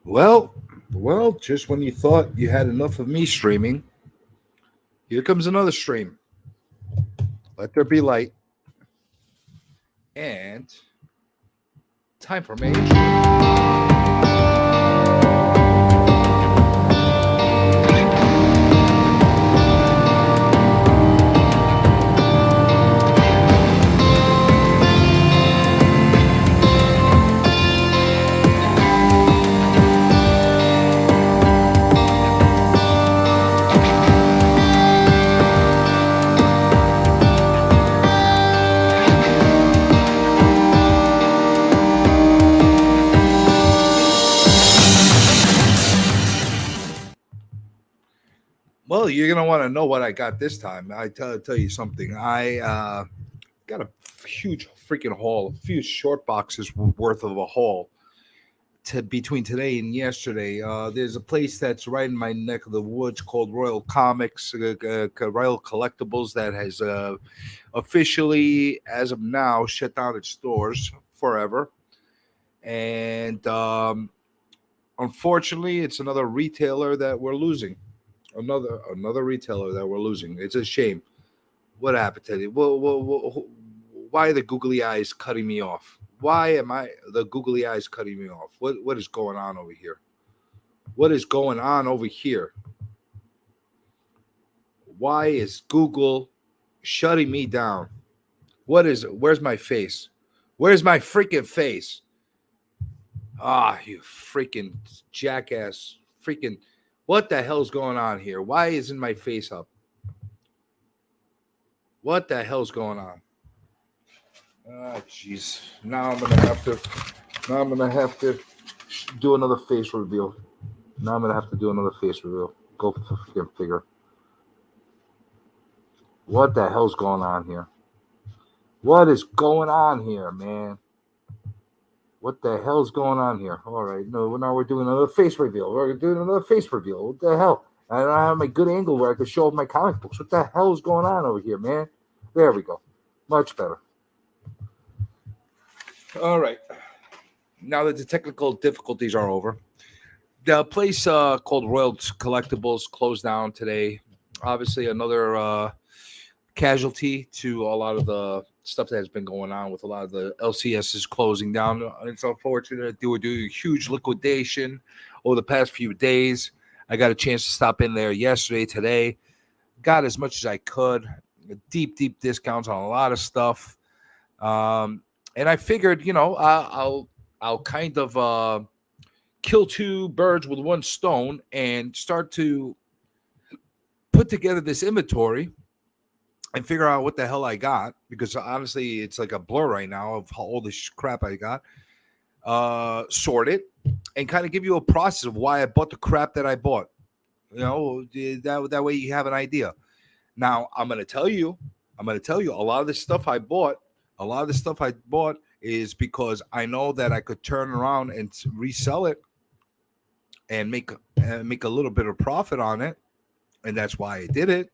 Well, just when you thought you had enough of me streaming, here comes another stream. Let there be light and time for me. Well, you're gonna want to know what I got this time. I tell you something. I got a huge freaking haul, a few short boxes worth of a haul between today and yesterday. There's a place that's right in my neck of the woods called Royal Comics, Royal Collectibles, that has officially, as of now, shut down its stores forever. And unfortunately, it's another retailer that we're losing. Another retailer that we're losing. It's a shame. What happened, Teddy? Why are the googly eyes cutting me off? Why am I the googly eyes cutting me off? What is going on over here? What is going on over here? Why is Google shutting me down? What is it? Where's my face? Where's my freaking face? Ah, you freaking jackass. Freaking what the hell's going on here? Why isn't my face up? What the hell's going on? Ah, jeez. Now I'm gonna have to do another face reveal. Now I'm gonna have to do another face reveal. Go freaking figure. What the hell's going on here? What is going on here, man? What the hell's going on here? All right, no, now we're doing another face reveal. We're doing another face reveal. What the hell? I don't have my good angle where I could show off my comic books. What the hell is going on over here, man? There we go. Much better. All right. Now that the technical difficulties are over, the place called Royal Collectibles closed down today. Obviously, another casualty to a lot of the stuff that has been going on with a lot of the LCSs closing down. It's unfortunate. They were doing a huge liquidation over the past few days. I got a chance to stop in there yesterday, today. Got as much as I could. Deep discounts on a lot of stuff. And I figured, I'll kind of kill two birds with one stone and start to put together this inventory and figure out what the hell I got, because honestly, it's like a blur right now of all this crap I got. Sort it and kind of give you a process of why I bought the crap that I bought. That way you have an idea. Now I'm going to tell you a lot of the stuff I bought. A lot of the stuff I bought is because I know that I could turn around and resell it and make a little bit of profit on it, and that's why I did it.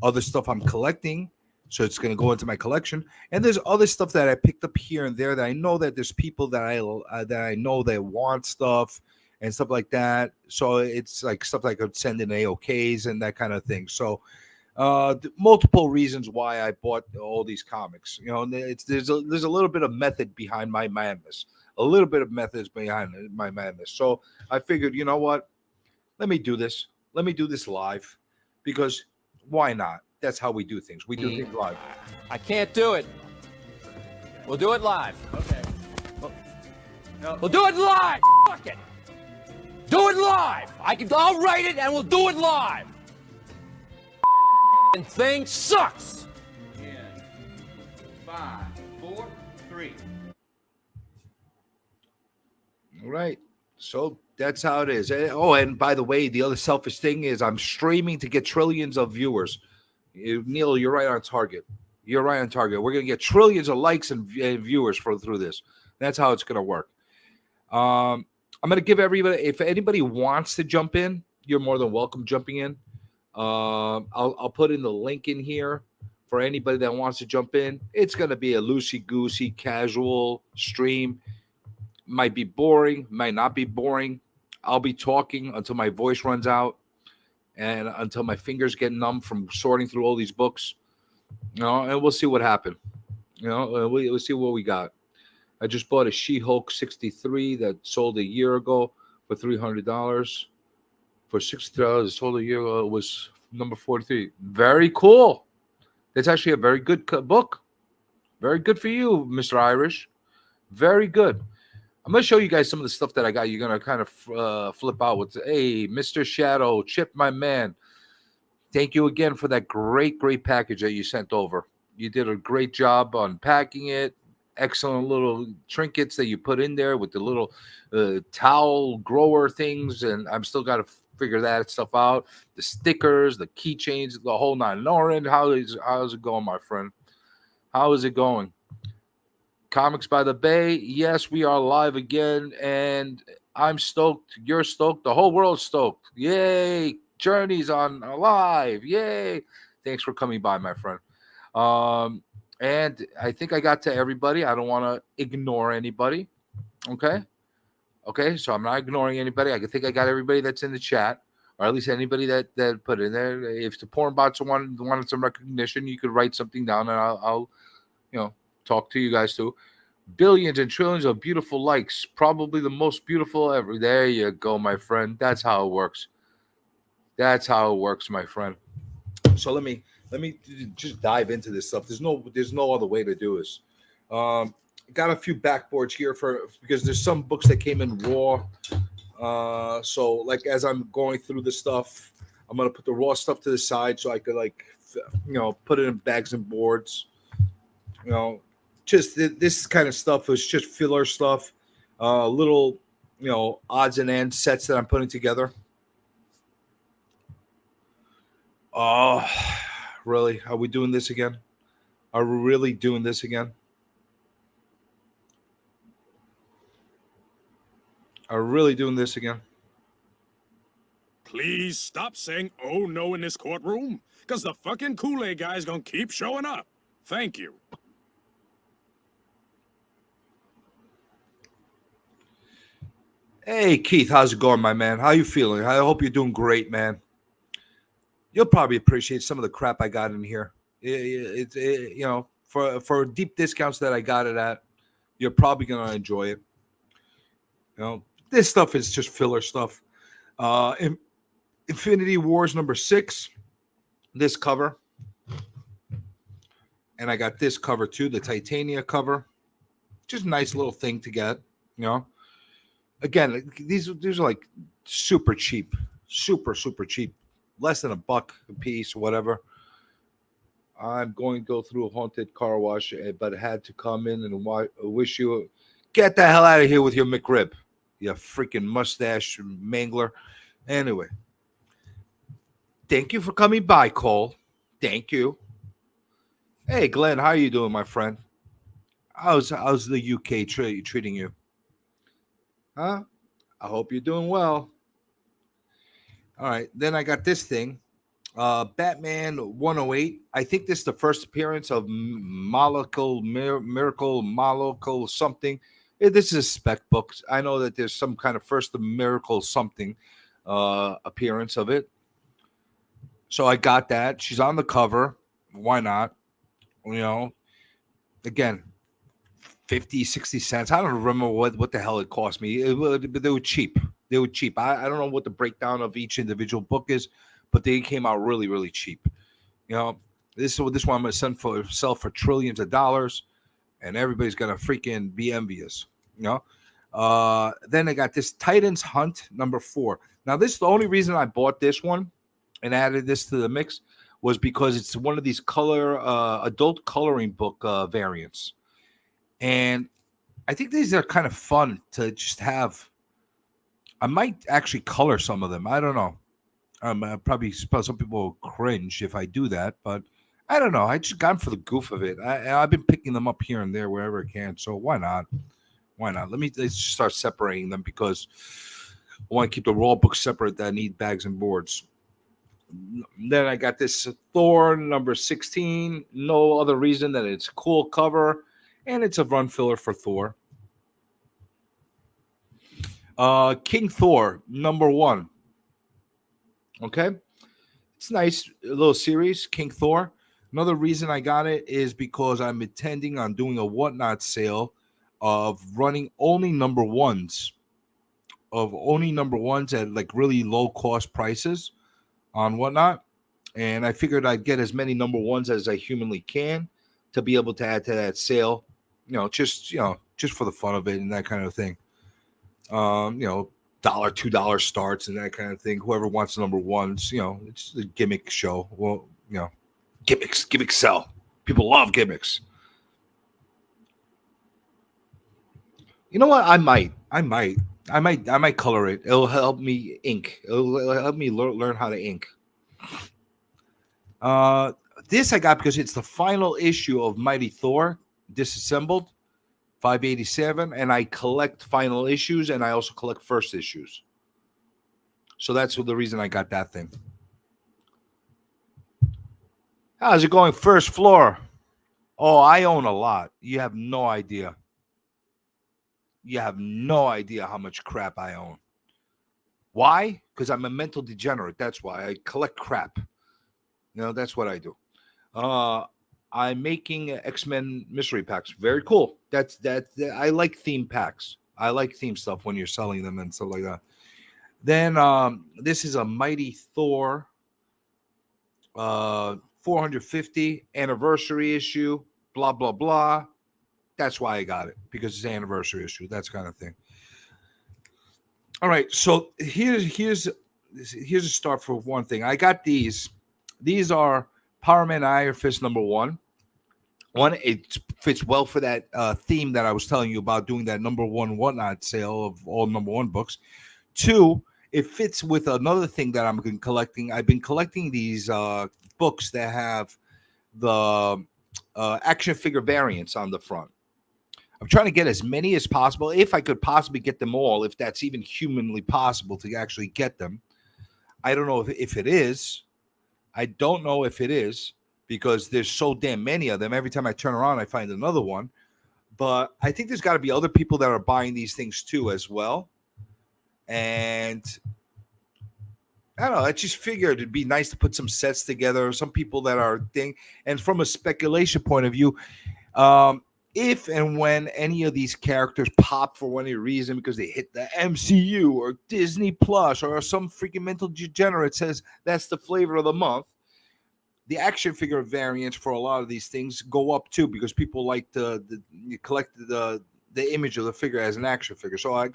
Other stuff I'm collecting, so it's going to go into my collection. And there's other stuff that I picked up here and there that I know that there's people that I know that want stuff and stuff like that. So it's like stuff I could send in AOKs and that kind of thing. So multiple reasons why I bought all these comics. There's a little bit of method behind my madness. A little bit of methods behind my madness. So I figured, you know what? Let me do this. Let me do this live, because why not? That's how we do things. We do things live. I can't do it. We'll do it live. Okay. We'll do it live. Fuck it. Do it live. I'll write it and we'll do it live. And thing sucks. 10, 5, 4, 3. All right. So that's how it is. Oh, and by the way, the other selfish thing is I'm streaming to get trillions of viewers. Neil, you're right on target. You're right on target. We're going to get trillions of likes and viewers through this. That's how it's going to work. I'm going to give everybody, if anybody wants to jump in, you're more than welcome jumping in. I'll put in the link in here for anybody that wants to jump in. It's going to be a loosey-goosey, casual stream. Might be boring, might not be boring. I'll be talking until my voice runs out and until my fingers get numb from sorting through all these books. And we'll see what happened. We'll see what we got. I just bought a She-Hulk 63 that sold a year ago for $300. For $63, it sold a year ago. It was number 43. Very cool. It's actually a very good book. Very good for you, Mr. Irish. Very good. I'm going to show you guys some of the stuff that I got. You're going to kind of flip out with, hey, Mr. Shadow, Chip, my man. Thank you again for that great package that you sent over. You did a great job unpacking it. Excellent little trinkets that you put in there with the little towel grower things. And I'm still got to figure that stuff out. The stickers, the keychains, the whole nine. Lauren, how's it going, my friend? How is it going? Comics by the Bay. Yes, we are live again. And I'm stoked. You're stoked. The whole world's stoked. Yay. Journey's on live. Yay. Thanks for coming by, my friend. And I think I got to everybody. I don't want to ignore anybody. Okay, so I'm not ignoring anybody. I think I got everybody that's in the chat, or at least anybody that put in there. If the porn bots wanted some recognition, you could write something down, and I'll talk to you guys too. Billions and trillions of beautiful likes, probably the most beautiful ever. There you go, my friend. That's how it works. That's how it works, my friend. So let me just dive into this stuff. There's no other way to do this. Got a few backboards here because there's some books that came in raw. So like as I'm going through the stuff, I'm gonna put the raw stuff to the side so I could put it in bags and boards. Just this kind of stuff is just filler stuff. Little odds and ends sets that I'm putting together. Oh, really? Are we doing this again? Are we really doing this again? Are we really doing this again? Please stop saying "oh no" in this courtroom, because the fucking Kool-Aid guy's gonna keep showing up. Thank you. Hey, Keith, how's it going, my man? How you feeling? I hope you're doing great, man. You'll probably appreciate some of the crap I got in here. For deep discounts that I got it at, you're probably gonna enjoy it. This stuff is just filler stuff. Infinity Wars #6, this cover, and I got this cover too, the Titania cover. Just a nice little thing to get. Again, these are like super cheap, super cheap. Less than $1 a piece, whatever. I'm going to go through a haunted car wash, but had to come in and wish you get the hell out of here with your McRib, you freaking mustache mangler. Anyway, thank you for coming by, Cole. Thank you. Hey, Glenn, how are you doing, my friend? How's the UK treating you? Huh? I hope you're doing well. All right, then I got this thing, Batman 108. I think this is the first appearance of Miracle something. This is a spec book. I know that there's some kind of first Miracle something appearance of it. So I got that. She's on the cover. Why not? Again, 50, 60 cents. I don't remember what the hell it cost me. But they were cheap. They were cheap. I don't know what the breakdown of each individual book is, but they came out really, really cheap. This one I'm going to sell for trillions of dollars, and everybody's going to freaking be envious. Then I got this Titans Hunt #4. Now, this is the only reason I bought this one and added this to the mix was because it's one of these adult coloring book variants. And I think these are kind of fun to just have. I might actually color some of them. I don't know. Probably some people will cringe if I do that, but I don't know. I just got them for the goof of it. I've been picking them up here and there wherever I can. So why not? Why not? Let's just start separating them because I want to keep the raw books separate that need bags and boards. Then I got this Thor #16. No other reason than it's a cool cover and it's a run filler for Thor. King Thor #1. Okay, it's nice, a little series, King Thor. Another reason I got it is because I'm intending on doing a Whatnot sale of running only #1s, at like really low cost prices on Whatnot. And I figured I'd get as many #1s as I humanly can to be able to add to that sale, just for the fun of it and that kind of thing. $1, $2 starts and that kind of thing. Whoever wants #1s, it's a gimmick show. Well, gimmicks sell. People love gimmicks. You know what? I might color it. It'll help me ink. It'll help me learn how to ink. This I got because it's the final issue of Mighty Thor Disassembled, 587, and I collect final issues and I also collect first issues. So that's the reason I got that thing. How's it going? First floor. Oh, I own a lot. You have no idea. You have no idea how much crap I own. Why? Because I'm a mental degenerate. That's why I collect crap. That's what I do. I'm making X-Men mystery packs. Very cool. That's I like theme packs. I like theme stuff when you're selling them and stuff like that. Then this is a Mighty Thor 450 anniversary issue. Blah blah blah. That's why I got it, because it's an anniversary issue. That's kind of thing. All right, so here's a start for one thing. I got these. These are Power Man Iron Fist #1. One, it fits well for that theme that I was telling you about, doing that #1 Whatnot sale of all #1 books. Two, it fits with another thing that I've been collecting. I've been collecting these books that have the action figure variants on the front. I'm trying to get as many as possible, if I could possibly get them all, if that's even humanly possible to actually get them. I don't know if it is. I don't know if it is, because there's so damn many of them. Every time I turn around, I find another one. But I think there's got to be other people that are buying these things too as well. And I don't know. I just figured it'd be nice to put some sets together. Some people that are thing. And from a speculation point of view, if and when any of these characters pop for any reason because they hit the MCU or Disney Plus or some freaking mental degenerate says that's the flavor of the month, the action figure variants for a lot of these things go up too, because people like to collect the image of the figure as an action figure. So I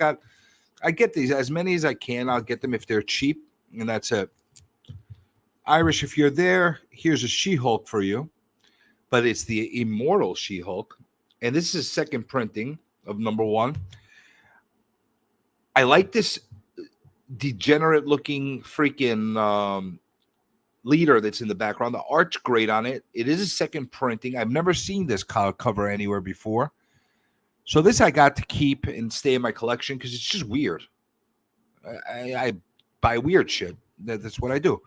get these as many as I can. I'll get them if they're cheap, and that's it. Irish, if you're there, here's a She-Hulk for you, but it's the Immortal She-Hulk. And this is a second printing of #1. I like this degenerate looking freaking leader that's in the background. The art's great on it. It is a second printing. I've never seen this cover anywhere before. So this I got to keep and stay in my collection because it's just weird. I buy weird shit. That's what I do.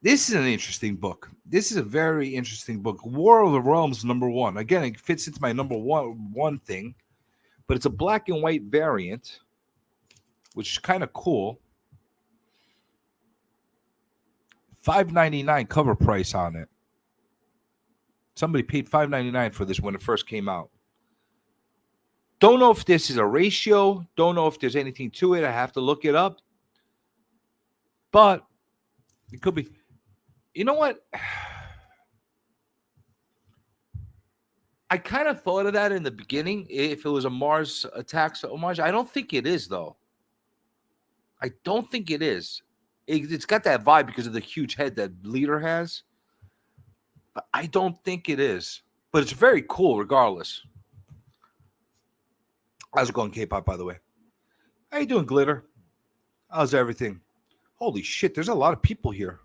This is an interesting book. This is a very interesting book. War of the Realms #1. Again, it fits into my #1 thing, but it's a black and white variant, which is kind of cool. $5.99 cover price on it. Somebody paid $5.99 for this when it first came out. Don't know if this is a ratio. Don't know if there's anything to it. I have to look it up. But it could be. You know what? I kind of thought of that in the beginning, if it was a Mars Attacks homage. I don't think it is, though. I don't think it is. It's got that vibe because of the huge head that Leader has. But I don't think it is. But it's very cool regardless. How's it going, K-pop, by the way? How you doing, Glitter? How's everything? Holy shit, there's a lot of people here.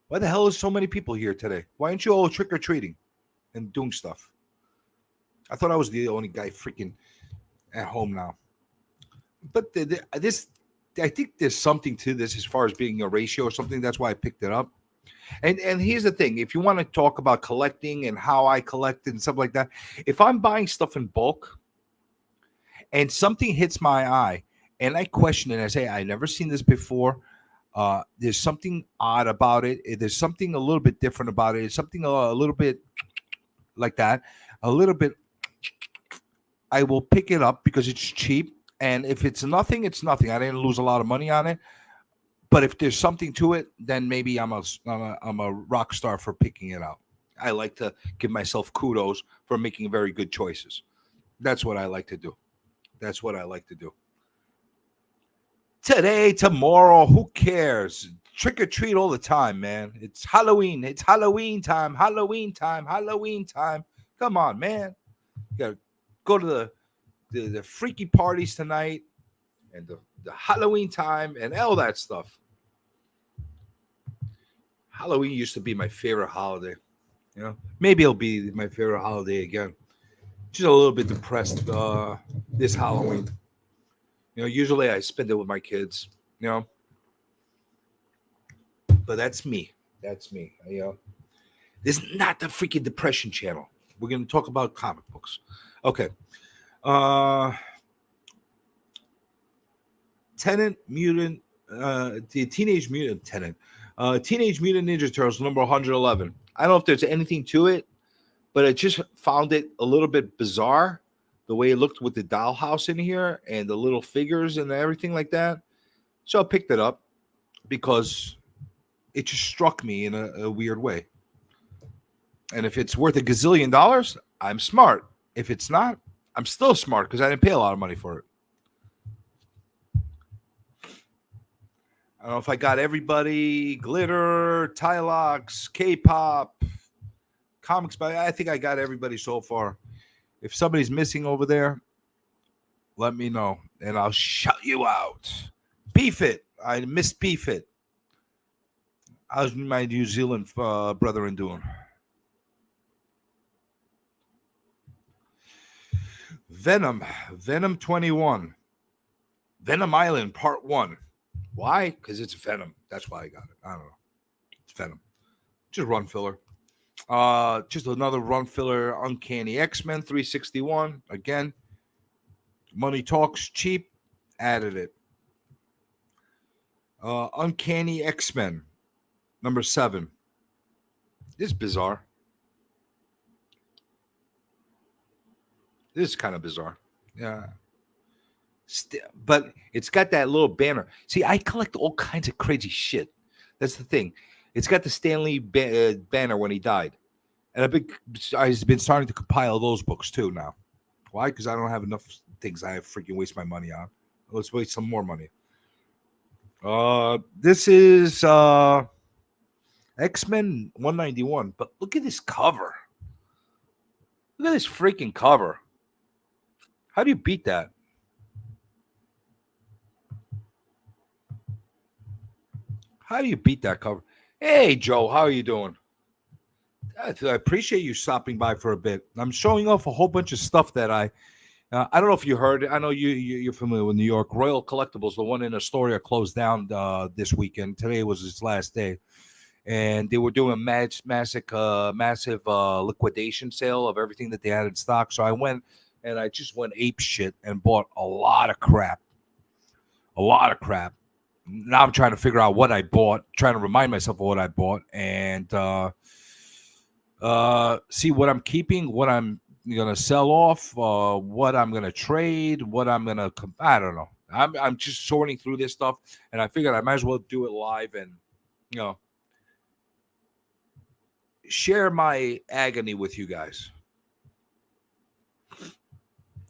Why the hell is so many people here today? Why aren't you all trick-or-treating and doing stuff? I thought I was the only guy freaking at home now. But I think there's something to this as far as being a ratio or something. That's why I picked it up. And here's the thing. If you want to talk about collecting and how I collect and stuff like that, if I'm buying stuff in bulk, and something hits my eye, and I question it. I say, I never seen this before. There's something odd about it. There's something a little bit different about it. It's something a little bit like that, a little bit. I will pick it up because it's cheap, and if it's nothing, it's nothing. I didn't lose a lot of money on it. But if there's something to it, then maybe I'm a rock star for picking it out. I like to give myself kudos for making very good choices. That's what I like to do. That's what I like to do. Today, tomorrow, who cares? Trick or treat all the time, man. It's Halloween. It's Halloween time. Halloween time. Halloween time. Come on, man. You gotta go to the freaky parties tonight and the Halloween time and all that stuff. Halloween used to be my favorite holiday. You know, maybe it'll be my favorite holiday again. Just a little bit depressed this Halloween. You know, usually I spend it with my kids, you know. But that's me. That's me. You know, this is not the freaking depression channel. We're going to talk about comic books. Okay. Teenage Mutant Ninja Turtles number 111. I don't know if there's anything to it, but I just found it a little bit bizarre, the way it looked with the dollhouse in here and the little figures and everything like that. So I picked it up because it just struck me in a weird way. And if it's worth $1 gazillion, I'm smart. If it's not, I'm still smart because I didn't pay a lot of money for it. I don't know if I got everybody, glitter, Tylox, K-pop, comics, but I think I got everybody so far. If somebody's missing over there, let me know, and I'll shout you out. Beef It. I missed Beef It. How's my New Zealand brethren doing? Venom 21. Venom Island Part 1. Why? Because it's Venom. That's why I got it. I don't know. It's Venom. Just run filler. Just another run filler. Uncanny X-Men 361. Again, money talks, cheap. Added it. Uncanny X-Men number 7. This is bizarre. This is kind of bizarre. Yeah. But it's got that little banner. See, I collect all kinds of crazy shit. That's the thing. It's got the Stanley banner when he died. And I've been starting to compile those books too now. Why? Because I don't have enough things I have freaking waste my money on. Let's waste some more money. This is X-Men 191. But look at this cover. Look at this freaking cover. How do you beat that? How do you beat that cover? Hey, Joe, how are you doing? I appreciate you stopping by for a bit. I'm showing off a whole bunch of stuff that I don't know if you heard. I know you're familiar with New York. Royal Collectibles, the one in Astoria, closed down this weekend. Today was its last day. And they were doing a massive liquidation sale of everything that they had in stock. So I went and I just went ape shit and bought a lot of crap. A lot of crap. Now I'm trying to figure out what I bought, trying to remind myself of what I bought, and see what I'm keeping, what I'm going to sell off, what I'm going to trade, what I'm going to – I don't know. I'm just sorting through this stuff, and I figured I might as well do it live and, you know, share my agony with you guys.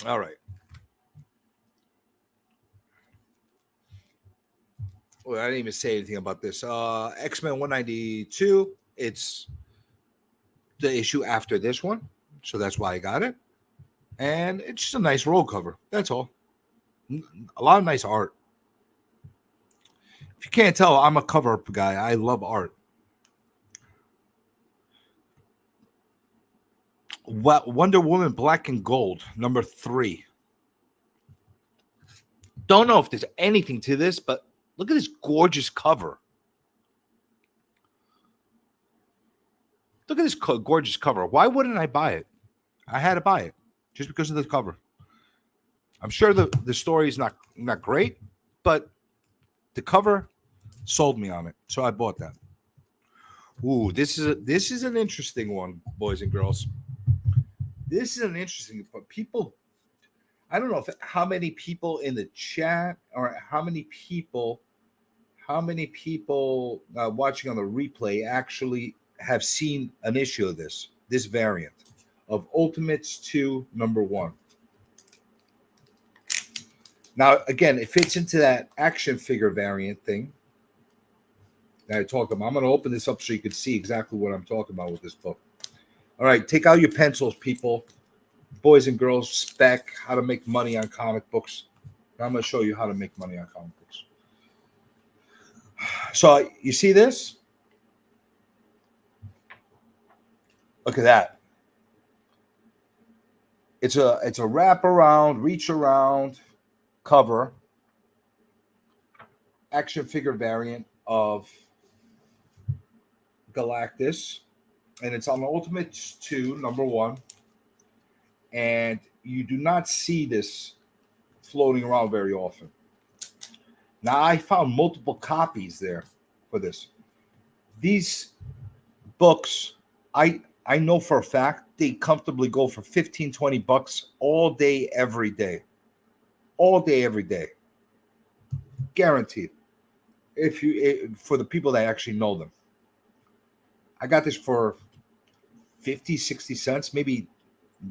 All right. Well, I didn't even say anything about this. X-Men 192. It's the issue after this one, so that's why I got it. And it's just a nice roll cover. That's all. A lot of nice art. If you can't tell, I'm a cover guy. I love art. Wonder Woman Black and Gold, number 3. Don't know if there's anything to this, but look at this gorgeous cover. Look at this gorgeous cover. Why wouldn't I buy it? I had to buy it just because of the cover. I'm sure the story is not great, but the cover sold me on it, so I bought that. Ooh, this is an interesting one, boys and girls. This is an interesting, but people, I don't know how many people in the chat or how many people watching on the replay actually have seen an issue of this variant of Ultimates 2 #1. Now, again, it fits into that action figure variant thing that I talked about. I'm going to open this up so you can see exactly what I'm talking about with this book. All right, take out your pencils, people. Boys and girls, spec how to make money on comic books. I'm going to show you how to make money on comic books. So you see this? Look at that. It's a wrap around, reach around cover action figure variant of Galactus, and it's on Ultimates 2 #1. And you do not see this floating around very often. Now, I found multiple copies there for this. These books, I know for a fact they comfortably go for $15-20 all day, every day. All day, every day. Guaranteed. For the people that actually know them. I got this for 50-60 cents, maybe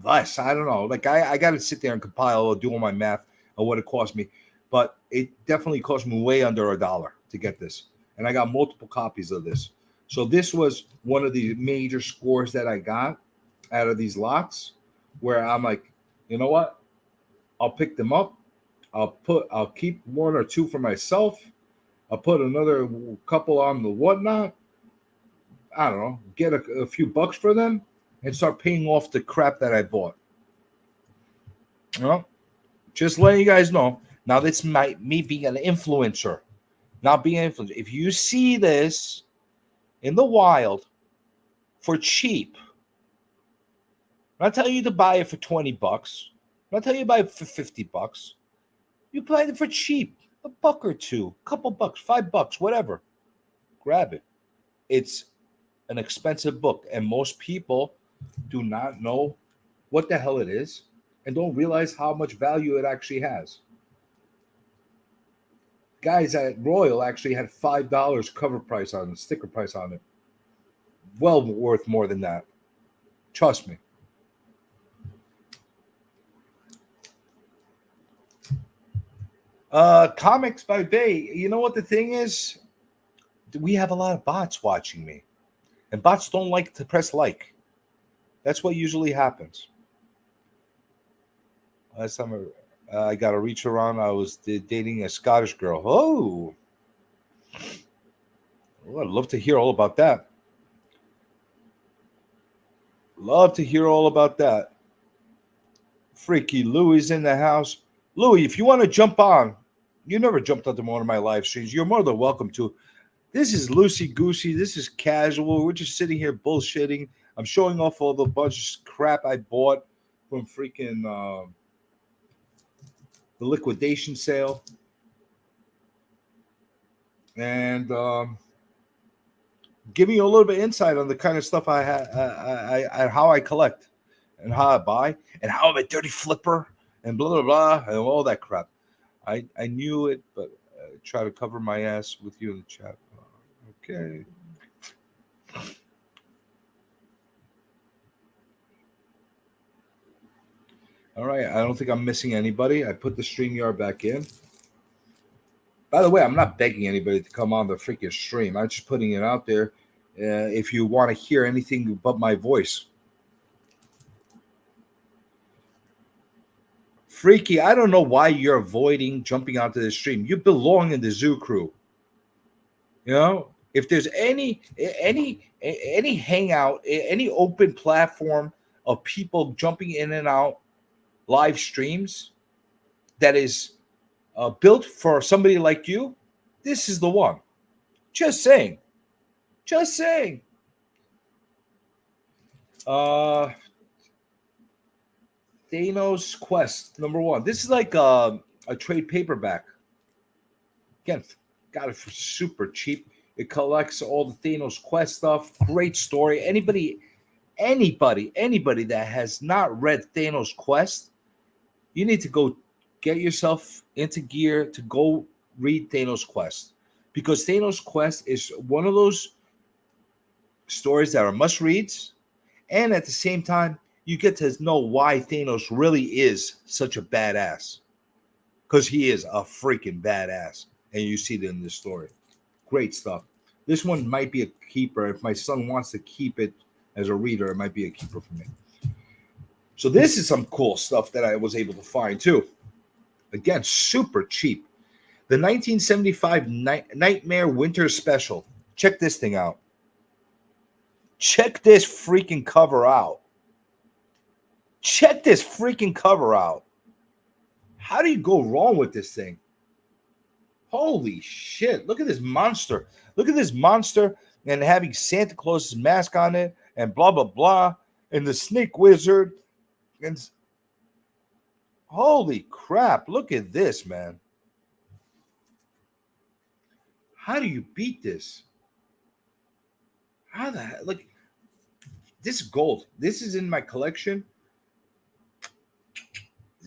less. I don't know. Like I got to sit there and compile or do all my math on what it cost me, but it definitely cost me way under $1 to get this. And I got multiple copies of this. So this was one of the major scores that I got out of these lots, where I'm like, you know what? I'll pick them up. I'll keep one or two for myself. I'll put another couple on the whatnot. I don't know, get a few bucks for them and start paying off the crap that I bought. Well, just letting you guys know. Now, this might me being an influencer, not being an influencer. If you see this in the wild for cheap, I'm not telling you to buy it for $20. I'm not telling you to buy it for $50. You buy it for cheap, $1 or $2, couple bucks, $5, whatever. Grab it. It's an expensive book, and most people do not know what the hell it is and don't realize how much value it actually has. Guys at Royal actually had $5 cover price on it, sticker price on it. Well worth more than that. Trust me. Comics by Bay. You know what the thing is? We have a lot of bots watching me. And bots don't like to press like. That's what usually happens. Last time I got a reach around, I was dating a Scottish girl. Oh, I'd love to hear all about that. Love to hear all about that. Freaky Louie's in the house. Louie, if you want to jump on, you never jumped onto one of my live streams. You're more than welcome to. This is loosey goosey. This is casual. We're just sitting here bullshitting. I'm showing off all the bunch of crap I bought from freaking the liquidation sale, and giving you a little bit of insight on the kind of stuff I have, how I collect, and how I buy, and how I'm a dirty flipper, and blah blah blah, and all that crap. I knew it, but I try to cover my ass with you in the chat. Okay. All right. I don't think I'm missing anybody. I put the StreamYard back in. By the way, I'm not begging anybody to come on the freaking stream. I'm just putting it out there. If you want to hear anything but my voice. Freaky, I don't know why you're avoiding jumping onto the stream. You belong in the Zoo Crew. You know? If there's any hangout, any open platform of people jumping in and out live streams that is built for somebody like you, this is the one. Just saying. Just saying. They Thanos Quest #1. This is like a trade paperback. Again, got it for super cheap. It collects all the Thanos Quest stuff. Great story. Anybody that has not read Thanos Quest, you need to go get yourself into gear to go read Thanos Quest, because Thanos Quest is one of those stories that are must reads, and at the same time you get to know why Thanos really is such a badass, because he is a freaking badass, and you see it in this story. Great stuff. This one might be a keeper. If my son wants to keep it as a reader, it might be a keeper for me. So this is some cool stuff that I was able to find too. Again, super cheap. The 1975 Nightmare Winter Special. Check this thing out. Check this freaking cover out. Check this freaking cover out. How do you go wrong with this thing? Holy shit. Look at this monster. Look at this monster and having Santa Claus's mask on it and blah, blah, blah. And the Snake Wizard. And holy crap. Look at this, man. How do you beat this? How the hell? Like, this is gold. This is in my collection.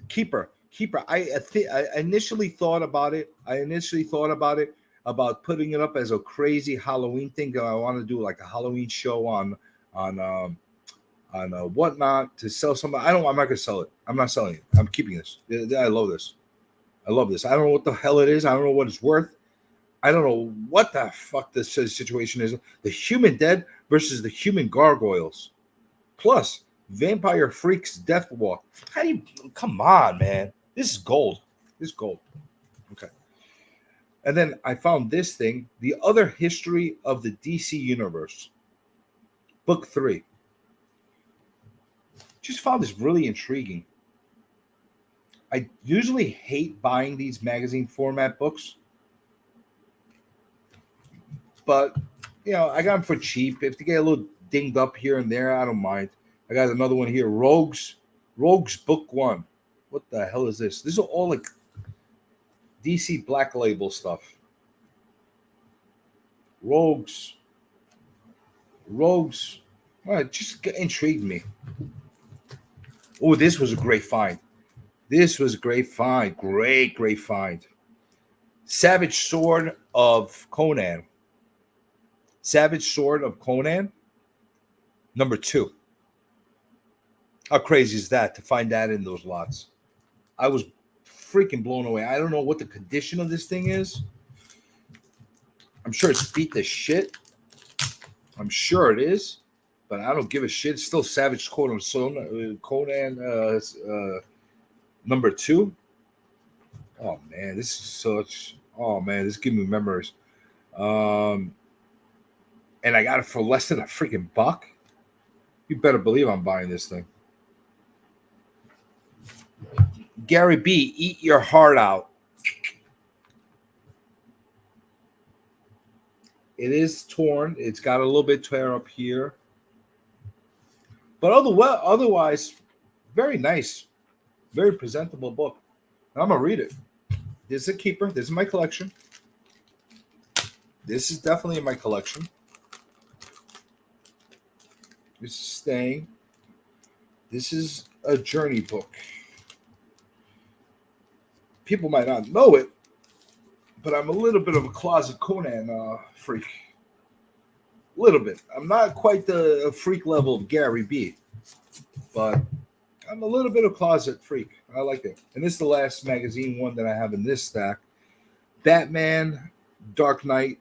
Keeper. I initially thought about it. About putting it up as a crazy Halloween thing. I want to do like a Halloween show on whatnot to sell something. I'm not gonna sell it. I'm not selling it. I'm keeping this. I love this. I don't know what the hell it is. I don't know what it's worth. I don't know what the fuck this situation is. The Human Dead versus the Human Gargoyles. Plus, Vampire Freaks Death Walk. How do you... Come on, man. This is gold. This is gold. Okay. And then I found this thing. The Other History of the DC Universe. Book 3. Just found this really intriguing. I usually hate buying these magazine format books. But, you know, I got them for cheap. If they get a little dinged up here and there, I don't mind. I got another one here, Rogues Book 1. What the hell is this? This is all like DC Black Label stuff. Rogues. Well, it just intrigued me. Oh, this was a great find. Great find. Savage Sword of Conan. #2. How crazy is that to find that in those lots? I was freaking blown away. I don't know what the condition of this thing is. I'm sure it's beat to shit. I'm sure it is, but I don't give a shit. It's still Savage Sword of Conan #2. Oh man, this is such. Oh man, this gives me memories. And I got it for less than a freaking buck. You better believe I'm buying this thing. Gary B, Eat Your Heart Out. It is torn. It's got a little bit tear up here. But otherwise, very nice. Very presentable book. And I'm going to read it. This is a keeper. This is my collection. This is definitely in my collection. This is staying. This is a journey book. People might not know it, but I'm a little bit of a closet Conan freak. A little bit. I'm not quite the freak level of Gary B, but I'm a little bit of closet freak. I like it. And this is the last magazine one that I have in this stack. Batman, Dark Knight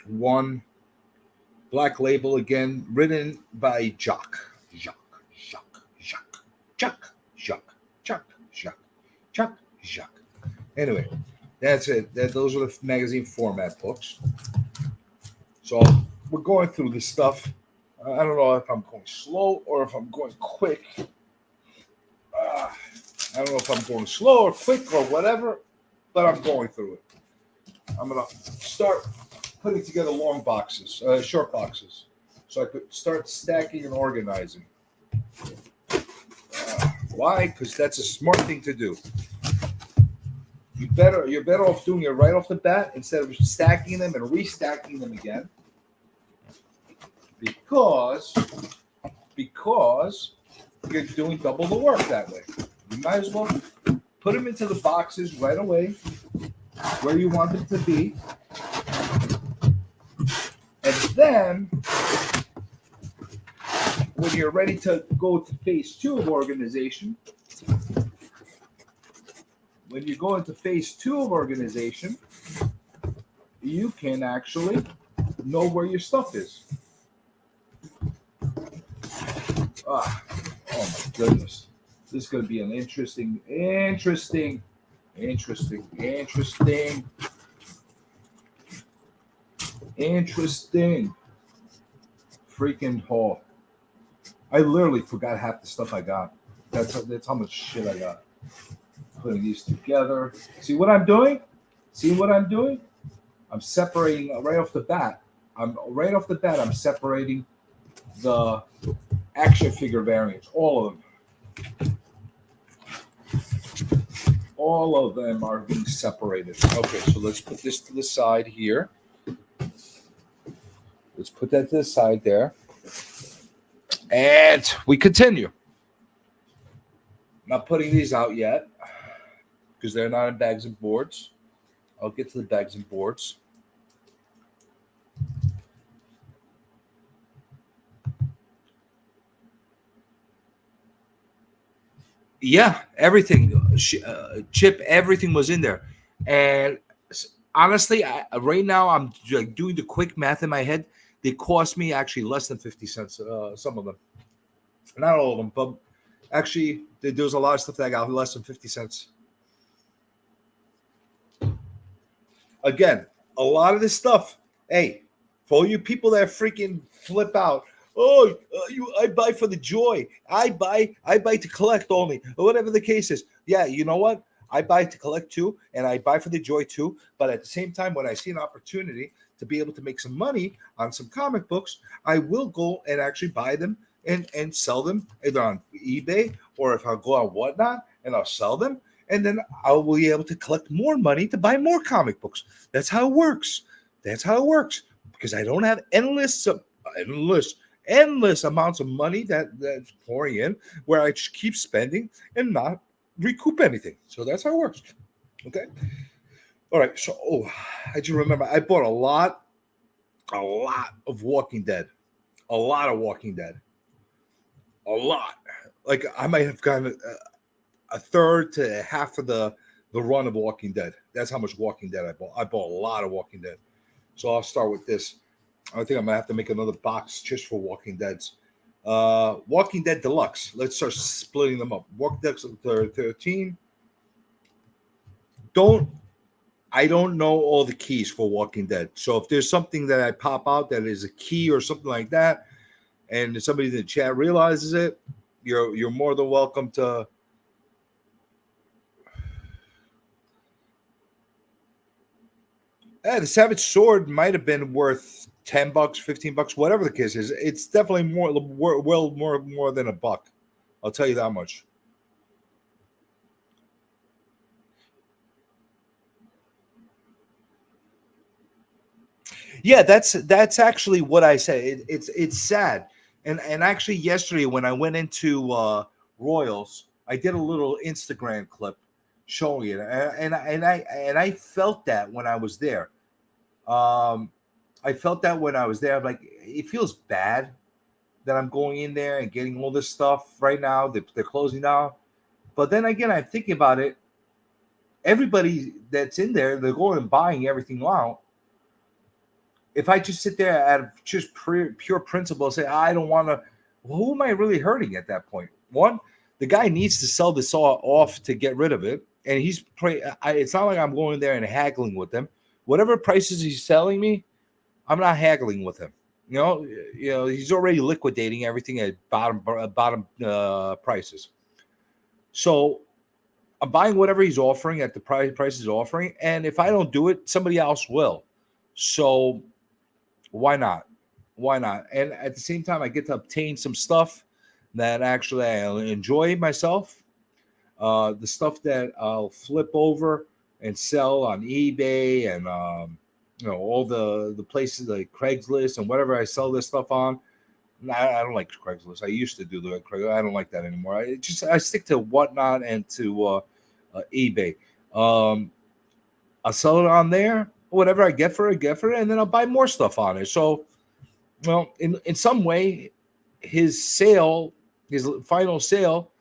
1. Black Label again, written by Jacques. Anyway, that's it. Those are the magazine format books. So we're going through this stuff. I don't know if I'm going slow or if I'm going quick. I don't know if I'm going slow or quick or whatever, but I'm going through it. I'm going to start putting together short boxes, so I could start stacking and organizing. Why? Because that's a smart thing to do. You're better off doing it right off the bat instead of stacking them and restacking them again. Because you're doing double the work that way. You might as well put them into the boxes right away where you want them to be. And then when you're ready to go to phase 2 of organization, you can actually know where your stuff is. Oh my goodness. This is going to be an interesting freaking haul. I literally forgot half the stuff I got. That's how much shit I got. Putting these together. See what I'm doing? I'm separating right off the bat. I'm separating the action figure variants, all of them. All of them are being separated. Okay, so let's put this to the side here. Let's put that to the side there. And we continue. Not putting these out yet because they're not in bags and boards. I'll get to the bags and boards. Yeah, everything, Chip, everything was in there. And honestly, right now I'm like doing the quick math in my head. They cost me actually less than 50 cents, some of them. Not all of them, but actually there was a lot of stuff that I got less than 50 cents. Again, a lot of this stuff, hey, for all you people that freaking flip out, I buy for the joy. I buy to collect only, or whatever the case is. Yeah, you know what? I buy to collect too, and I buy for the joy too. But at the same time, when I see an opportunity to be able to make some money on some comic books, I will go and actually buy them and sell them either on eBay or if I'll go on Whatnot and I'll sell them. And then I will be able to collect more money to buy more comic books. That's how it works. Because I don't have endless amounts of money that's pouring in where I just keep spending and not recoup anything. So that's how it works. Okay. All right. So, I just remember I bought a lot of Walking Dead. A lot of Walking Dead. A lot. Like I might have gotten a third to half of the run of Walking Dead. That's how much Walking Dead I bought. I bought a lot of Walking Dead. So I'll start with this. I think I'm gonna have to make another box just for Walking Dead's. Walking Dead Deluxe. Let's start splitting them up. Walking Dead 13. I don't know all the keys for Walking Dead. So if there's something that I pop out that is a key or something like that, and somebody in the chat realizes it, you're more than welcome to. The Savage Sword might have been worth $10, $15, whatever the case is. It's definitely more than $1. I'll tell you that much. Yeah, that's actually what I said. It's sad, and actually yesterday when I went into Royals, I did a little Instagram clip showing it, and I felt that when I was there. I'm like, it feels bad that I'm going in there and getting all this stuff right now. They're closing now, but then again, I'm thinking about it. Everybody that's in there, they're going and buying everything out. If I just sit there out of just pure principle and say, I don't want to, well, who am I really hurting at that point? One, the guy needs to sell this off to get rid of it. And it's not like I'm going there and haggling with him. Whatever prices he's selling me, I'm not haggling with him. You know, he's already liquidating everything at bottom prices. So I'm buying whatever he's offering at the price he's offering. And if I don't do it, somebody else will. So why not? And at the same time, I get to obtain some stuff that actually I enjoy myself. The stuff that I'll flip over and sell on eBay and all the places like Craigslist and whatever I sell this stuff on. I don't like Craigslist. I used to do the Craigslist. I don't like that anymore. I stick to Whatnot and to eBay. I'll sell it on there. Whatever I get for it, and then I'll buy more stuff on it. So, well, in some way, his final sale,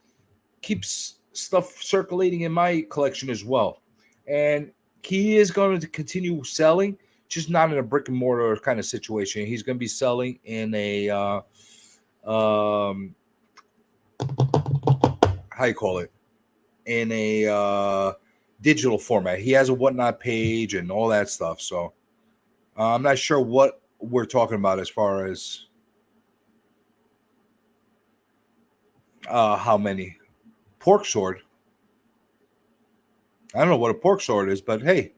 keeps stuff circulating in my collection as well. And he is going to continue selling, just not in a brick and mortar kind of situation. He's going to be selling in a how you call it, in a digital format. He has a Whatnot page and all that stuff. So I'm not sure what we're talking about as far as how many. Pork sword. I don't know what a pork sword is, but hey,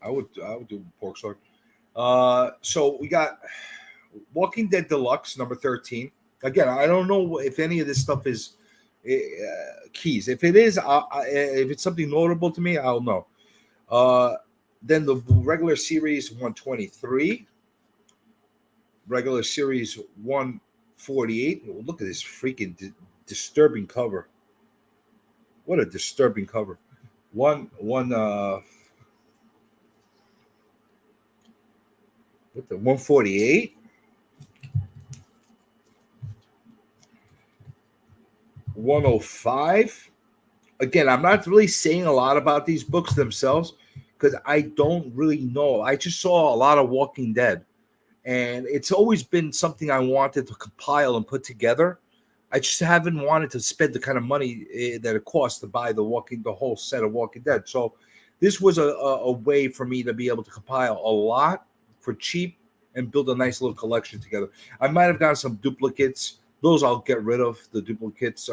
I would do pork sword. So we got Walking Dead Deluxe number 13. Again, I don't know if any of this stuff is keys. If it is, if it's something notable to me, I'll know. Then the regular series 123, regular series 148. Look at this freaking disturbing cover. What a disturbing cover. What the 148? 105. Again, I'm not really saying a lot about these books themselves because I don't really know. I just saw a lot of Walking Dead, and it's always been something I wanted to compile and put together. I just haven't wanted to spend the kind of money that it costs to buy the whole set of Walking Dead. So this was a way for me to be able to compile a lot for cheap and build a nice little collection together. I might have gotten some duplicates. Those I'll get rid of, the duplicates,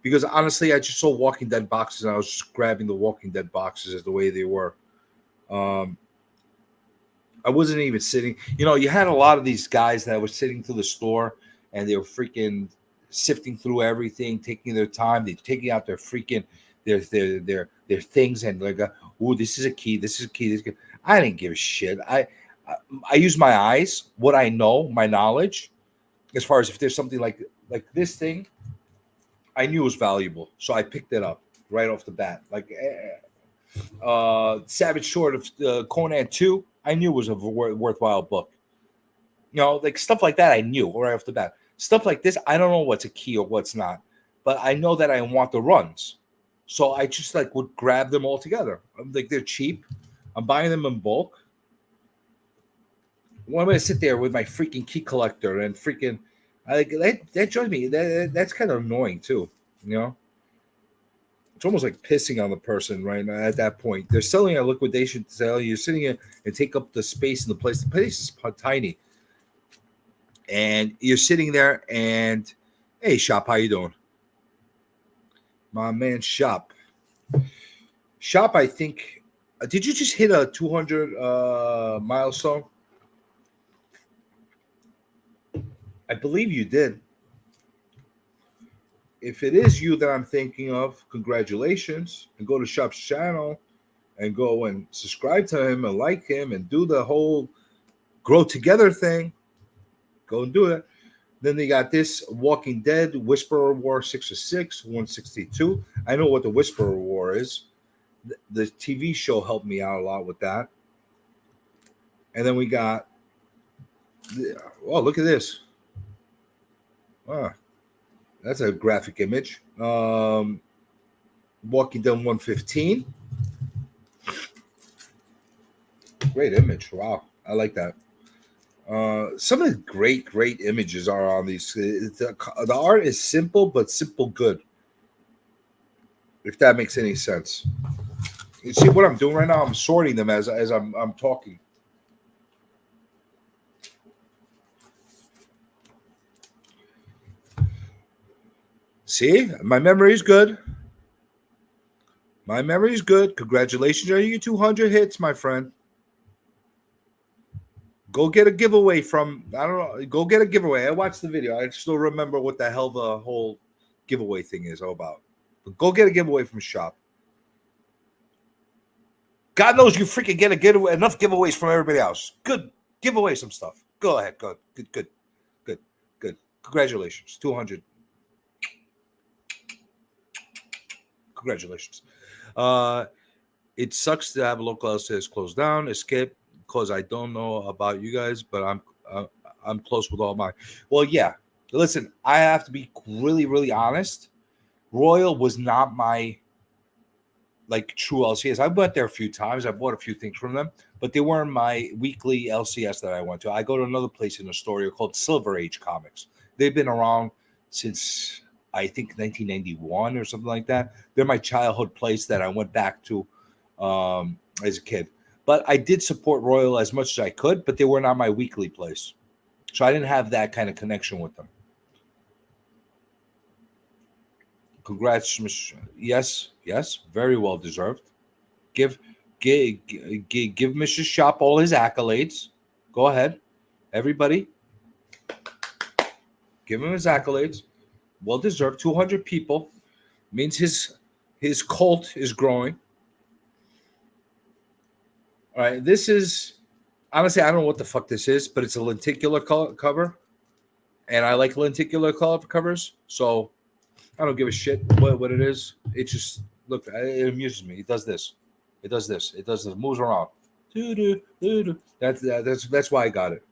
because honestly, I just saw Walking Dead boxes and I was just grabbing the Walking Dead boxes as the way they were. I wasn't even sitting. You had a lot of these guys that were sitting through the store and they were freaking sifting through everything, taking their time. They're taking out their freaking their things and like, oh, this is a key. This is a key. This is a key. I didn't give a shit. I use my eyes, what I know, my knowledge. As far as if there's something like this thing, I knew it was valuable, so I picked it up right off the bat. Like Savage Sword of Conan 2, I knew it was a worthwhile book. Like stuff like that, I knew right off the bat. Stuff like this, I don't know what's a key or what's not, but I know that I want the runs, so I just would grab them all together. They're cheap. I'm buying them in bulk. Well, I'm gonna sit there with my freaking key collector and freaking that drives me. That's kind of annoying too. It's almost like pissing on the person right now at that point. They're selling a liquidation sale. You're sitting here and take up the space in the place. The place is tiny, and you're sitting there and, hey, Shop, how you doing? My man, Shop. I think. Did you just hit a 200 milestone? I believe you did. If it is you that I'm thinking of, congratulations. And go to Shop's channel and go and subscribe to him and like him and do the whole grow together thing. Go and do it. Then they got this Walking Dead Whisperer War 606, 162. I know what the Whisperer War is. The TV show helped me out a lot with that. And then we got, oh, look at this. That's a graphic image. Walking Dead 115. Great image. Wow. I like that. Some of the great images are on these. The art is simple, but simple good. If that makes any sense. You see what I'm doing right now? I'm sorting them as I'm talking. See, my memory is good. My memory is good. Congratulations on your 200 hits, my friend. Go get a giveaway from, I don't know, go get a giveaway. I watched the video. I still remember what the hell the whole giveaway thing is all about. But go get a giveaway from shop. God knows you freaking get enough giveaways from everybody else. Good. Give away some stuff. Go ahead. Go. Good. Congratulations. 200. Congratulations. It sucks to have a local LCS closed down. Escape, because I don't know about you guys, but I'm close with all mine. Well, yeah. Listen, I have to be really, really honest. Royal was not my true LCS. I went there a few times. I bought a few things from them, but they weren't my weekly LCS that I went to. I go to another place in Astoria called Silver Age Comics. They've been around since I think 1991 or something like that. They're my childhood place that I went back to as a kid. But I did support Royal as much as I could, but they were not my weekly place. So I didn't have that kind of connection with them. Congrats, yes, very well deserved. Give Mr. Shop all his accolades. Go ahead, everybody. Give him his accolades. Well deserved. 200 people means his cult is growing. All right, this is honestly, I don't know what the fuck this is, but it's a lenticular cover, and I like lenticular covers, so I don't give a shit what it is. It just look, it amuses me. It does this. It does this. It does this. It moves around. That's why I got it.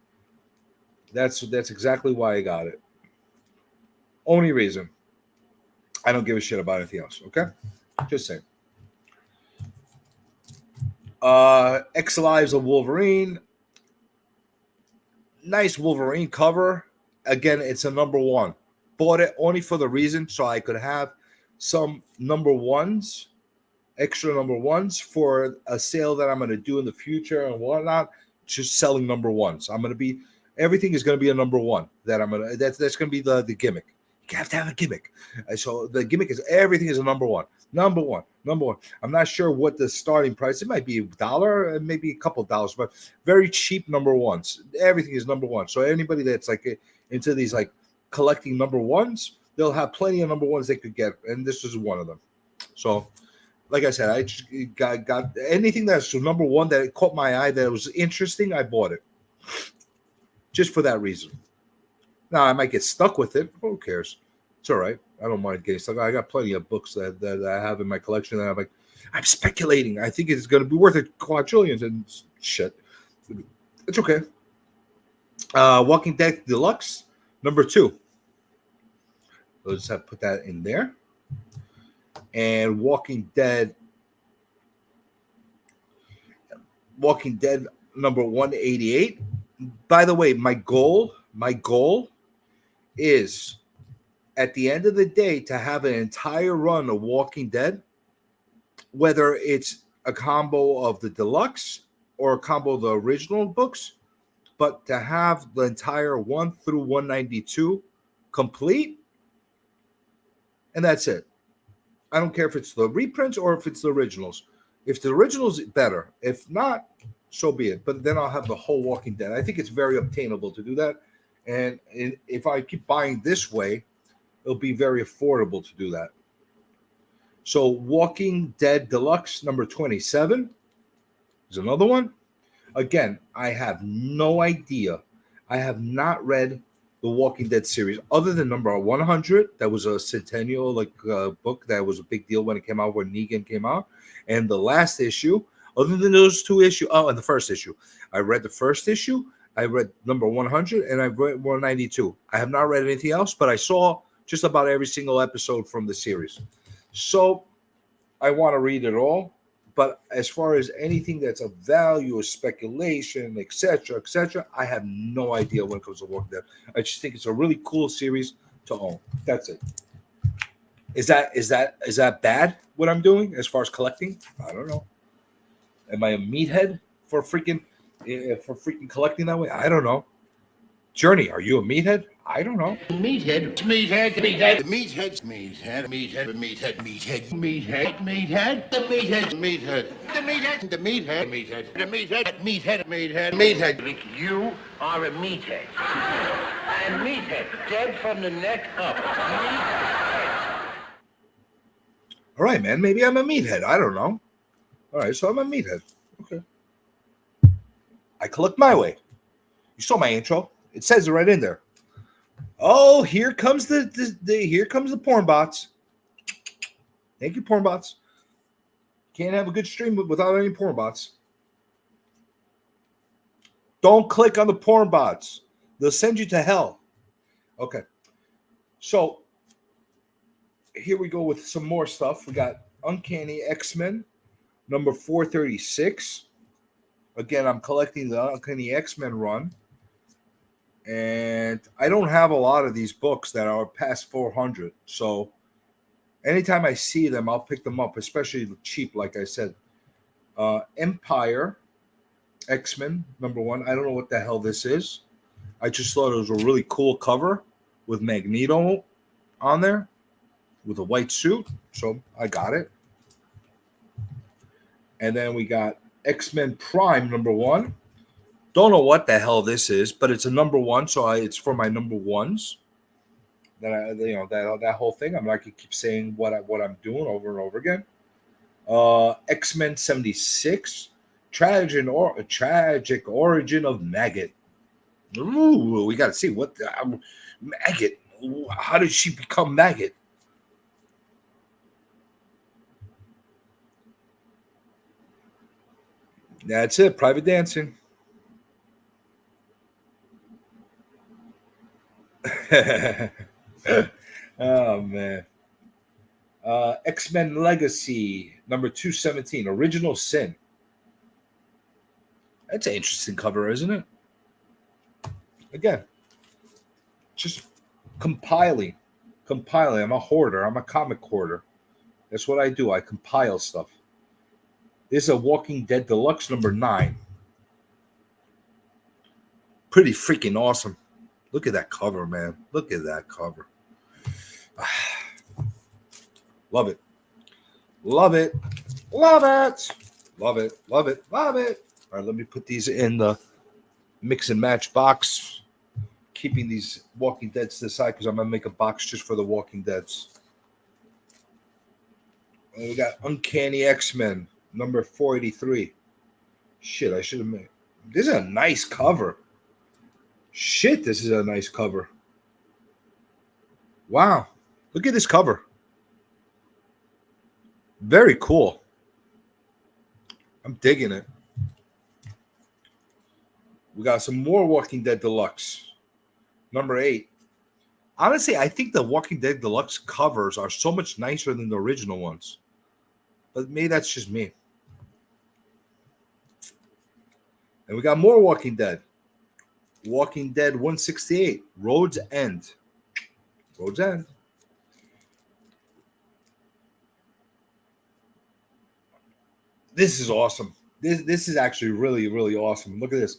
That's exactly why I got it. Only reason. I don't give a shit about anything else. Okay, just saying. X Lives of Wolverine. Nice Wolverine cover. Again, it's a number one. Bought it only for the reason so I could have some number ones, extra number ones for a sale that I'm going to do in the future and whatnot. Just selling number ones. Everything is going to be a number one that that's going to be the gimmick. You have to have a gimmick. So the gimmick is everything is a number one. Number one. I'm not sure what the starting price. It might be $1, maybe a couple dollars, but very cheap number ones. Everything is number one. So anybody that's into these collecting number ones, they'll have plenty of number ones they could get, and this is one of them. So, like I said, I just got anything that's number one that caught my eye that was interesting. I bought it just for that reason. Now I might get stuck with it. Who cares? It's all right. I don't mind getting stuck. I got plenty of books that I have in my collection that I'm speculating. I think it's going to be worth a quadrillion and shit. It's okay. Walking Dead Deluxe number 2. We'll just have to put that in there. And Walking Dead number 188. By the way, my goal is at the end of the day to have an entire run of Walking Dead, whether it's a combo of the deluxe or a combo of the original books, but to have the entire 1 through 192 complete, and that's it. I don't care if it's the reprints or if it's the originals. If the originals, better. If not, so be it. But then I'll have the whole Walking Dead. I think it's very obtainable to do that. And if I keep buying this way, it'll be very affordable to do that. So Walking Dead Deluxe number 27 is another one. Again, I have no idea. I have not read the Walking Dead series other than number 100. That was a centennial book that was a big deal when it came out, when Negan came out. And the last issue, other than those 2 issues, and the first issue. I read the first issue. I read number 100 and I read 192. I have not read anything else, but I saw just about every single episode from the series. So I want to read it all. But as far as anything that's of value or speculation, etc., I have no idea when it comes to Walking Dead. I just think it's a really cool series to own. That's it. Is that bad what I'm doing as far as collecting? I don't know. Am I a meathead for freaking collecting that way? I don't know. Journey, are you a meathead? I don't know. Meathead. The meathead. The meathead. The meathead. The meathead. The meathead. The meathead. The meathead. The meathead. The meathead. The meathead. The meathead. The meathead. The meathead. Meathead. Meathead. You are a meathead. And meathead, dead from the neck up. Meathead. All right, man. Maybe I'm a meathead. I don't know. All right, so I'm a meathead. Okay. I collect my way. You saw my intro. It says it right in there. Oh, here comes the porn bots. Thank you, porn bots. Can't have a good stream without any porn bots. Don't click on the porn bots. They'll send you to hell. Okay. So here we go with some more stuff. We got Uncanny X-Men, number 436. Again, I'm collecting the Uncanny X-Men run. And I don't have a lot of these books that are past 400. So anytime I see them, I'll pick them up, especially cheap, like I said. Empire X-Men, number 1. I don't know what the hell this is. I just thought it was a really cool cover with Magneto on there with a white suit. So I got it. And then we got X-Men Prime, number 1. Don't know what the hell this is, but it's a number 1, so it's for my number 1s. That whole thing. I'm not gonna keep saying what I'm doing over and over again. X-Men 76, tragic origin of Maggot. Ooh, we got to see what Maggot. How did she become Maggot? That's it. Private dancing. Oh man. X-Men Legacy number 217, Original Sin. That's an interesting cover, isn't it? Again, just compiling. I'm a hoarder. I'm a comic hoarder. That's what I do. I compile stuff. This is a Walking Dead Deluxe number 9. Pretty freaking awesome. Look at that cover, man. Look at that cover. Love it. Love it. Love it. Love it. Love it. Love it. All right, let me put these in the mix and match box. Keeping these Walking Deads to the side because I'm going to make a box just for the Walking Deads. And we got Uncanny X-Men, number 483. Shit, I should have made. This is a nice cover. Shit, this is a nice cover. Wow. Look at this cover. Very cool. I'm digging it. We got some more Walking Dead Deluxe. Number 8. Honestly, I think the Walking Dead Deluxe covers are so much nicer than the original ones. But maybe that's just me. And we got more Walking Dead. Walking Dead 168. Road's End. Road's End. This is awesome. This is actually really, really awesome. Look at this.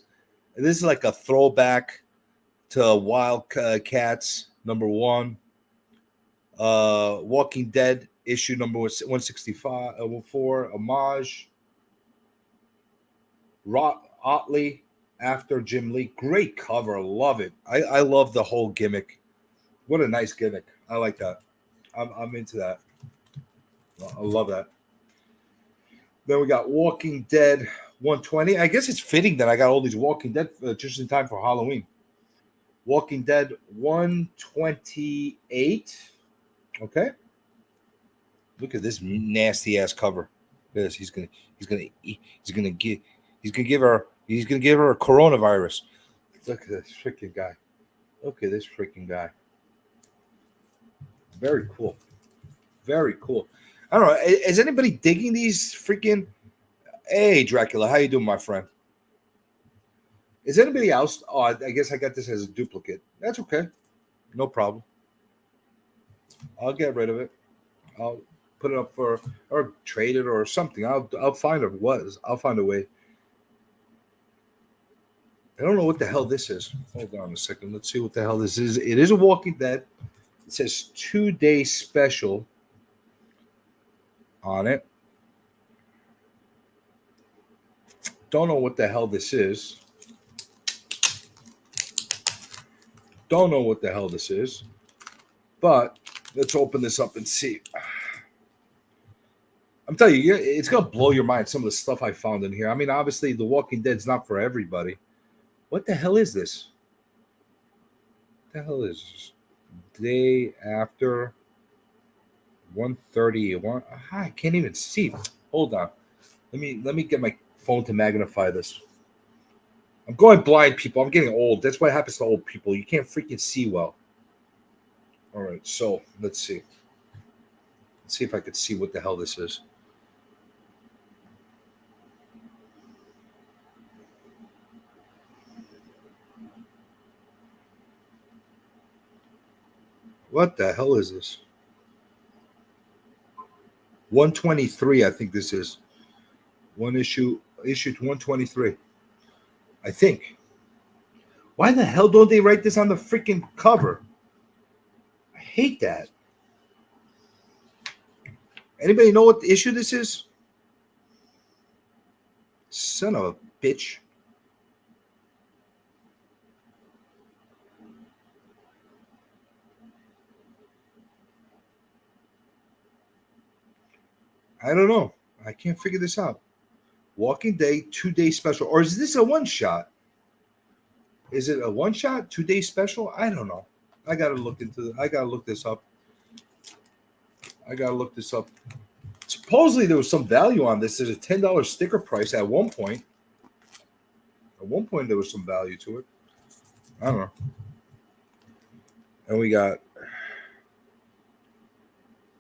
This is like a throwback to Wildcats number 1. Walking Dead issue number 165. 4. Homage. Otley after Jim Lee. Great cover. Love it. I love the whole gimmick. What a nice gimmick. I like that. I'm into that. I love that. Then we got Walking Dead 120. I guess it's fitting that I got all these Walking Dead just in time for Halloween. Walking Dead 128. Okay. Look at this nasty ass cover. Look at this. He's gonna give her a coronavirus. Look at this freaking guy. Look at this freaking guy. Very cool. Very cool. I don't know. Is anybody digging these freaking? Hey, Dracula, how you doing, my friend? Is anybody else? Oh, I guess I got this as a duplicate. That's okay. No problem. I'll get rid of it. I'll put it up or trade it or something. I'll find it. I'll find a way. I don't know what the hell this is. Hold on a second. Let's see what the hell this is. It is a Walking Dead. It says 2-day special on it. Don't know what the hell this is. Don't know what the hell this is. But let's open this up and see. I'm telling you, it's gonna blow your mind. Some of the stuff I found in here. I mean, obviously, The Walking Dead's not for everybody. What the hell is this? What the hell is this? Day after 1:30. I can't even see. Hold on. Let me get my phone to magnify this. I'm going blind, people. I'm getting old. That's what happens to old people. You can't freaking see well. All right, so let's see. Let's see if I could see what the hell this is. What the hell is this? 123, I think this is. One issue, issued 123. I think. Why the hell don't they write this on the freaking cover? I hate that. Anybody know what issue this is? Son of a bitch. I don't know. I can't figure this out. Walking Day 2-day special. Or is this a one-shot? Is it a one-shot, 2-day special? I don't know. I gotta look this up. Supposedly there was some value on this. There's a $10 sticker price at one point. At one point there was some value to it. I don't know. And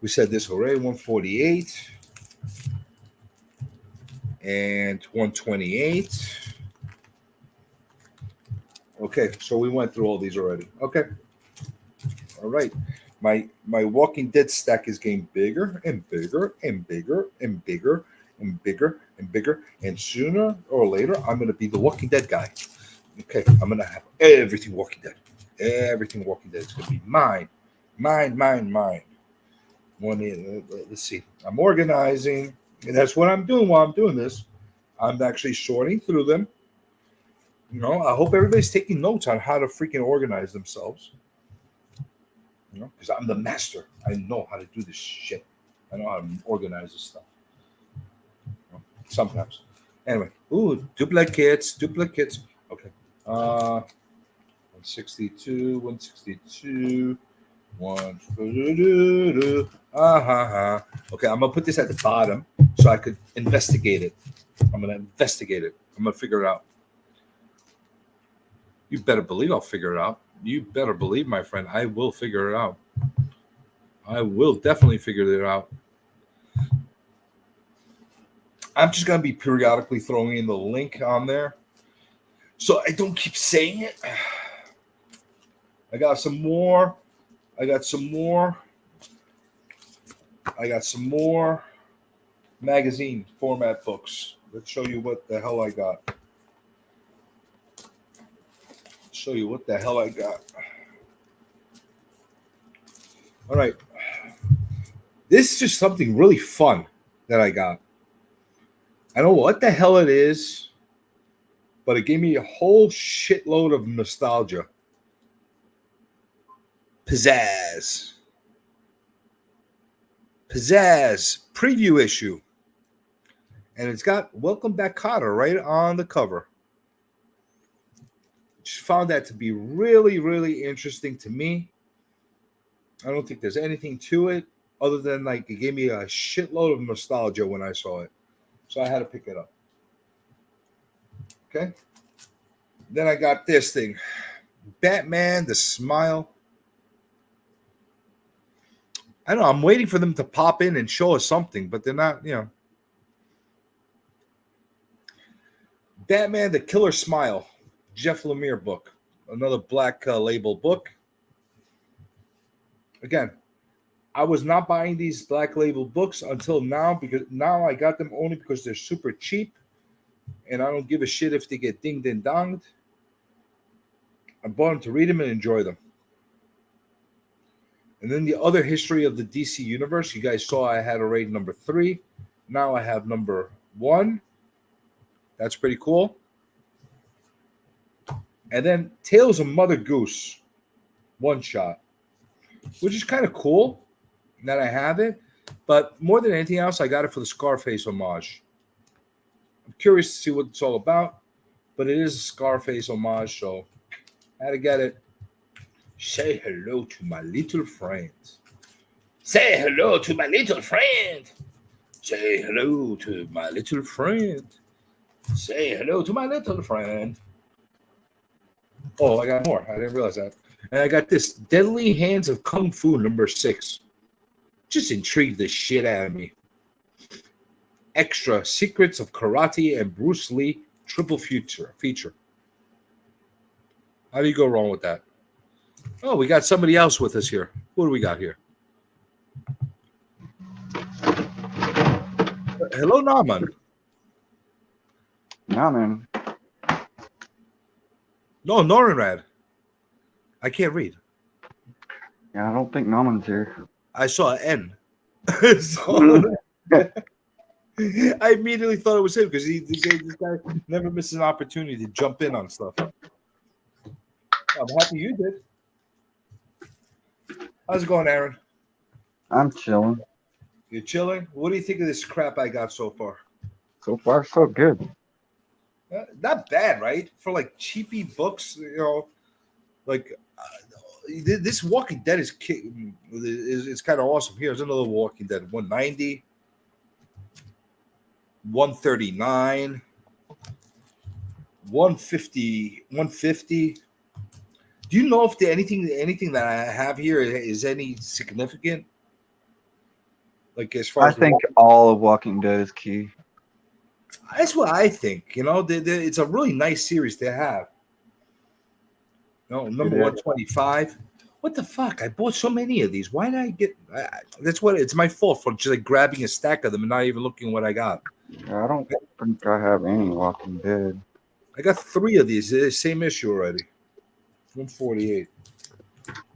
we said this already, 148 and 128. Okay, so we went through all these already. Okay. All right. My Walking Dead stack is getting bigger and bigger and bigger and bigger and bigger and bigger. And sooner or later, I'm going to be the Walking Dead guy. Okay, I'm going to have everything Walking Dead. Everything Walking Dead is going to be mine. Mine. Let's see. I'm organizing. And that's what I'm doing while I'm doing this. I'm actually sorting through them. You know, I hope everybody's taking notes on how to freaking organize themselves. You know, because I'm the master. I know how to do this shit. I know how to organize this stuff. You know, sometimes. Anyway. Ooh, duplicates. Okay. 162. 1. Okay, I'm gonna put this at the bottom so I could investigate it. I'm gonna figure it out. You better believe I'll figure it out. You better believe, my friend, I will figure it out. I will definitely figure it out. I'm just gonna be periodically throwing in the link on there so I don't keep saying it. I got some more magazine format books. Let's show you what the hell I got. All right. This is just something really fun that I got. I don't know what the hell it is, but it gave me a whole shitload of nostalgia. Pizzazz preview issue. And it's got Welcome Back Kotter right on the cover. Just found that to be really, really interesting to me. I don't think there's anything to it other than like it gave me a shitload of nostalgia when I saw it. So I had to pick it up. Okay. Then I got this thing. Batman, The Smile. I don't know. I'm waiting for them to pop in and show us something, but they're not, you know. Batman, The Killer Smile. Jeff Lemire book. Another black label book. Again, I was not buying these black label books until now, because now I got them only because they're super cheap and I don't give a shit if they get dinged and donged. I bought them to read them and enjoy them. And then the other history of the DC universe, you guys saw I had already number 3. Now I have number 1. That's pretty cool. And then Tales of Mother Goose, one shot, which is kind of cool that I have it. But more than anything else, I got it for the Scarface homage. I'm curious to see what it's all about, but it is a Scarface homage, so I had to get it. Say hello to my little friend. Say hello to my little friend. Say hello to my little friend. Say hello to my little friend. Oh, I got more. I didn't realize that. And I got this Deadly Hands of Kung Fu #6. Just intrigued the shit out of me. Extra Secrets of Karate and Bruce Lee triple feature. How do you go wrong with that? Oh, we got somebody else with us here. What do we got here? Hello, Naman. Naman. No, Norinrad. I can't read. Yeah, I don't think Naman's here. I saw an N. So, I immediately thought it was him because this guy never misses an opportunity to jump in on stuff. I'm happy you did. How's it going, Aaron? I'm chilling. You chilling? What do you think of this crap I got so far? So far, so good. Not bad, right? For like cheapy books, like this Walking Dead is kind of awesome. Here's another Walking Dead, 190, 139, 150, 150. Do you know if anything that I have here is any significant? Like as far I as think all of Walking Dead is key. that's what I think. It's a really nice series to have. No, number 125. What the fuck? I bought so many of these. Why did I get? It's my fault for just like grabbing a stack of them and not even looking what I got. I don't think I have any Walking Dead. I got 3 of these. Same issue already. 148.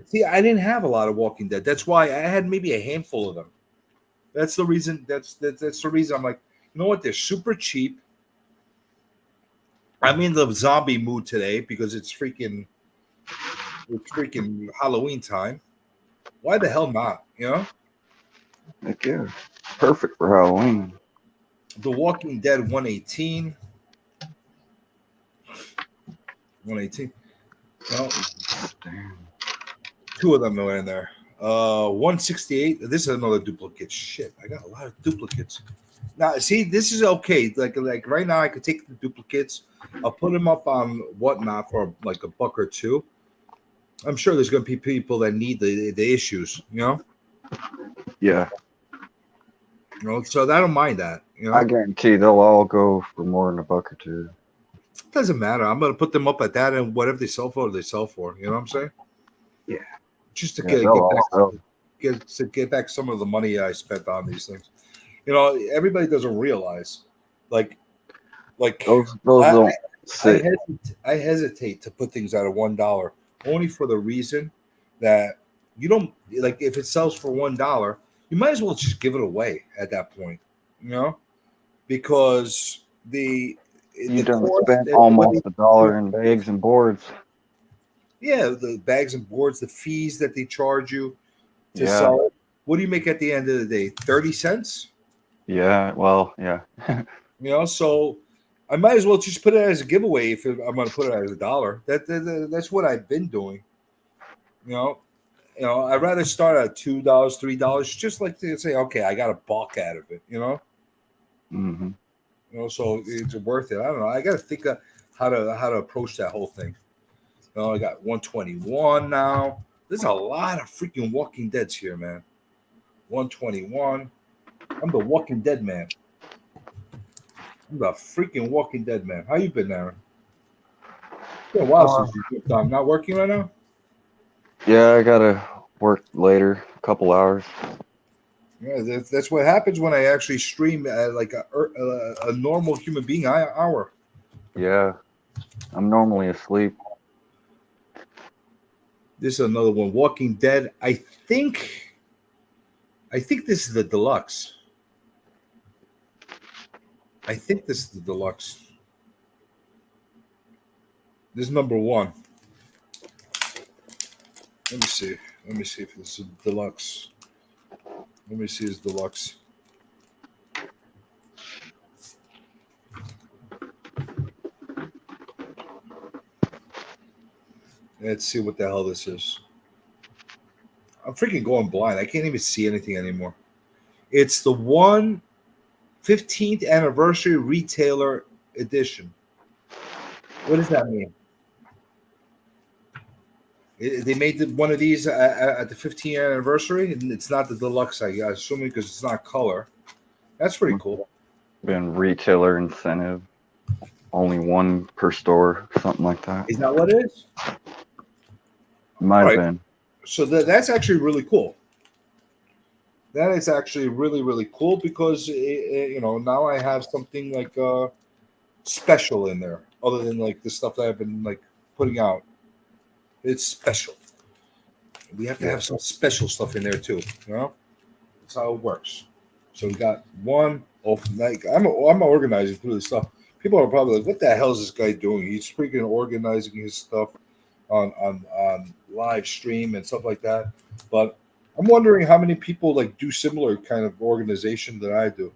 See, I didn't have a lot of Walking Dead. That's why I had maybe a handful of them. That's the reason. That's the reason I'm like, you know what? They're super cheap. I'm in the zombie mood today because it's freaking Halloween time. Why the hell not? Heck yeah. Perfect for Halloween. The Walking Dead 118. 118. Well, Damn. 2 of them are in there. 168. This is another duplicate. Shit, I got a lot of duplicates. Now, see, this is okay. Like right now, I could take the duplicates. I'll put them up on Whatnot for like $1 or $2. I'm sure there's going to be people that need the issues. Yeah. So I don't mind that. I guarantee they'll all go for more than $1 or $2. Doesn't matter. I'm going to put them up at that, and whatever they sell for, they sell for. You know what I'm saying? Yeah. Just to Yeah, get back some of the money I spent on these things. Everybody doesn't realize, like those don't sit. I hesitate to put things out of $1 only for the reason that you don't like if it sells for $1, you might as well just give it away at that point, because You done spent almost $1 in bags and boards. Yeah, the bags and boards, the fees that they charge you to Yeah. sell it. What do you make at the end of the day? 30 cents? Yeah, well, yeah. So I might as well just put it as a giveaway if I'm going to put it as $1. That's what I've been doing. I'd rather start at $2, $3, just like to say, okay, I got $1 out of it. Mm-hmm. So it's worth it. I don't know. I got to think of how to approach that whole thing. I got 121 now. There's a lot of freaking Walking Deads here, man. 121. I'm the Walking Dead man. I'm the freaking Walking Dead man. How you been, Aaron? It's been a while since you jumped on. Not working right now? Yeah, I gotta work later, a couple hours. Yeah, that's what happens when I actually stream at like a normal human being hour. Yeah, I'm normally asleep. This is another one. Walking Dead. I think this is the deluxe. This is number 1. Let me see if this is deluxe. Let me see his deluxe. Let's see what the hell this is. I'm freaking going blind. I can't even see anything anymore. It's the 15th anniversary retailer edition. What does that mean? They made one of these at the 15th anniversary, and it's not the deluxe, I assume, because it's not color. That's pretty cool. Been retailer incentive. Only one per store, something like that. Is that what it is? Might have been. So that's actually really cool. That is actually really, really cool because, now I have something like special in there other than like the stuff that I've been like putting out. It's special. We have to have some special stuff in there too. That's how it works. So we got one. I'm organizing through this stuff. People are probably like, "What the hell is this guy doing?" He's freaking organizing his stuff on live stream and stuff like that. But I'm wondering how many people like do similar kind of organization that I do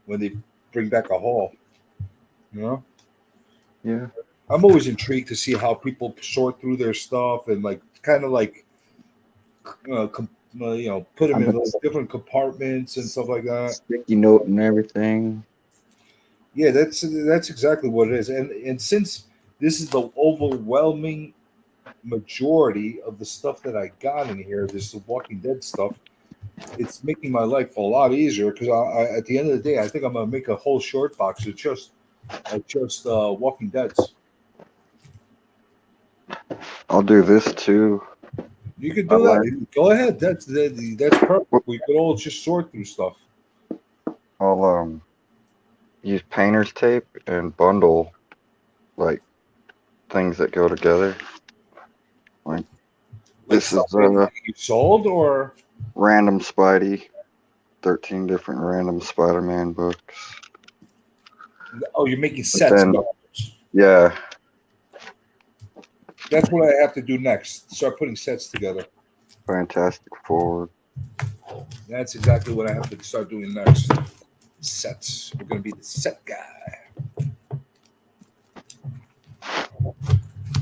when they bring back a haul. Yeah. I'm always intrigued to see how people sort through their stuff and like kind of like put them in those different compartments and stuff like that. Sticky note and everything. Yeah, that's exactly what it is. And since this is the overwhelming majority of the stuff that I got in here, this Walking Dead stuff, it's making my life a lot easier because I at the end of the day, I think I'm gonna make a whole short box of just Walking Deads. I'll do this too. You could do that. Go ahead. That's perfect. We could all just sort through stuff. I'll use painter's tape and bundle like things that go together. Like this is you sold or random Spidey, 13 different random Spider-Man books. Oh, you're making sets. Yeah. That's what I have to do next. Start putting sets together. Fantastic Four. That's exactly what I have to start doing next. Sets. We're going to be the set guy.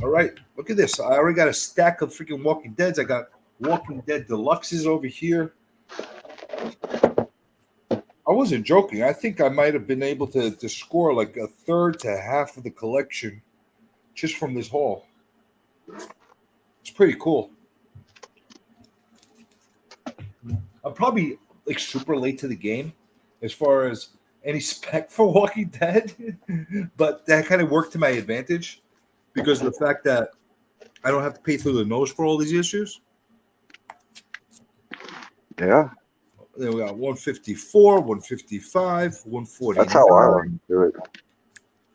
All right. Look at this. I already got a stack of freaking Walking Deads. I got Walking Dead Deluxes over here. I wasn't joking. I think I might have been able to score like a third to half of the collection just from this haul. It's pretty cool. I'm probably like super late to the game as far as any spec for Walking Dead, but that kind of worked to my advantage because of the fact that I don't have to pay through the nose for all these issues. Yeah. Then we got 154, 155, 149. That's how I like to do it.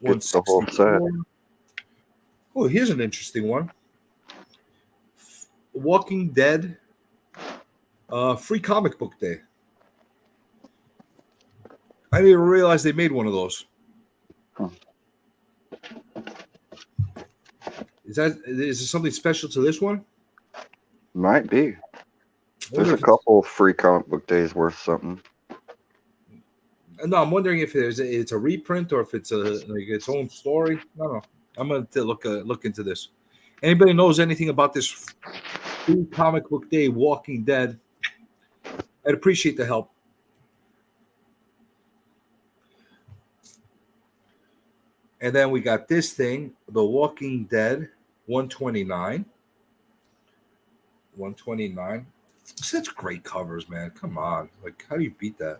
Get the whole set. Oh, here's an interesting one. Walking Dead free comic book day. I didn't even realize they made one of those. Huh. Is there something special to this one? Might be. There's a couple of free comic book days worth something. No, I'm wondering if it's a reprint or if it's its own story. No. I'm going to look into this. Anybody knows anything about this free comic book day Walking Dead? I'd appreciate the help. And then we got this thing, The Walking Dead 129. 129. Such great covers, man. Come on. Like, how do you beat that?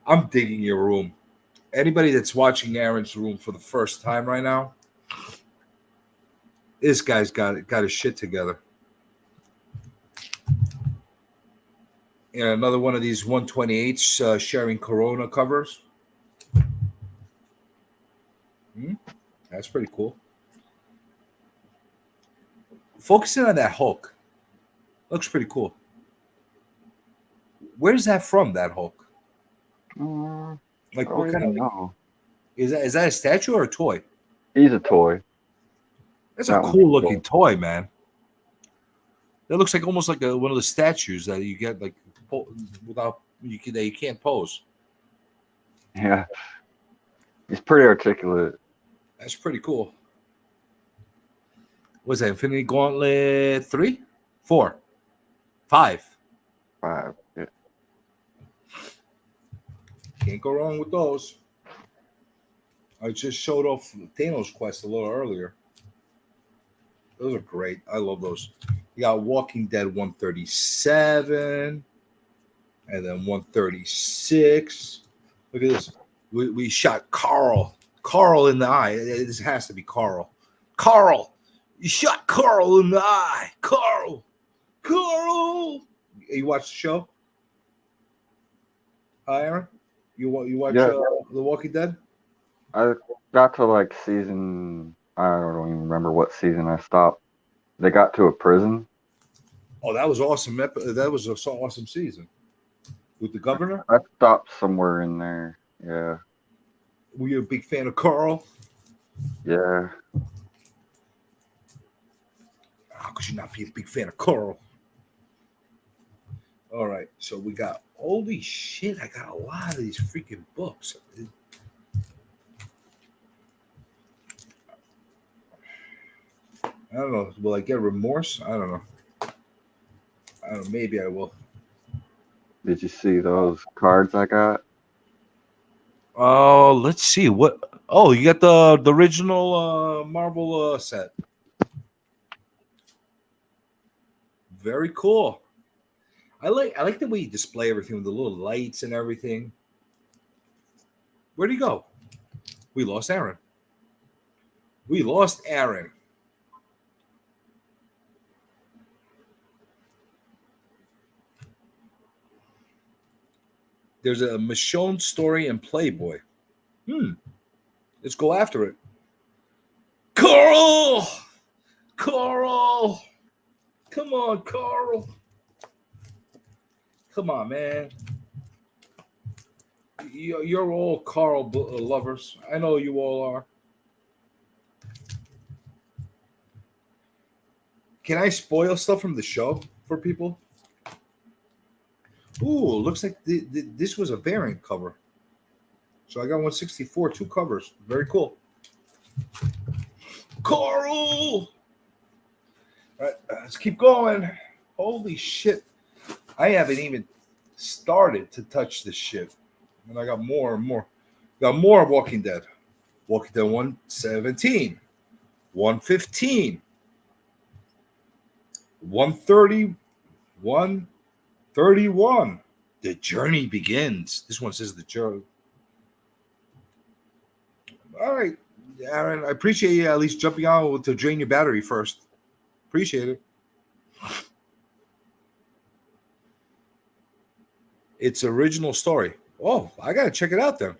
I'm digging your room. Anybody that's watching Aaron's room for the first time right now, this guy's got his shit together. And another one of these 128s sharing Corona covers. That's pretty cool. Focusing on that Hulk. Looks pretty cool. Where's that from, that Hulk? Like what kind of know. Is that a statue or a toy? He's a toy. That's a cool looking toy, man. That looks like almost like one of the statues that you get like without you can't pose. Yeah. He's pretty articulate. That's pretty cool. Was that Infinity Gauntlet 3, 4, 5? 5. Yeah. Can't go wrong with those. I just showed off Thanos Quest a little earlier. Those are great. I love those. You got Walking Dead 137 and then 136. Look at this. We shot Carl in the eye. This has to be Carl. Carl, you shot Carl in the eye. Carl. You watch the show? Hi, Aaron. You watch Yeah. The Walking Dead? I got to like season. I don't even remember what season I stopped. They got to a prison. Oh, that was awesome. That was an awesome season with the governor. I stopped somewhere in there. Yeah. Were you a big fan of Carl? Yeah. How could you not be a big fan of Carl? All right, so we got, holy shit, I got a lot of these freaking books. I don't know. Will I get remorse? I don't know. Maybe I will. Did you see those cards I got? Oh, let's see. What? Oh, you got the original Marvel set. Very cool. I like the way you display everything with the little lights and everything. Where'd he go? We lost Aaron. There's a Michonne story in Playboy. Let's go after it. Carl! Come on, Carl. Come on, man. You're all Carl lovers. I know you all are. Can I spoil stuff from the show for people? Ooh, looks like this was a variant cover. So I got 164, 2 covers. Very cool. Carl! All right, let's keep going. Holy shit. I haven't even started to touch this shit. And I got more and more. Got more Walking Dead. Walking Dead 117, 115, 130, 131. The journey begins. This one says the journey. All right, Aaron, I appreciate you at least jumping on to drain your battery first. Appreciate it. It's original story. Oh, I gotta check it out then.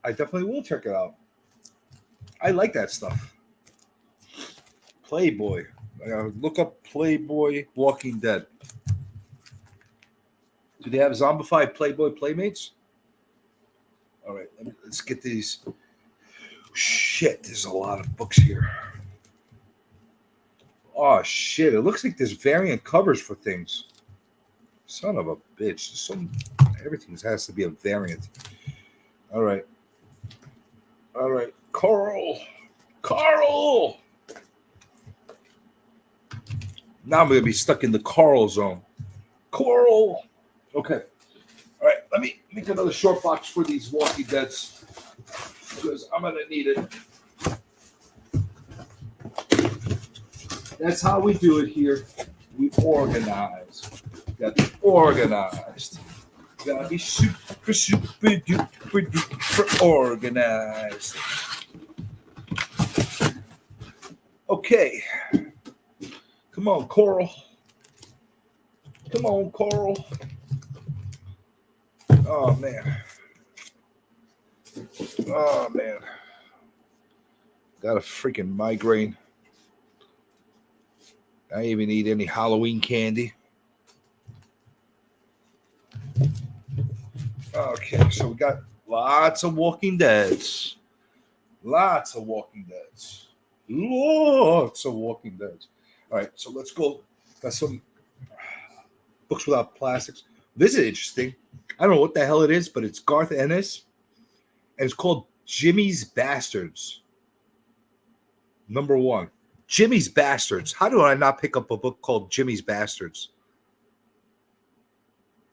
I definitely will check it out. I like that stuff. Playboy. I gotta look up Playboy Walking Dead. Do they have zombified Playboy Playmates? All right, let's get these. Shit, there's a lot of books here. Oh shit! It looks like there's variant covers for things. Son of a bitch! Everything has to be a variant. All right. Carl. Now I'm gonna be stuck in the Carl zone. Carl. Okay. All right. Let me make another short box for these Walking Deads because I'm gonna need it. That's how we do it here. We organize. Got to be organized. Gotta be super duper organized. Okay. Come on, Coral. Oh, man. Got a freaking migraine. I didn't even eat any Halloween candy. Okay, so we got lots of Walking Deads. Lots of Walking Deads. All right, so let's go. Got some Books Without Plastics. This is interesting. I don't know what the hell it is, but it's Garth Ennis, and it's called Jimmy's Bastards. Number 1. Jimmy's Bastards. How do I not pick up a book called Jimmy's Bastards?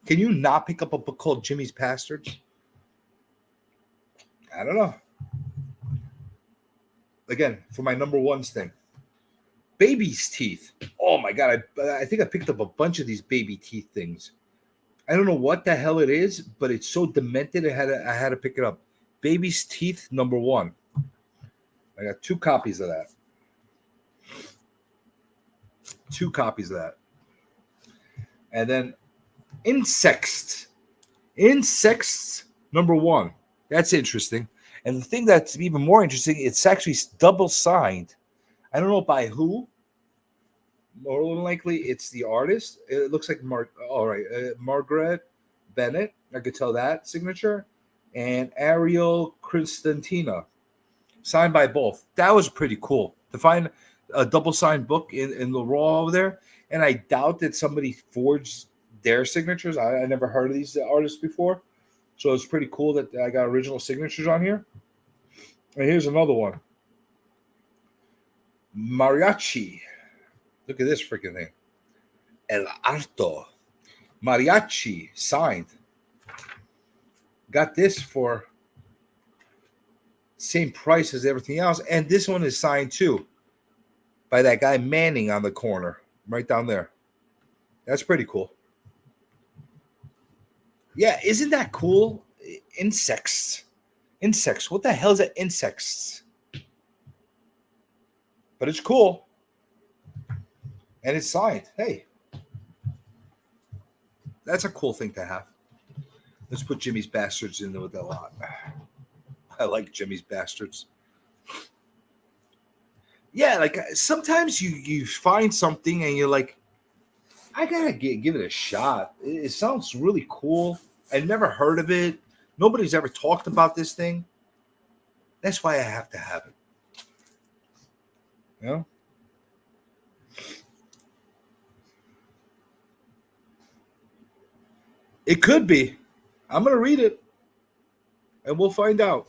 Can you not pick up a book called Jimmy's Bastards? I don't know. Again, for my number 1's thing. Baby's teeth. Oh my God. I think I picked up a bunch of these baby teeth things. I don't know what the hell it is, but it's so demented I had to pick it up. Baby's teeth, number 1. I got 2 copies of that. 2 copies of that. And then Insects, number 1. That's interesting. And the thing that's even more interesting, it's actually double signed. I don't know by who. More than likely, it's the artist. It looks like Margaret Bennett. I could tell that signature. And Ariel Constantina. Signed by both. That was pretty cool. To find a double signed book in the raw over there. And I doubt that somebody forged their signatures. I never heard of these artists before. So it's pretty cool that I got original signatures on here. And here's another one. Mariachi. Look at this freaking thing. El Arto. Mariachi signed. Got this for same price as everything else. And this one is signed too by that guy Manning on the corner. Right down there. That's pretty cool. Yeah, isn't that cool? Insects. What the hell is that? Insects. But it's cool. And it's signed. Hey. That's a cool thing to have. Let's put Jimmy's Bastards in there with that lot. I like Jimmy's Bastards. Yeah, like sometimes you find something and you're like, I gotta give it a shot. It sounds really cool. I never heard of it. Nobody's ever talked about this thing. That's why I have to have it. You know? It could be. I'm gonna read it, and we'll find out.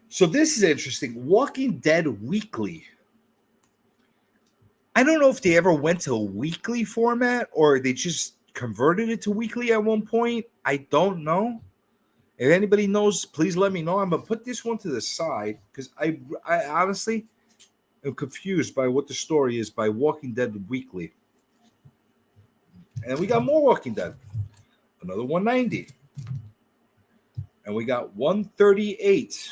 So this is interesting. Walking Dead Weekly. I don't know if they ever went to a weekly format or they just converted it to weekly at one point. I don't know. If anybody knows, please let me know. I'm going to put this one to the side because I honestly am confused by what the story is by Walking Dead Weekly. And we got more Walking Dead. Another 190. And we got 138.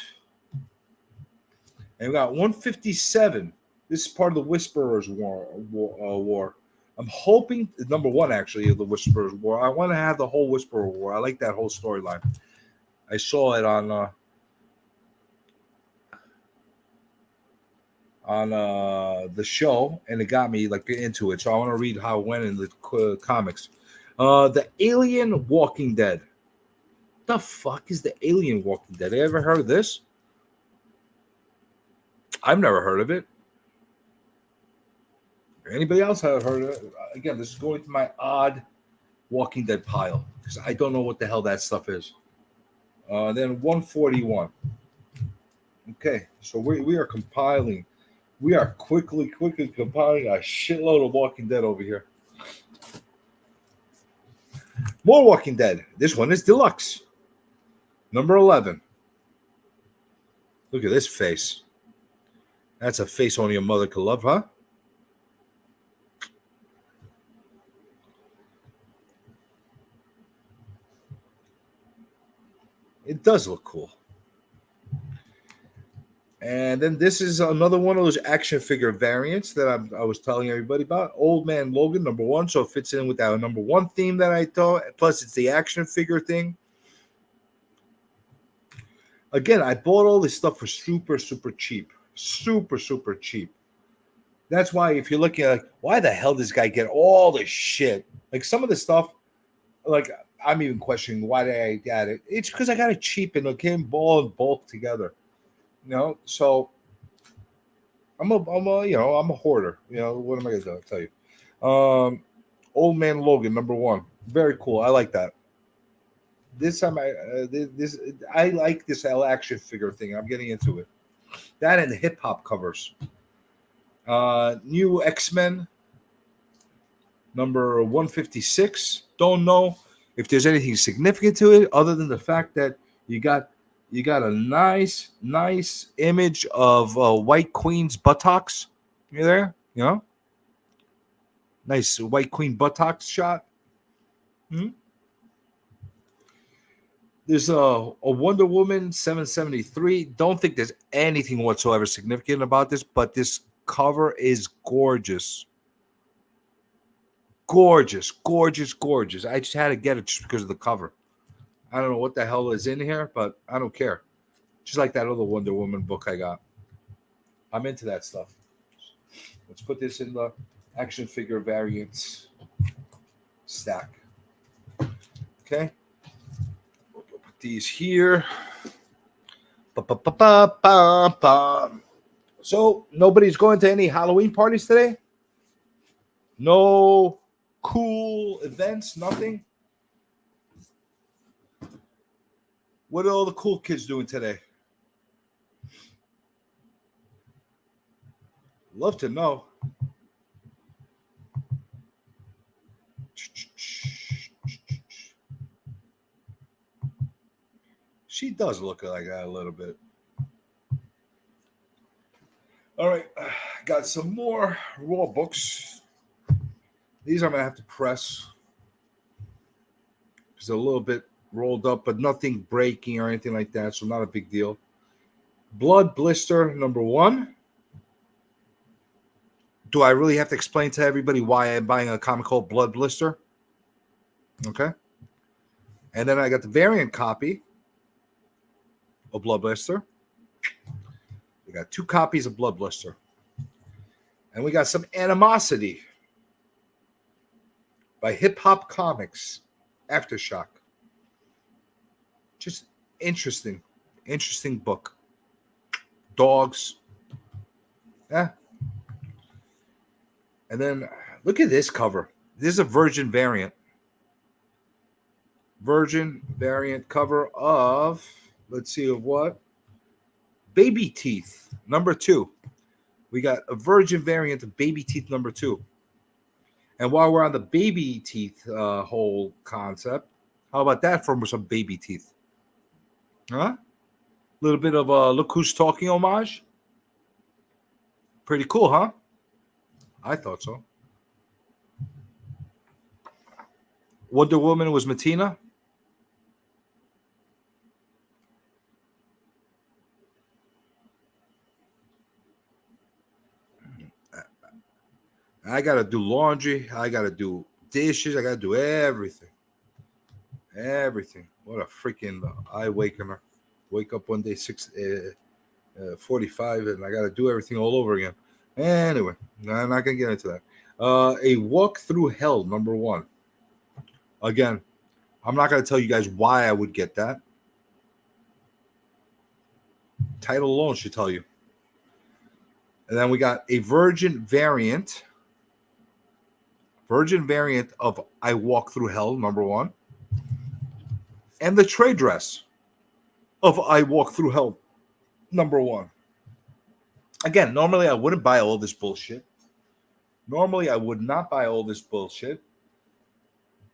And we got 157. This is part of the Whisperers War. I'm hoping, number 1 actually, of the Whisperers War. I want to have the whole Whisperer War. I like that whole storyline. I saw it on the show, and it got me like into it. So I want to read how it went in the comics. The Alien Walking Dead. The fuck is the Alien Walking Dead? Have you ever heard of this? I've never heard of it. Anybody else have heard of it? Again, this is going to my odd Walking Dead pile because I don't know what the hell that stuff is. Then 141. Okay, so we are compiling. We are quickly compiling a shitload of Walking Dead over here. More Walking Dead. This one is deluxe. Number 11. Look at this face. That's a face only a mother could love, huh? It does look cool. And then this is another one of those action figure variants that I was telling everybody about. Old Man Logan, number 1. So it fits in with that number 1 theme that I thought. Plus, it's the action figure thing. Again, I bought all this stuff for super cheap. Super cheap. That's why if you're looking at like, why the hell does this guy get all this shit? Like some of the stuff, like I'm even questioning why did I get it. It's because I got it cheap and it came all in bulk together. You know, so I'm a hoarder. What am I gonna tell you? Old Man Logan, number 1. Very cool. I like that. This time I like this action figure thing. I'm getting into it. That and the hip hop covers. New X-Men, number 156. Don't know if there's anything significant to it other than the fact that you got a nice image of White Queen's buttocks. You there? Nice White Queen buttocks shot. There's a Wonder Woman 773. Don't think there's anything whatsoever significant about this, but this cover is gorgeous. Gorgeous. I just had to get it just because of the cover. I don't know what the hell is in here, but I don't care. Just like that other Wonder Woman book I got. I'm into that stuff. Let's put this in the action figure variants stack. Okay. We'll put these here. So nobody's going to any Halloween parties today? No cool events, nothing? What are all the cool kids doing today? Love to know. She does look like that a little bit. All right, got some more Raw books. These I'm going to have to press. It's a little bit rolled up, but nothing breaking or anything like that, so not a big deal. Blood Blister, number 1. Do I really have to explain to everybody why I'm buying a comic called Blood Blister? Okay. And then I got the variant copy of Blood Blister. We got 2 copies of Blood Blister. And we got some Animosity by Hip Hop Comics, Aftershock. Just interesting book. Dogs. Yeah. And then look at this cover. This is a Virgin variant. Virgin variant cover of, let's see, of what? Baby Teeth, number 2. We got a Virgin variant of Baby Teeth number 2. And while we're on the Baby Teeth whole concept, how about that for some Baby Teeth? Huh? A little bit of a Look Who's Talking homage. Pretty cool, huh? I thought so. Wonder Woman was Matina. I got to do laundry. I got to do dishes. I got to do everything. Everything. What a freaking eye-wakener. Wake up one day, 6:45, and I got to do everything all over again. Anyway, I'm not going to get into that. A Walk Through Hell, number 1. Again, I'm not going to tell you guys why I would get that. Title alone should tell you. And then we got a Virgin variant of I Walk Through Hell, number 1. And the trade dress of I Walk Through Hell, number 1. Again, normally I wouldn't buy all this bullshit. Normally I would not buy all this bullshit.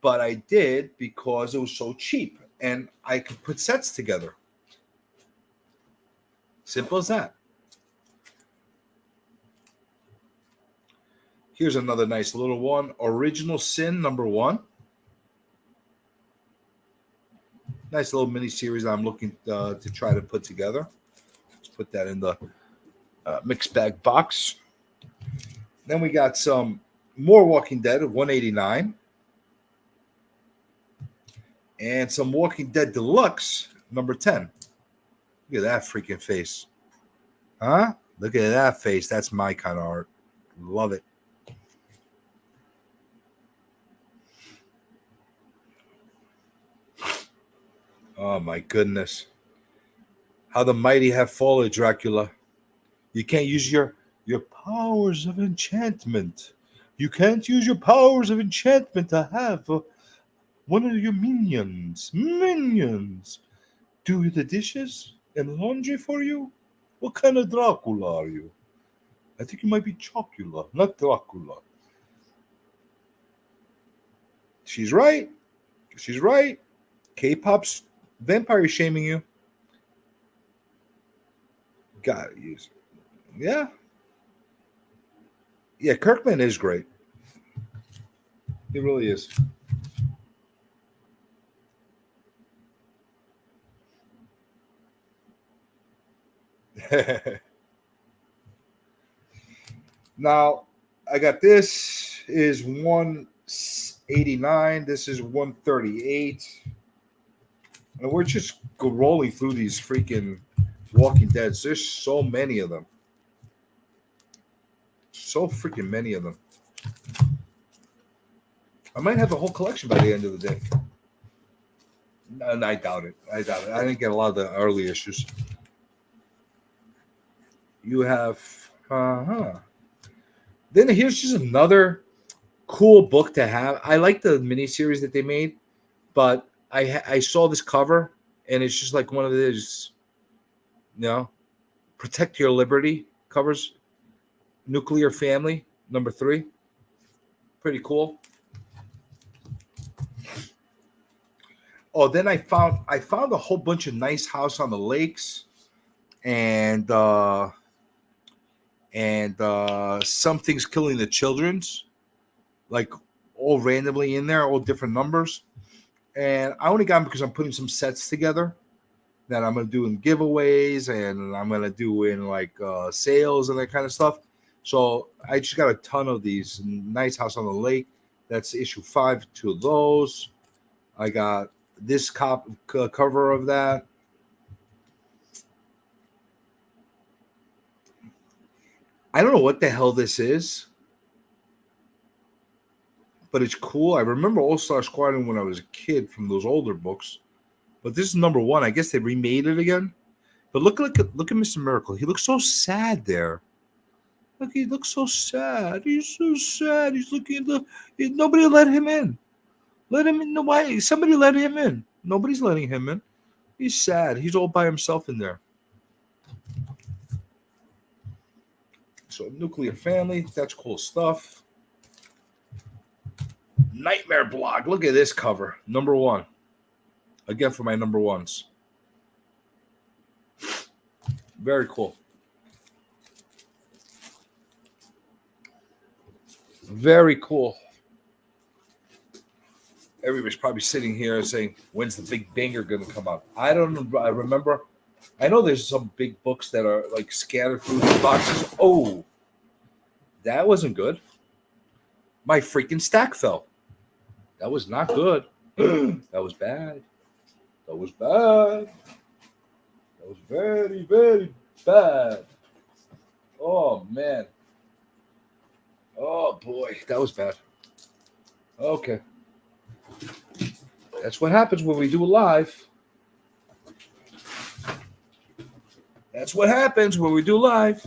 But I did because it was so cheap. And I could put sets together. Simple as that. Here's another nice little one. Original Sin, number 1. Nice little mini series I'm looking to try to put together. Let's put that in the mixed bag box. Then we got some more Walking Dead of 189. And some Walking Dead Deluxe, number 10. Look at that freaking face. Huh? Look at that face. That's my kind of art. Love it. Oh, my goodness. How the mighty have fallen, Dracula. You can't use your Your powers of enchantment. You can't use your powers of enchantment to have one of your minions. Minions. Do the dishes and laundry for you? What kind of Dracula are you? I think you might be Chocula, not Dracula. She's right. She's right. K-pop's vampire shaming you. Gotta use it. Yeah. Yeah, Kirkman is great. He really is. Now, I got this is 189. This is 138. And we're just rolling through these freaking Walking Deads. There's so many of them. So freaking many of them. I might have the whole collection by the end of the day. No, I doubt it. I doubt it. I didn't get a lot of the early issues. You have, Then here's just another cool book to have. I like the miniseries that they made, but I saw this cover and it's just like one of those, Protect Your Liberty covers. Nuclear Family #3. Pretty cool. Oh, then I found a whole bunch of Nice House on the Lakes and Something's Killing the Children's, like all randomly in there, all different numbers. And I only got them because I'm putting some sets together that I'm gonna do in giveaways and I'm gonna do in like sales and that kind of stuff. So I just got a ton of these. Nice House on the Lake. That's issue 5. 2 of those. I got this cover of that. I don't know what the hell this is, but it's cool. I remember All-Star Squadron when I was a kid from those older books, but this is #1. I guess they remade it again. But look at Mr. Miracle. He looks so sad there. Look, he looks so sad. He's so sad. He's looking. Nobody let him in. Let him in. Why? Somebody let him in. Nobody's letting him in. He's sad. He's all by himself in there. So Nuclear Family. That's cool stuff. Nightmare Blog. Look at this cover. #1. Again for my #1s. Very cool. Very cool. Everybody's probably sitting here saying, when's the big banger going to come out? I don't know. I remember. I know there's some big books that are like scattered through these boxes. Oh, that wasn't good. My freaking stack fell. That was not good. That was bad. That was bad. That was very, very bad. Oh, man. Oh, boy. That was bad. Okay. That's what happens when we do a live. That's what happens when we do live.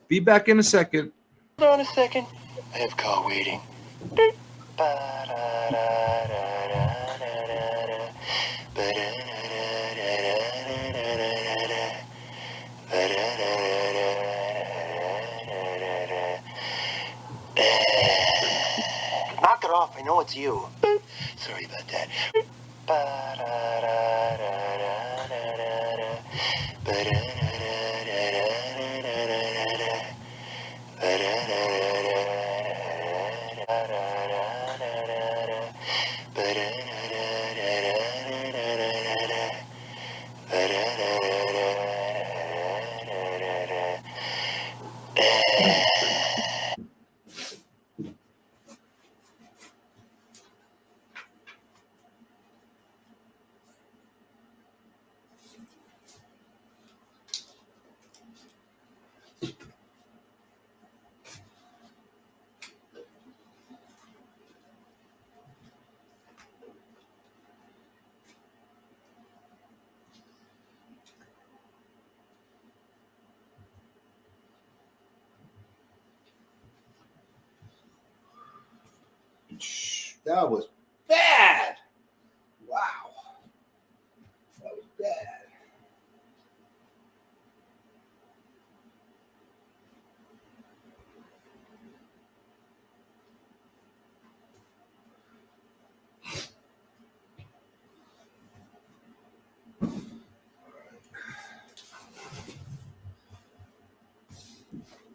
Be back in a second. Hold on a second. I have call waiting. Knock it off. I know it's you. Sorry about that. That was bad. Wow. That was bad.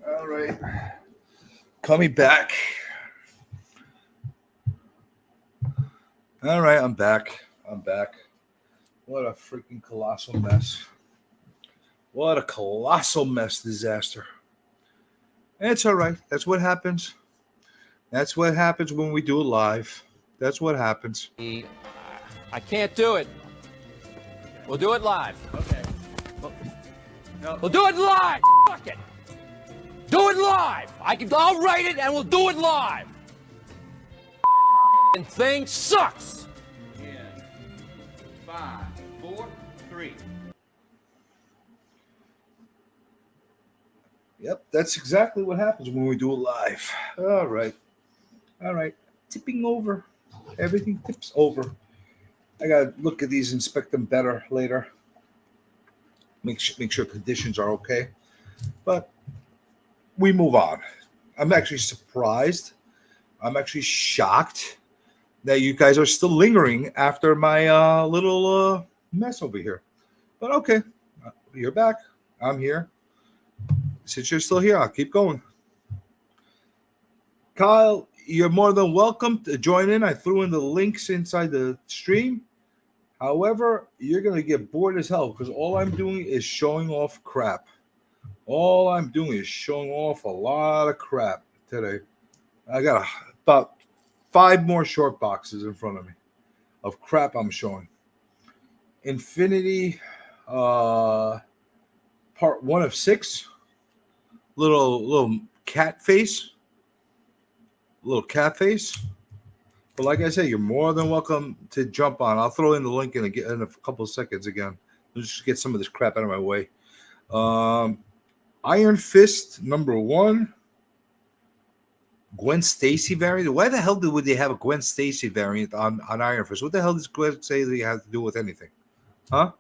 All right. Coming back. All right, I'm back. What a freaking colossal mess. What a colossal mess disaster. It's all right. That's what happens. That's what happens when we do it live. That's what happens. I can't do it. We'll do it live. Okay. We'll do it live. Fuck it. Do it live. I'll write it and we'll do it live. And thing sucks. 10, 5, 4, 3. Yep, that's exactly what happens when we do it live. All right. Tipping over. Everything tips over. I gotta look at these, inspect them better later. Make sure conditions are okay. But we move on. I'm actually surprised. I'm actually shocked that you guys are still lingering after my little mess over here. But okay, you're back. I'm here. Since you're still here, I'll keep going. Kyle, you're more than welcome to join in. I threw in the links inside the stream. However, you're going to get bored as hell because all I'm doing is showing off crap. All I'm doing is showing off a lot of crap today. I got about 5 more short boxes in front of me of crap I'm showing. Infinity part 1 of 6. Little cat face. Little cat face. But like I said, you're more than welcome to jump on. I'll throw in the link in a couple of seconds again. Let's just get some of this crap out of my way. Iron Fist number 1. Gwen Stacy variant. Why the hell would they have a Gwen Stacy variant on Iron Fist? What the hell does Gwen Stacy have to do with anything? Huh?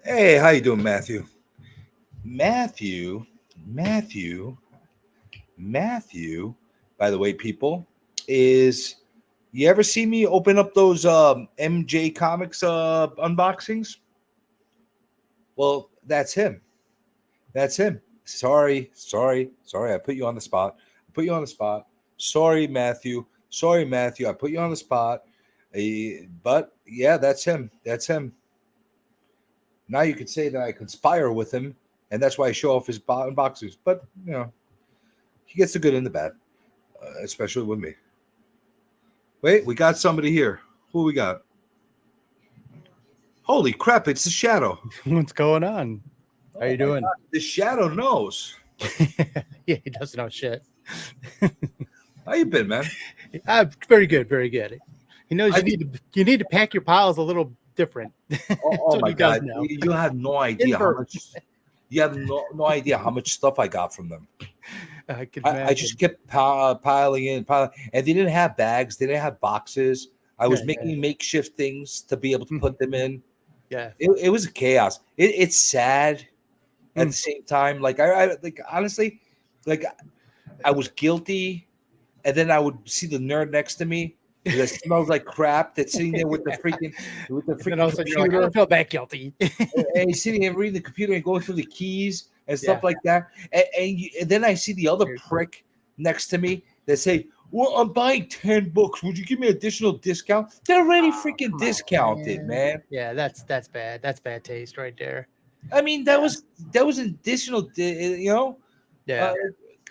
Hey, how you doing, Matthew? Matthew, by the way, people, is you ever see me open up those MJ Comics unboxings? Well, that's him. Sorry. I put you on the spot. Sorry, Matthew. I put you on the spot. But yeah, that's him. Now you could say that I conspire with him, and that's why I show off his unboxings. But, you know, he gets the good and the bad, especially with me. Wait, we got somebody here. Who we got? Holy crap, it's the Shadow. What's going on? How you doing? God, the Shadow knows. Yeah, he doesn't know shit. How you been, man? Very good. He knows you need to pack your piles a little different. Oh my God. You have no idea how much. You have no idea how much stuff I got from them. I just kept piling in, and they didn't have bags. They didn't have boxes. I was making makeshift things to be able to put them in. Yeah, it was a chaos. It's sad at the same time. Like I honestly, like I was guilty, and then I would see the nerd next to me that smells like crap that's sitting there with the freaking and also computer. you're like, I don't feel that guilty. And he's sitting there reading the computer and going through the keys and stuff like that. And then I see the other prick next to me that say, "Well, I'm buying 10 books. Would you give me additional discount?" They're already freaking discounted, man. Yeah, that's bad. That's bad taste right there. I mean, that was additional, you know. Yeah.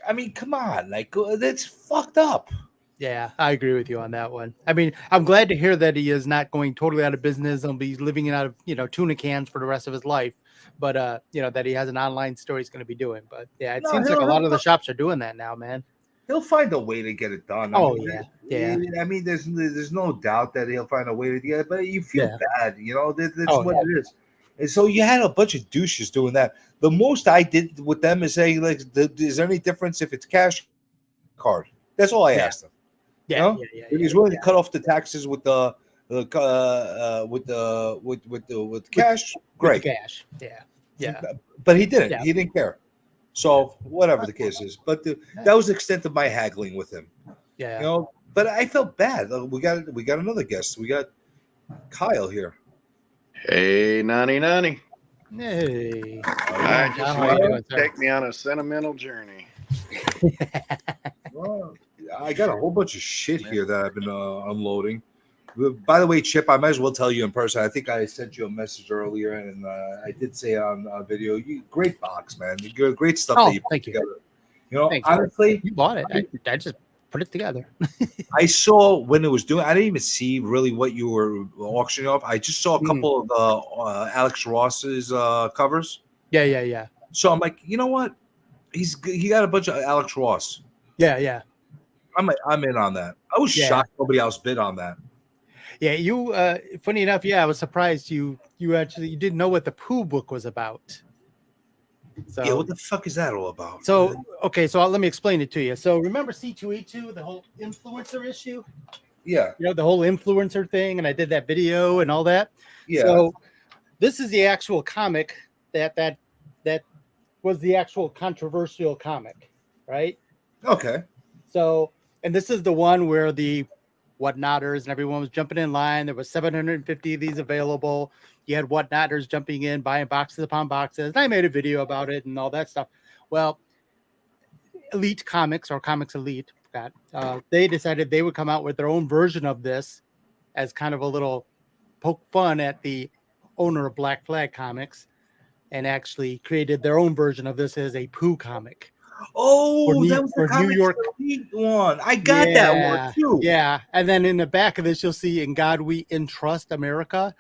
I mean, come on, like that's fucked up. Yeah, I agree with you on that one. I mean, I'm glad to hear that he is not going totally out of business and be living out of, tuna cans for the rest of his life. But, that he has an online store he's going to be doing. But, yeah, it seems like a lot of the shops are doing that now, man. He'll find a way to get it done. Oh, yeah. I mean, there's no doubt that he'll find a way to get it. But you feel bad, that's what it is. And so you had a bunch of douches doing that. The most I did with them is saying, like, is there any difference if it's cash card? That's all I asked them. Yeah, You know? yeah, If he's willing to cut off the taxes with the with cash, great. Cash. Yeah. But he didn't. Yeah. He didn't care. So whatever the case is, but that was the extent of my haggling with him. Yeah. You know, but I felt bad. We got another guest. We got Kyle here. Hey, Nani. Hey. I just How you want doing, to sir? take me on a sentimental journey. Well, I got a whole bunch of shit here that I've been unloading. By the way, Chip, I might as well tell you in person. I think I sent you a message earlier, and I did say on video, great box, man. Great stuff Oh, that you put thank you. together. You know, Thank you. honestly, You bought it. I just put it together. I saw when it was doing. I didn't even see really what you were auctioning off. I just saw a couple of Alex Ross's covers. Yeah. So I'm like, you know what? He got a bunch of Alex Ross. Yeah. I'm in on that. I was shocked nobody else bid on that. Yeah, you funny enough, I was surprised you didn't know what the Pooh book was about. So Yeah, what the fuck is that all about? so let me explain it to you. So remember C2E2, the whole influencer issue? Yeah, You know, the whole influencer thing, and I did that video and all that. yeah. So this is the actual comic that was the actual controversial comic, right? Okay. So, and this is the one where the whatnotters and everyone was jumping in line. There was 750 of these available. You had whatnotters jumping in, buying boxes upon boxes. And I made a video about it and all that stuff. Well, Elite Comics or Comics Elite, they decided they would come out with their own version of this as kind of a little poke fun at the owner of Black Flag Comics, and actually created their own version of this as a Pooh comic. Oh, that was the for New Comics York Elite one. I got that one too. Yeah, and then in the back of this, you'll see "In God We Entrust America,"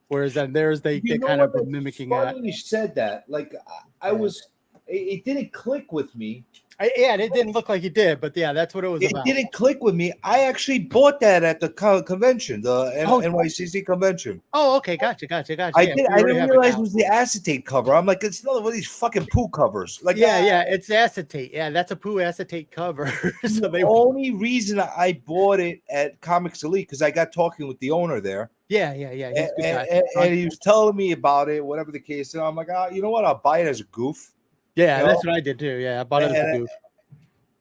whereas then there's they know kind what? of been That's mimicking funny that. you said that. Like I was, it didn't click with me. And it didn't look like it did, but yeah, that's what it was It about. didn't click with me. I actually bought that at the convention, the Oh. NYCC convention. Oh, okay, gotcha. I Yeah, did. we I already didn't have realize now. it was the acetate cover. I'm like, it's another one of these fucking Pooh covers. Like, Yeah, it's acetate. Yeah, that's a Pooh acetate cover. So The they, only reason I bought it at Comics Elite because I got talking with the owner there, yeah. He's a good guy. and he was telling me about it, whatever the case. And I'm like, you know what? I'll buy it as a goof. Yeah, you know? that's what I did too. Yeah, I bought it as a goof.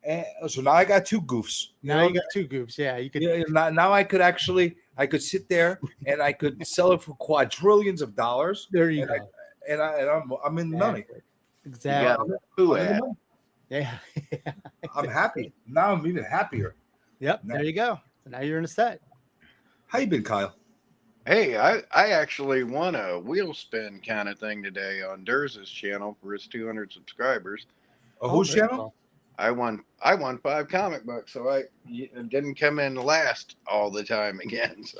And so now I got two goofs. Now you got two goofs. Yeah, you could. Yeah, now I could sit there and I could sell it for quadrillions of dollars. There you And go. I'm in the money. Exactly. Who I'm in at? the money. Yeah. I'm happy. Now I'm even happier. Yep. There you go. So now you're in a set. How you been, Kyle? Hey, I actually won a wheel spin kind of thing today on Durz's channel for his 200 subscribers. Whose very channel? cool. I won 5 comic books, so I didn't come in last all the time again. So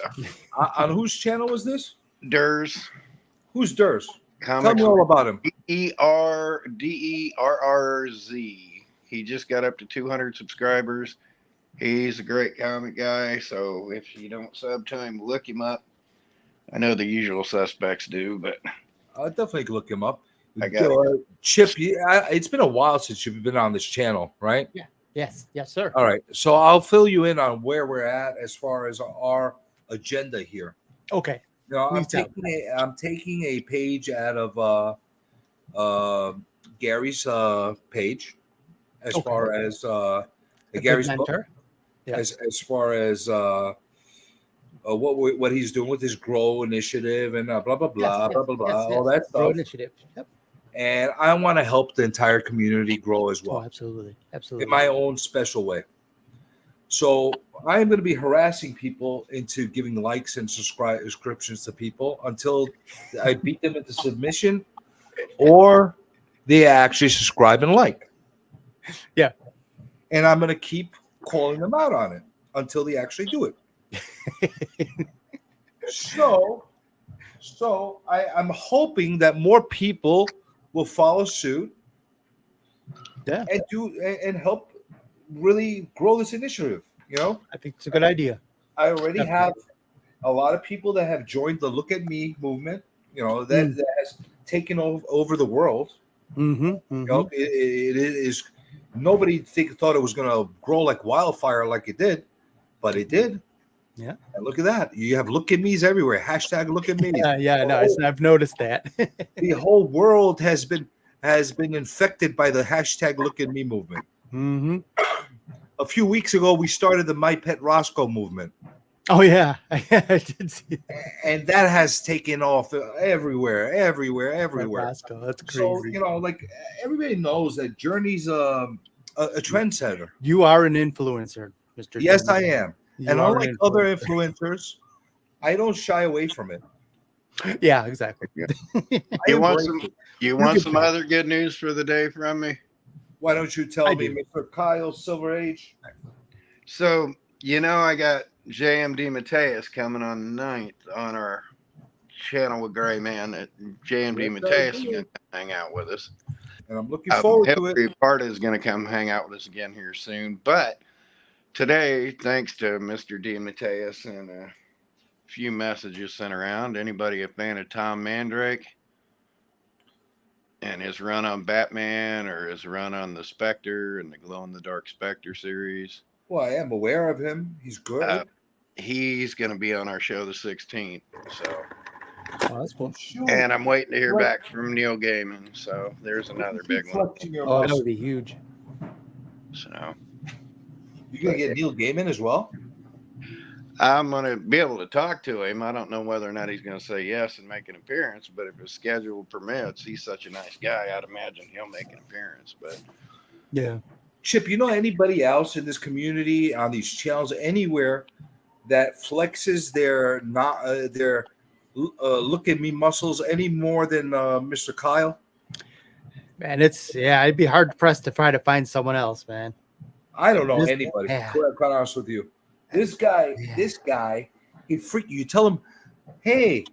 On whose channel was this? Durz Who's Durs? Tell Comics me all about him. ERDERRZ. He just got up to 200 subscribers. He's a great comic guy. So if you don't sub to him, look him up. I know the usual suspects do, but I'll definitely look him up. I got Chip, it's been a while since you've been on this channel, right? Yes, sir. All right. So I'll fill you in on where we're at as far as our agenda here. Okay. You know, Please tell. I'm taking a page out of Gary's page as Okay. far as A Gary's good book, mentor. Yeah. as far as what he's doing with his Grow initiative and blah blah blah Yes, blah blah blah yes, all that Grow stuff. initiative. Yep. And I want to help the entire community grow as well. Oh, absolutely. In my own special way. So I am going to be harassing people into giving likes and subscriptions to people until I beat them into submission or they actually subscribe and like. Yeah. And I'm going to keep calling them out on it until they actually do it. So I'm hoping that more people will follow suit. Yeah. And help really grow this initiative. You know, I think it's a good idea. I already have a lot of people that have joined the Look at Me movement, that has taken over the world. Mm-hmm. You know, it is. Nobody thought it was going to grow like wildfire like it did, but it did. Yeah. And look at that. You have look at me's everywhere. Hashtag look at me. Yeah, no, I've noticed that. The whole world has been infected by the hashtag look at me movement. Mm-hmm. A few weeks ago, we started the My Pet Roscoe movement. Oh yeah, I did see that. And that has taken off everywhere. Roscoe, that's crazy. So, like everybody knows that Journey's a trendsetter. You are an influencer, Mr. Yes, Jones. I am. You And are unlike an other influencers, I don't shy away from it. Yeah, exactly. You want some other good news for the day from me? Why don't you tell me, Mr. Kyle Silver Age? So, I got JMD Mateus coming on the 9th on our channel with Gray Man. JMD Mateus is going to hang out with us. And I'm looking forward to it. Hillary Parta is going to come hang out with us again here soon. But today, thanks to Mr. D. Mateus and a few messages sent around, anybody a fan of Tom Mandrake and his run on Batman or his run on the Spectre and the Glow in the Dark Spectre series? Well, I am aware of him. He's good. He's going to be on our show the 16th. So, Oh, that's cool. Sure. and I'm waiting to hear back from Neil Gaiman. So there's another big one. Oh, that would be huge. So You gonna get Neil Gaiman as well? I'm going to be able to talk to him. I don't know whether or not he's going to say yes and make an appearance, but if his schedule permits, he's such a nice guy. I'd imagine he'll make an appearance. But Yeah. Chip, anybody else in this community on these channels anywhere that flexes their look at me muscles any more than Mr. Kyle? Man, it'd be hard pressed to try to find someone else, man. I don't know anybody. Yeah. Quite honest with you, this guy, he freak you. Tell him, hey,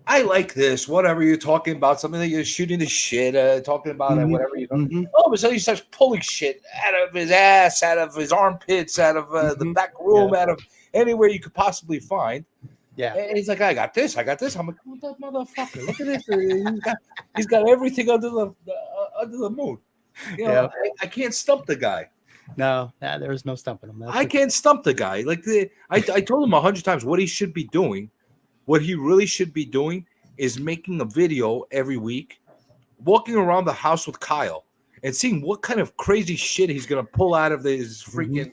I like this. Whatever you're talking about, something that you're shooting the shit, talking about it, whatever you know. Mhm. All of a sudden, he starts pulling shit out of his ass, out of his armpits, out of the back room, out of anywhere you could possibly find. Yeah. And he's like, I got this. I'm like, what the motherfucker? Look at this. He's got everything under the moon. I can't stump the guy. No, there's no stumping him. I can't stump the guy. Like I told him 100 times what he should be doing. What he really should be doing is making a video every week, walking around the house with Kyle and seeing what kind of crazy shit he's gonna pull out of his freaking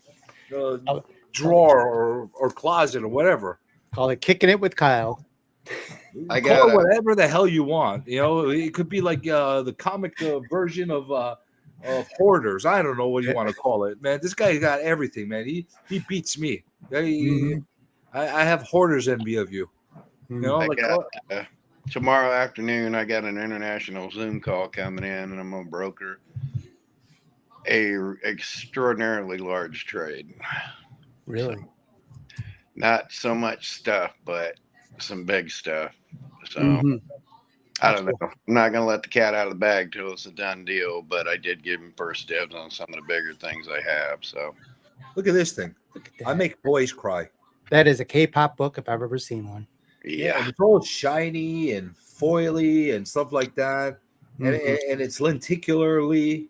drawer or closet or whatever. Call it Kicking It with Kyle. I Call got it whatever the hell you want. It could be like the comic version of Hoarders. I don't know what you want to call it, man. This guy got everything, man. He beats me. I have Hoarders envy of you. Tomorrow afternoon, I got an international Zoom call coming in, and I'm gonna broker a extraordinarily large trade. Really? Not so much stuff, but some big stuff. So I don't know. I'm not gonna let the cat out of the bag till it's a done deal, but I did give him first dibs on some of the bigger things I have. So look at this thing. I make boys cry. That is a K-pop book if I've ever seen one. yeah. It's all shiny and foily and stuff like that, and it's lenticularly.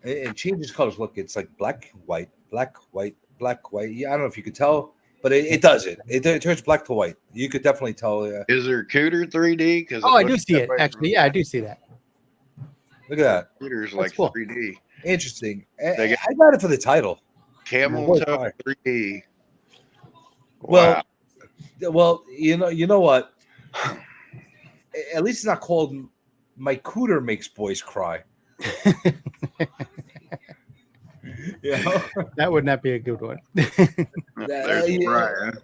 It changes colors. Look, it's like black, white, black, white, black, white. Yeah, I don't know if you could tell, but it does it. It turns black to white. You could definitely tell. Is there Cooter 3D? Because I do see it. Actually, yeah, I do see that. Look at that. Cooter's That's like cool. 3D. Interesting. They got- I got it for the title. Camel toe 3D. Well, Wow. well, you know what? At least it's not called "My Cooter Makes Boys Cry." That would not be a good one. There's Brian.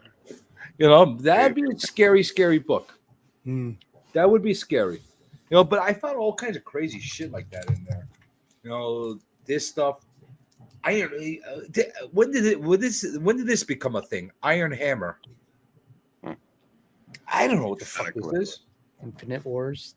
That'd be a scary, scary book. Hmm. That would be scary. But I found all kinds of crazy shit like that in there. This stuff. Iron. When did this become a thing? Iron Hammer. I don't know what the fuck this is. Infinite Wars.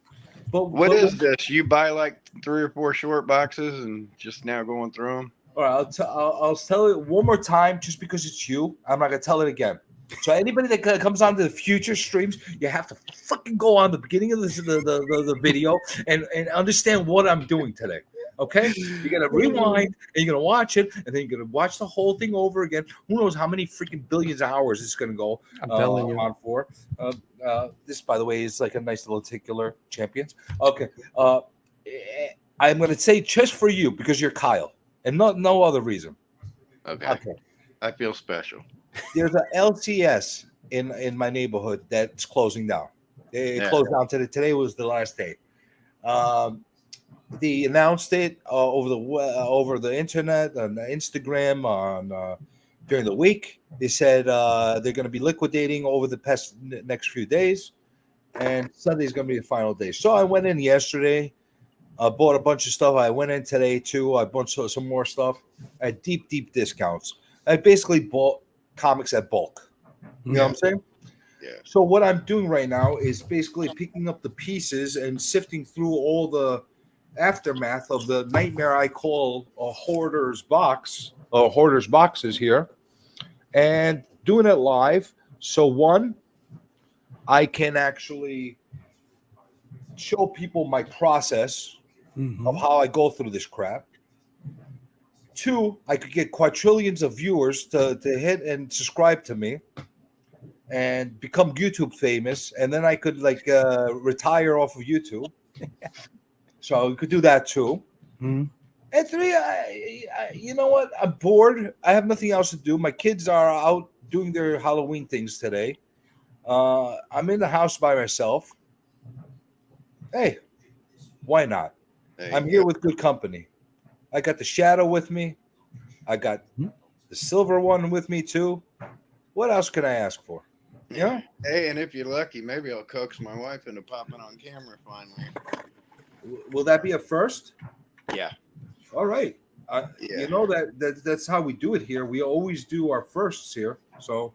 But What is this? You buy like 3 or 4 short boxes and just now going through them? All right, I'll tell it one more time just because it's you. I'm not gonna tell it again. So anybody that comes on to the future streams, you have to fucking go on the beginning of the video and understand what I'm doing today. Okay, you're gonna rewind and you're gonna watch it, and then you're gonna watch the whole thing over again. Who knows how many freaking billions of hours it's gonna go I'm telling you. on for? This, by the way, is like a nice little tickler champions. Okay, I'm gonna say just for you because you're Kyle, and no other reason. Okay. I feel special. There's a LCS in my neighborhood that's closing down. It closed down today. Today was the last day. They announced it over the internet, on Instagram, on during the week. They said they're going to be liquidating over the next few days, and Sunday's going to be the final day. So I went in yesterday. I bought a bunch of stuff. I went in today too. I bought some more stuff at deep discounts. I basically bought comics at bulk. You know what I'm saying? Yeah. So what I'm doing right now is basically picking up the pieces and sifting through all the aftermath of the nightmare I call a hoarder's box, or hoarder's boxes here, and doing it live. So one, I can actually show people my process of how I go through this crap. Two, I could get quadrillions of viewers to hit and subscribe to me and become YouTube famous, and then I could retire off of YouTube. So we could do that too. And three, you know what? I'm bored. I have nothing else to do. My kids are out doing their Halloween things today. I'm in the house by myself. Hey, why not? I'm here with good company. I got the Shadow with me. I got the Silver One with me too. What else can I ask for? Yeah. Hey, and if you're lucky, maybe I'll coax my wife into popping on camera finally. Will that be a first? Yeah. All right. You know that's how we do it here. We always do our firsts here. So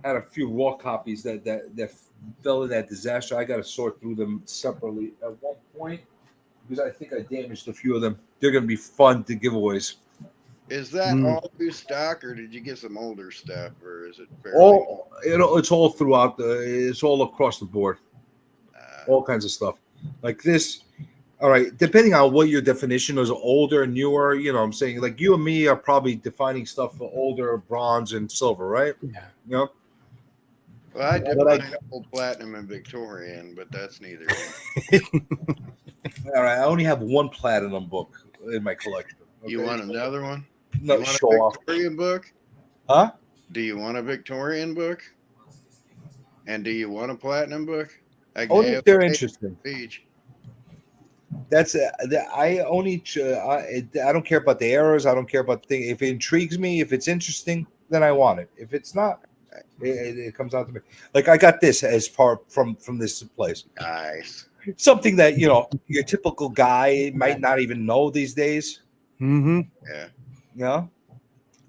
had a few raw copies that fell in that disaster. I got to sort through them separately at one point because I think I damaged a few of them. They're going to be fun to giveaways. Is that all new stock, or did you get some older stuff, or is it fairly it's all throughout it's all across the board. All kinds of stuff like this. All right, depending on what your definition is, older, newer, you know what I'm saying? Like you and me are probably defining stuff for older, bronze, and silver, right? Yeah. You know? Well, I define old platinum and Victorian, but that's neither. All right, I only have one platinum book in my collection. Okay? You want another one? No, you want show a off. Victorian book? Huh? Do you want a Victorian book? And do you want a platinum book? Only if they're interesting. Beach. That's I only I don't care about the errors. I don't care about the thing. If it intrigues me, if it's interesting, then I want it. If it's not, it comes out to me. Like I got this as part from this place. Nice. Something that your typical guy might not even know these days. Yeah.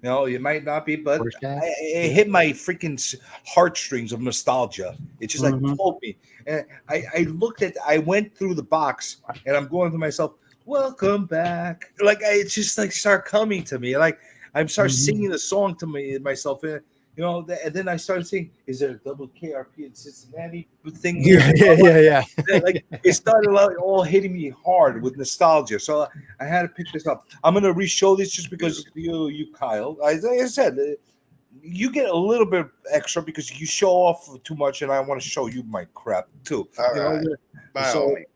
You might not be, but it hit my freaking heartstrings of nostalgia. It just like pulled me. And I went through the box and I'm going to myself, welcome back. Like it's just like start coming to me. Like I'm start singing the song to myself. And then I started saying, is there a double KRP in Cincinnati thing here? Yeah. Like it started all hitting me hard with nostalgia. So I had to pick this up. I'm gonna re-show this just because you Kyle. As I said, you get a little bit extra because you show off too much, and I want to show you my crap too. All right.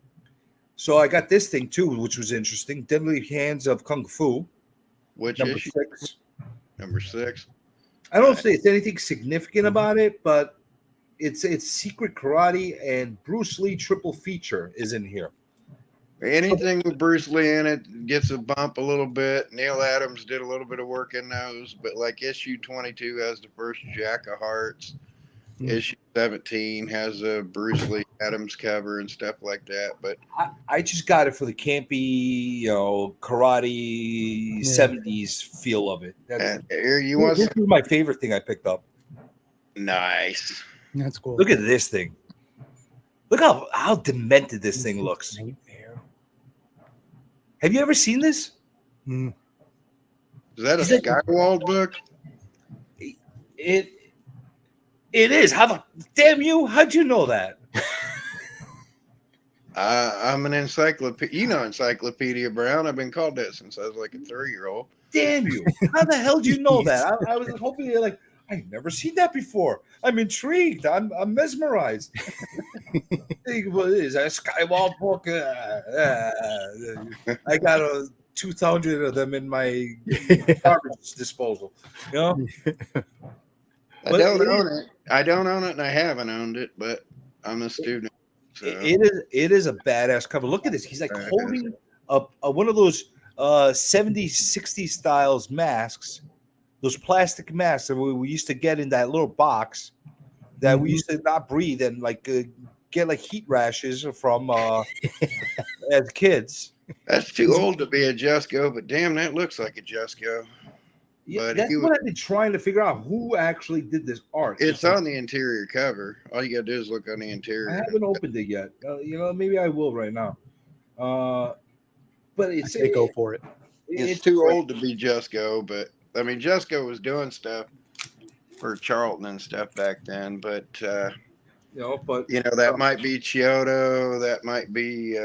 So I got this thing too, which was interesting. Deadly Hands of Kung Fu. Which number issue? 6. Number 6. I don't say it's anything significant about it, but it's Secret Karate and Bruce Lee triple feature is in here. Anything with Bruce Lee in it gets a bump a little bit. Neil Adams did a little bit of work in those, but like issue 22 has the first Jack of Hearts. Issue 17 has a Bruce Lee Adams cover and stuff like that. But I just got it for the campy, karate 70s feel of it. This is my favorite thing I picked up. Nice. That's cool. Look at this thing. Look how demented this thing looks. Have you ever seen this? Is that a Skywald book? It is. How the damn you? How'd you know that? I'm an encyclopedia. You know Encyclopedia Brown. I've been called that since I was like a 3-year-old. Damn you! How the hell do you know that? I was hoping you're like, I've never seen that before. I'm intrigued. I'm mesmerized. What is that? Skywalk book? I got 200 of them in my garbage disposal. You know. I don't own it. I don't own it, and I haven't owned it, but I'm a student. So. It is a badass cover. Look at this. He's like holding up one of those 70s, 60s styles masks, those plastic masks that we used to get in that little box that we used to not breathe and like get like heat rashes from as kids. That's too old to be a Jusco, but damn, that looks like a Jusco. Yeah, But that's what I've been trying to figure out. Who actually did this art? It's on the interior cover. All you gotta do is look on the interior. I haven't opened it yet. Maybe I will right now. But it's go for it. It's too old to be Jusco, but I mean, Jusco was doing stuff for Charlton and stuff back then. But that might be Chiodo, that might be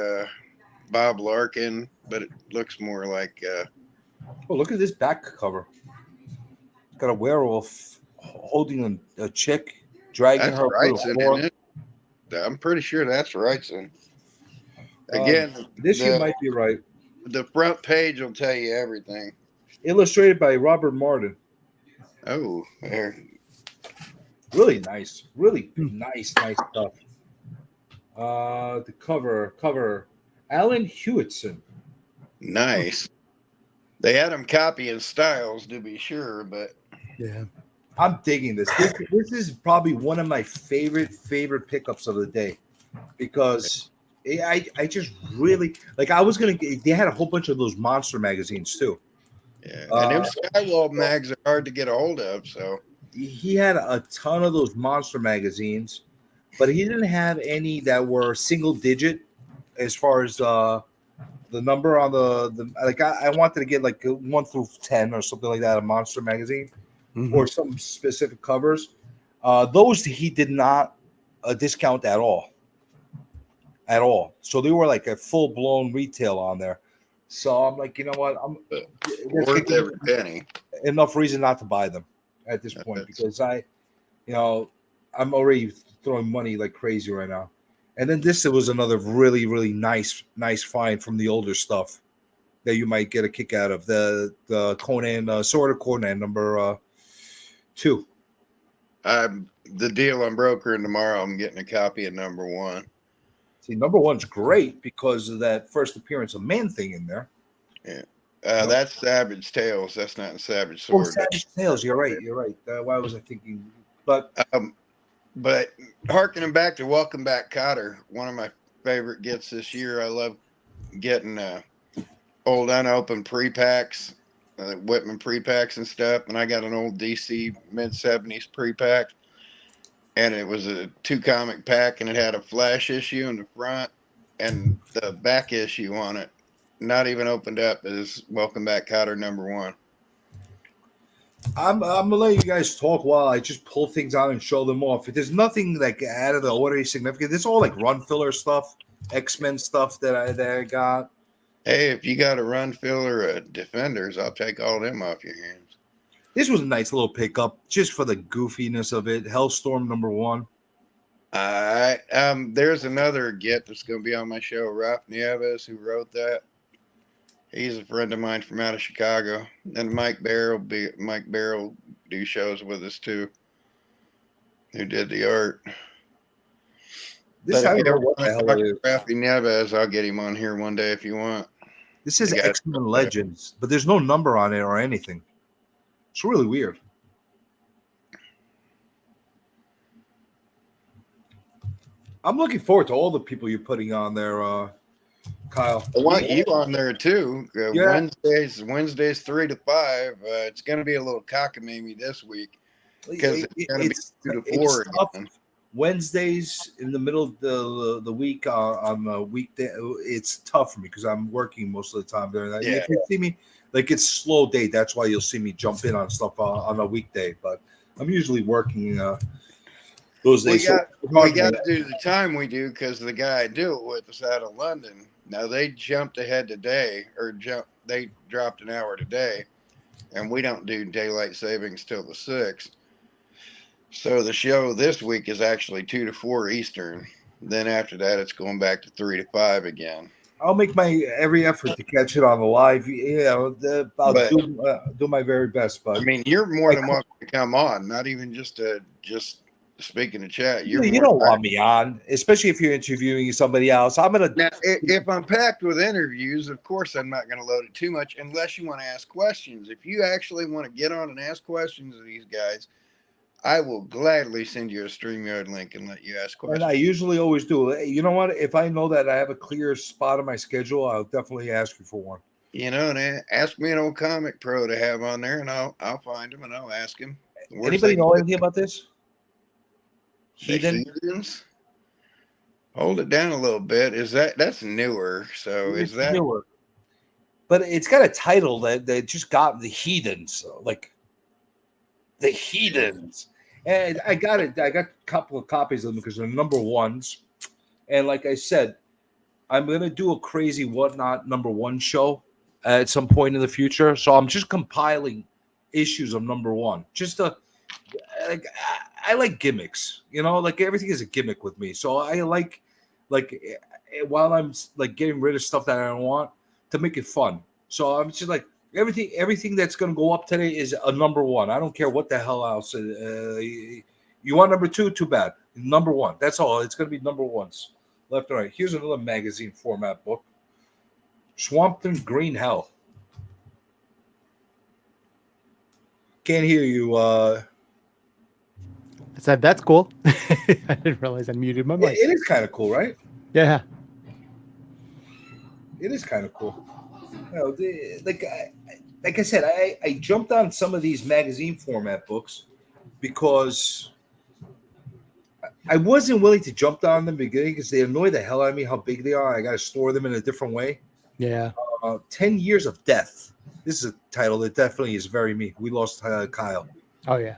Bob Larkin, but it looks more like. Oh, look at this back cover. Got a werewolf holding a chick, dragging That's her. Wrightson, isn't it? I'm pretty sure that's Wrightson. Again, this you might be right. The front page will tell you everything. Illustrated by Robert Martin. Oh, there. Really nice. Really nice stuff. The cover, Alan Hewitson. Nice. They had him copying styles, to be sure, but yeah, I'm digging this. This is probably one of my favorite pickups of the day because I just really like. I was gonna. They had a whole bunch of those monster magazines too. Yeah, and them Skywall mags are hard to get a hold of. So he had a ton of those monster magazines, but he didn't have any that were single digit as far as the number on the like. I wanted to get like 1 through 10 or something like that, a monster magazine or some specific covers. Those he did not discount at all. So they were like a full blown retail on there. So I'm like, you know what? I'm worth every penny. Enough reason not to buy them at this point because I'm already throwing money like crazy right now. And then this was another really, really nice find from the older stuff that you might get a kick out of. The Conan, Sword of Conan number 2. The deal I'm brokering tomorrow, I'm getting a copy of number 1. See, number 1's great because of that first appearance of Man-Thing in there. Yeah. That's Savage Tales. That's not in Savage Sword. Oh, Savage Tales. You're right. Why was I thinking? But harkening back to Welcome Back, Kotter, one of my favorite gets this year. I love getting old unopened pre-packs, Whitman pre-packs and stuff. And I got an old DC mid-70s pre-pack. And it was a 2-comic pack, and it had a Flash issue in the front and the back issue on it. Not even opened up, is Welcome Back, Kotter number 1. I'm gonna let you guys talk while I just pull things out and show them off. There's nothing like out of the ordinary significant. It's all like run filler stuff, X-Men stuff that I got. Hey, if you got a run filler of Defenders, I'll take all them off your hands. This was a nice little pickup just for the goofiness of it. Hellstorm number 1. There's another get that's going to be on my show, Ralph Nieves, who wrote that. He's a friend of mine from out of Chicago. And Mike Barrow do shows with us too, who did the art. This but I if don't you know what the hell it is. Ralph Nieves, I'll get him on here one day if you want. This is X-Men Legends, but there's no number on it or anything. It's really weird. I'm looking forward to all the people you're putting on there, Kyle. I want you on there too. Yeah. Wednesdays 3 to 5. It's going to be a little cockamamie this week because it's going to be 2 to 4 again. Wednesdays in the middle of the week on the weekday, it's tough for me because I'm working most of the time during that. Yeah. You can see me like it's slow day. That's why you'll see me jump in on stuff on a weekday. But I'm usually working those We days. So got it's hard we to got make- to do the time we do because the guy I do it with is out of London. Now they jumped ahead today, they dropped an hour today, and we don't do daylight savings till the 6th. So the show this week is actually 2 to 4 Eastern. Then after that, it's going back to 3 to 5 again. I'll make my every effort to catch it on the live. You know, I'll But- do my very best. But I mean, you're more than welcome to come on. Not even just speak in the chat. you You're don't want me on, especially if you're interviewing somebody else. I'm gonna. Now, if I'm packed with interviews, of course, I'm not going to load it too much unless you want to ask questions. If you actually want to get on and ask questions of these guys, I will gladly send you a StreamYard link and let you ask And I questions. usually always do. You know what? If I know that I have a clear spot on my schedule, I'll definitely ask you for one. You know, and ask me an old comic pro to have on there, and I'll find him and I'll ask him. Worst Anybody they know can anything about this? do- Heathen? Heathens? Hold it down a little bit. That's newer? So It's is that newer. But it's got a title that just got the Heathens, like the Heathens. And I got it. I got a couple of copies of them because they're number ones. And like I said, I'm gonna do a crazy whatnot number one show at some point in the future. So I'm just compiling issues of number one. Just like I like gimmicks, you know, like everything is a gimmick with me. So I like while I'm like getting rid of stuff that I don't want to make it fun. So I'm just like everything that's gonna go up today is a number one. I don't care what the hell else. You want number two? Too bad. Number one. That's all. It's gonna be number ones, left and right. Here's another magazine format book. Swamp Thing Green Hell. Can't hear you. I said that's cool. I didn't realize I muted my mic. It is kind of cool, right? Yeah. It is kind of cool. You know, like I said, I jumped on some of these magazine format books because I wasn't willing to jump on them in the beginning because they annoy the hell out of me how big they are. I got to store them in a different way. Yeah. 10 Years of Death. This is a title that definitely is very me. We lost Kyle. Oh yeah.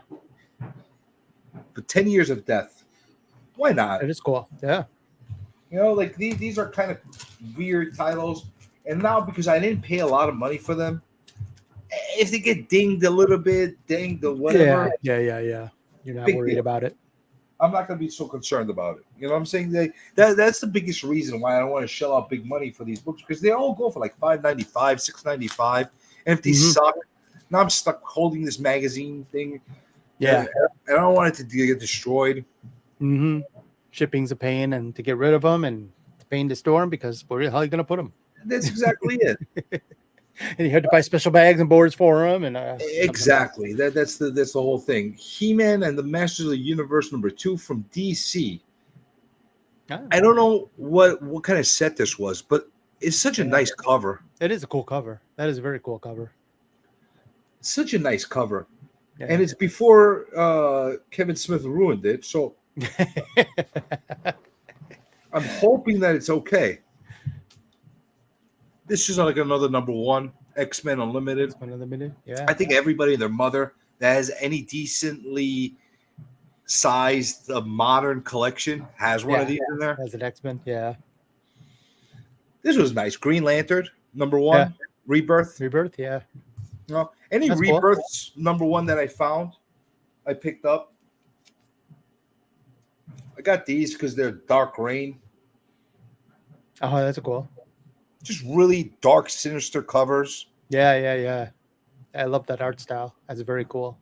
But 10 Years of Death. Why not? It is cool. Yeah. You know, like these are kind of weird titles. And now because I didn't pay a lot of money for them, if they get dinged a little bit, dinged or whatever, Yeah. You're not Big worried deal. about it. I'm not going to be so concerned about it. You know what I'm saying? That's the biggest reason why I don't want to shell out big money for these books because they all go for like $5.95, $6.95. And if they suck, now I'm stuck holding this magazine thing. Yeah. And I don't want it to get destroyed. Mm-hmm. Shipping's a pain, and to get rid of them, and it's a pain to store them because where the hell are you going to put them? That's exactly it. And you had to buy special bags and boards for them, and Exactly. That's the whole thing. He-Man and the Masters of the Universe #2 from DC. Ah. I don't know what kind of set this was, but it's such a nice cover. It is a cool cover. That is a very cool cover. Such a nice cover. Yeah. And it's before Kevin Smith ruined it, so I'm hoping that it's okay. This is like another number one, X-Men Unlimited. One of the minute. Yeah. I think everybody and their mother that has any decently sized modern collection has one of these in there. As an X-Men. Yeah. This was nice. Green Lantern, #1, Yeah. Rebirth. Rebirth. Yeah. You know, any That's cool. Rebirths #1 that I found, I picked up. I got these because they're Dark Reign. Oh, that's cool. Just really dark, sinister covers. Yeah. I love that art style. That's very cool.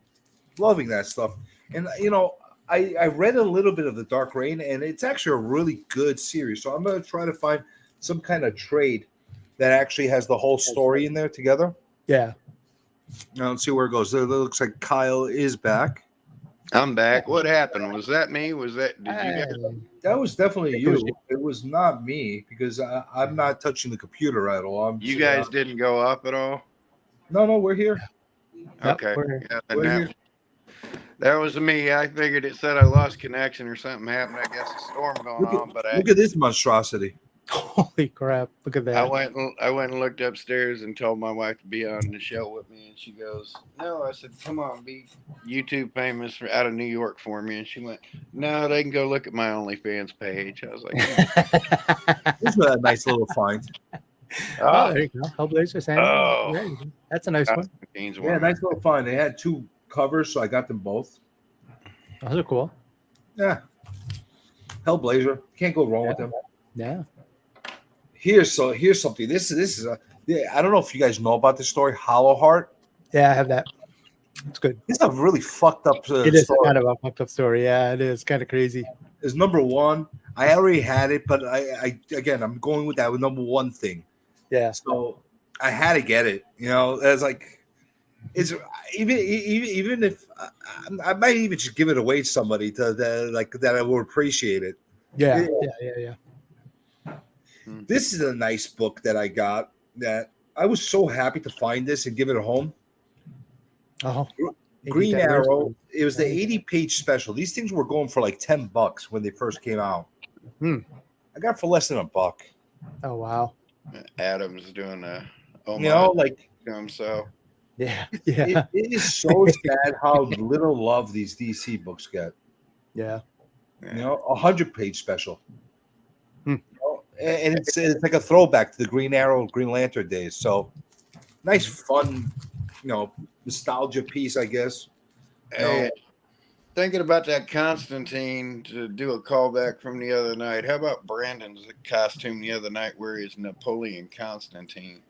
Loving that stuff. And, you know, I read a little bit of the Dark Reign, and it's actually a really good series. So I'm going to try to find some kind of trade that actually has the whole story in there together. Yeah. Now, let's see where it goes. It looks like Kyle is back. I'm back. What happened? Was that me? Did you guys? That was definitely It was you. It was not me because I'm not touching the computer at all. You guys didn't go up at all? No, we're here. Yep, Okay. we're- Yeah, we're then here. that was me. I figured it said I lost connection or something happened. I guess a storm going on, but Look at this monstrosity. Holy crap! Look at that. I went and looked upstairs and told my wife to be on the show with me, and she goes, "No." I said, "Come on, be YouTube famous out of New York for me." And she went, "No, they can go look at my OnlyFans page." I was like, This was a nice little find. Oh, there you go. Hellblazer Sandy. Oh. There you go. That's a nice one. Yeah, nice little find. They had 2 covers, so I got them both. Those are cool. Yeah. Hellblazer. Can't go wrong with them. Yeah. Here's something. This is a. Yeah, I don't know if you guys know about this story. Hollow Heart. Yeah, I have that. It's good. It's a really fucked up It is story. kind of a fucked up story. Yeah, it is kind of crazy. It's number 1. I already had it, but I again, I'm going with that with number 1 thing. Yeah. So I had to get it. You know, it's like it's even if I might even just give it away to somebody that I will appreciate it. Yeah. This is a nice book that I got. That I was so happy to find this and give it a home. Oh, Green Arrow. It was the 80-page special. These things were going for like $10 when they first came out. I got it for less than $1. Oh wow. Adam's doing a like to himself. Yeah. It is so sad how little love these DC books get. Yeah. You know, 100-page special. You know, and it's like a throwback to the Green Arrow, Green Lantern days. So nice, fun, nostalgia piece, I guess. Hey, thinking about that Constantine, to do a callback from the other night. How about Brandon's costume the other night where he's Napoleon Constantine?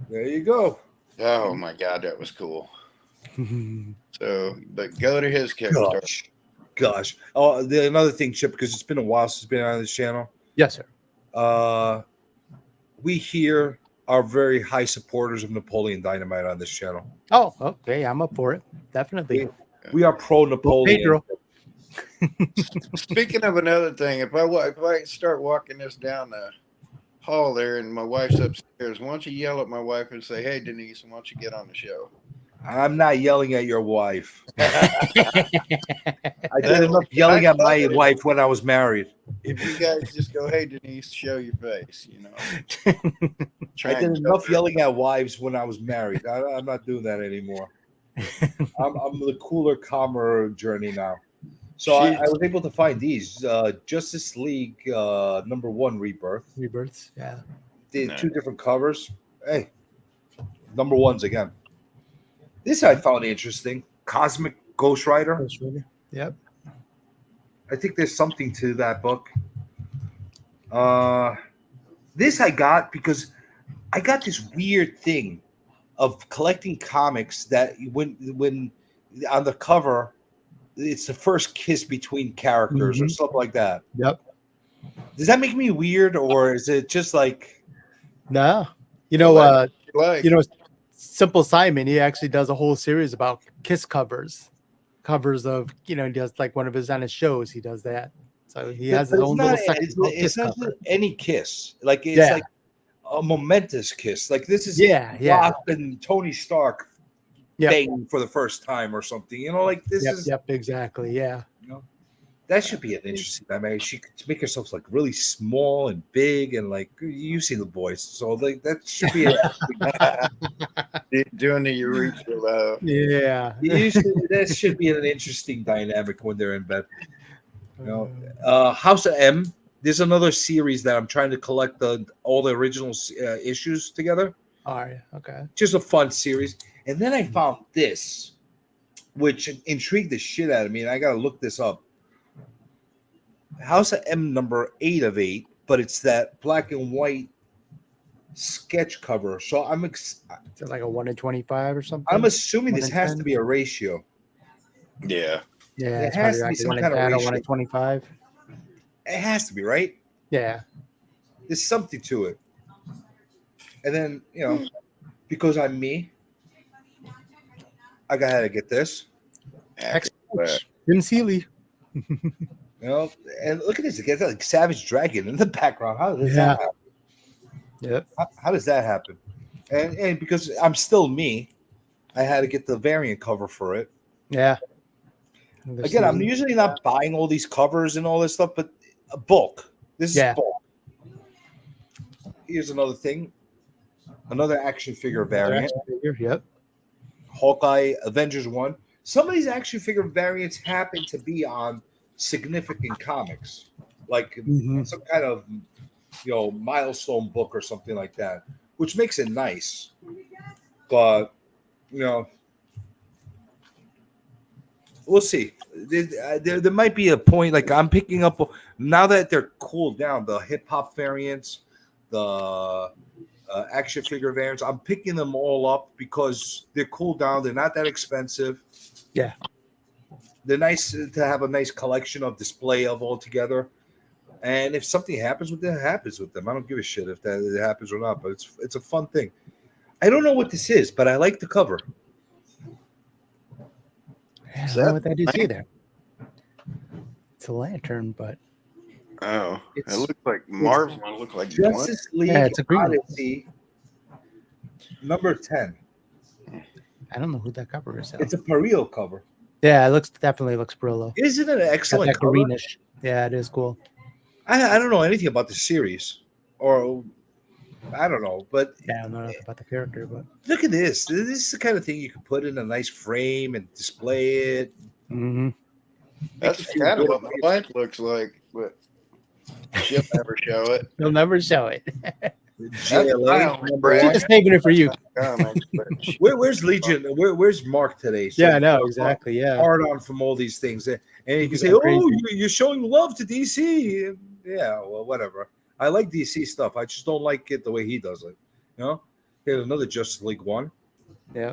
There you go. Oh my God, that was cool. So, but go to his Kickstarter. Gosh. Oh, another thing, Chip, because it's been a while since it's been on this channel. Yes, sir. We here are very high supporters of Napoleon Dynamite on this channel. Oh, okay. I'm up for it. Definitely. We are pro Napoleon. Pedro. Speaking of another thing, if I start walking this down the hall there and my wife's upstairs, why don't you yell at my wife and say, "Hey, Denise, why don't you get on the show?" I'm not yelling at your wife. I did enough yelling at my wife when I was married. If you guys just go, "Hey, Denise, show your face," I did enough yelling at wives when I was married. I'm not doing that anymore. I'm the cooler, calmer journey now. So I was able to find these Justice League #1 Rebirths. Yeah. Did 2 different covers. Hey, #1s again. This I found interesting. Cosmic Ghost Rider. Yep. I think there's something to that book. This I got because I got this weird thing of collecting comics that when on the cover it's the first kiss between characters or something like that. Yep. Does that make me weird, or is it just like no? Simple Simon, he actually does a whole series about kiss covers of, he does like one of his on his shows. He does that. So he has his own little section. It's not any kiss. Like it's like a momentous kiss. Like this is Rock and Tony Stark banging for the first time or something. Like this is. Yep, exactly. Yeah. That should be an interesting. I mean, she could make herself like really small and big, and like you see the boys, so like that should be doing the urethra love. Yeah, that should be an interesting dynamic when they're in bed. House of M. There's another series that I'm trying to collect all the original issues together. All right, okay. Just a fun series, and then I found this, which intrigued the shit out of me, and I got to look this up. House of M #8 of 8, but it's that black and white sketch cover. So I'm like a 1 in 25 or something. I'm assuming this has to be a ratio. Yeah. Yeah, it has to be some kind of ratio. 1 in 25. It has to be, right? Yeah. There's something to it. And then, because I'm me, I gotta get this. Excellent. Tim Seeley. And look at this. It gets like Savage Dragon in the background. How does that happen? Yep. How does that happen? And because I'm still me, I had to get the variant cover for it. Yeah. Again, I'm usually not buying all these covers and all this stuff, but a bulk. This is bulk. here's another thing. Another action figure variant. Yep. Hawkeye, Avengers 1. Some of these action figure variants happen to be on significant comics, like Mhm. some kind of milestone book or something like that, which makes it nice. But we'll see. There might be a point. Like I'm picking up now that they're cooled down. The hip hop variants, the action figure variants. I'm picking them all up because they're cooled down. They're not that expensive. Yeah. They're nice to have a nice collection of display of all together. And if something happens with them, it happens with them. I don't give a shit if that it happens or not. But it's a fun thing. I don't know what this is, but I like the cover. I don't know what that is either. It's a lantern, but Oh, It's- it looks like Marvel. It looks like Justice League Yeah, it's a green one. Odyssey number 10. I don't know who that cover is. Though. It's a Parillo cover. Yeah, it definitely looks Brillo. Isn't it an Got excellent that cover? greenish. Yeah, it is cool. I don't know anything about the series, or I don't know, but Yeah, I don't know nothing about the character, but look at this. This is the kind of thing you can put in a nice frame and display it. That's kind of what my wife looks like, but she'll never show it. they'll never show it. JLA, number She's one. just saving it for you. Comics, but Where's Legion? Where's Mark today? So Yeah, I know exactly. Yeah, hard on from all these things, and you can say, Yeah, "Oh, crazy. you're showing love to DC." Yeah, well, whatever. I like DC stuff. I just don't like it the way he does it. Here's another Justice League one. yeah.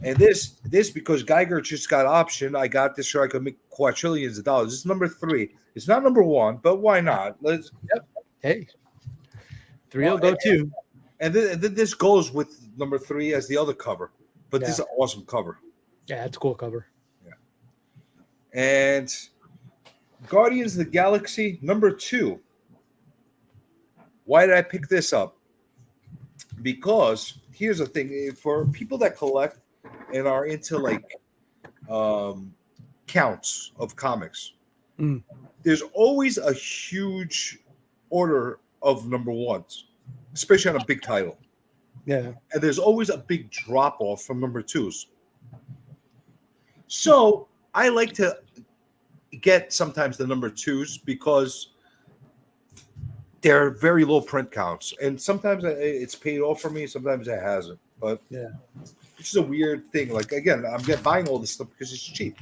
And this because Geiger just got option. I got this so I could make quadrillions of dollars. This is number 3. It's not number 1, but why not? Let's. Hey, 3 will go too. And then this goes with number 3 as the other cover. But this is an awesome cover. Yeah, it's a cool cover. And Guardians of the Galaxy number 2. Why did I pick this up? Because here's the thing: for people that collect and are into counts of comics, there's always a huge order of number 1s, especially on a big title. Yeah, And there's always a big drop off from number 2s. So I like to get sometimes the number 2s because they're very low print counts, and sometimes it's paid off for me, sometimes it hasn't. But yeah, it's just a weird thing. Like again, I'm buying all this stuff because it's cheap.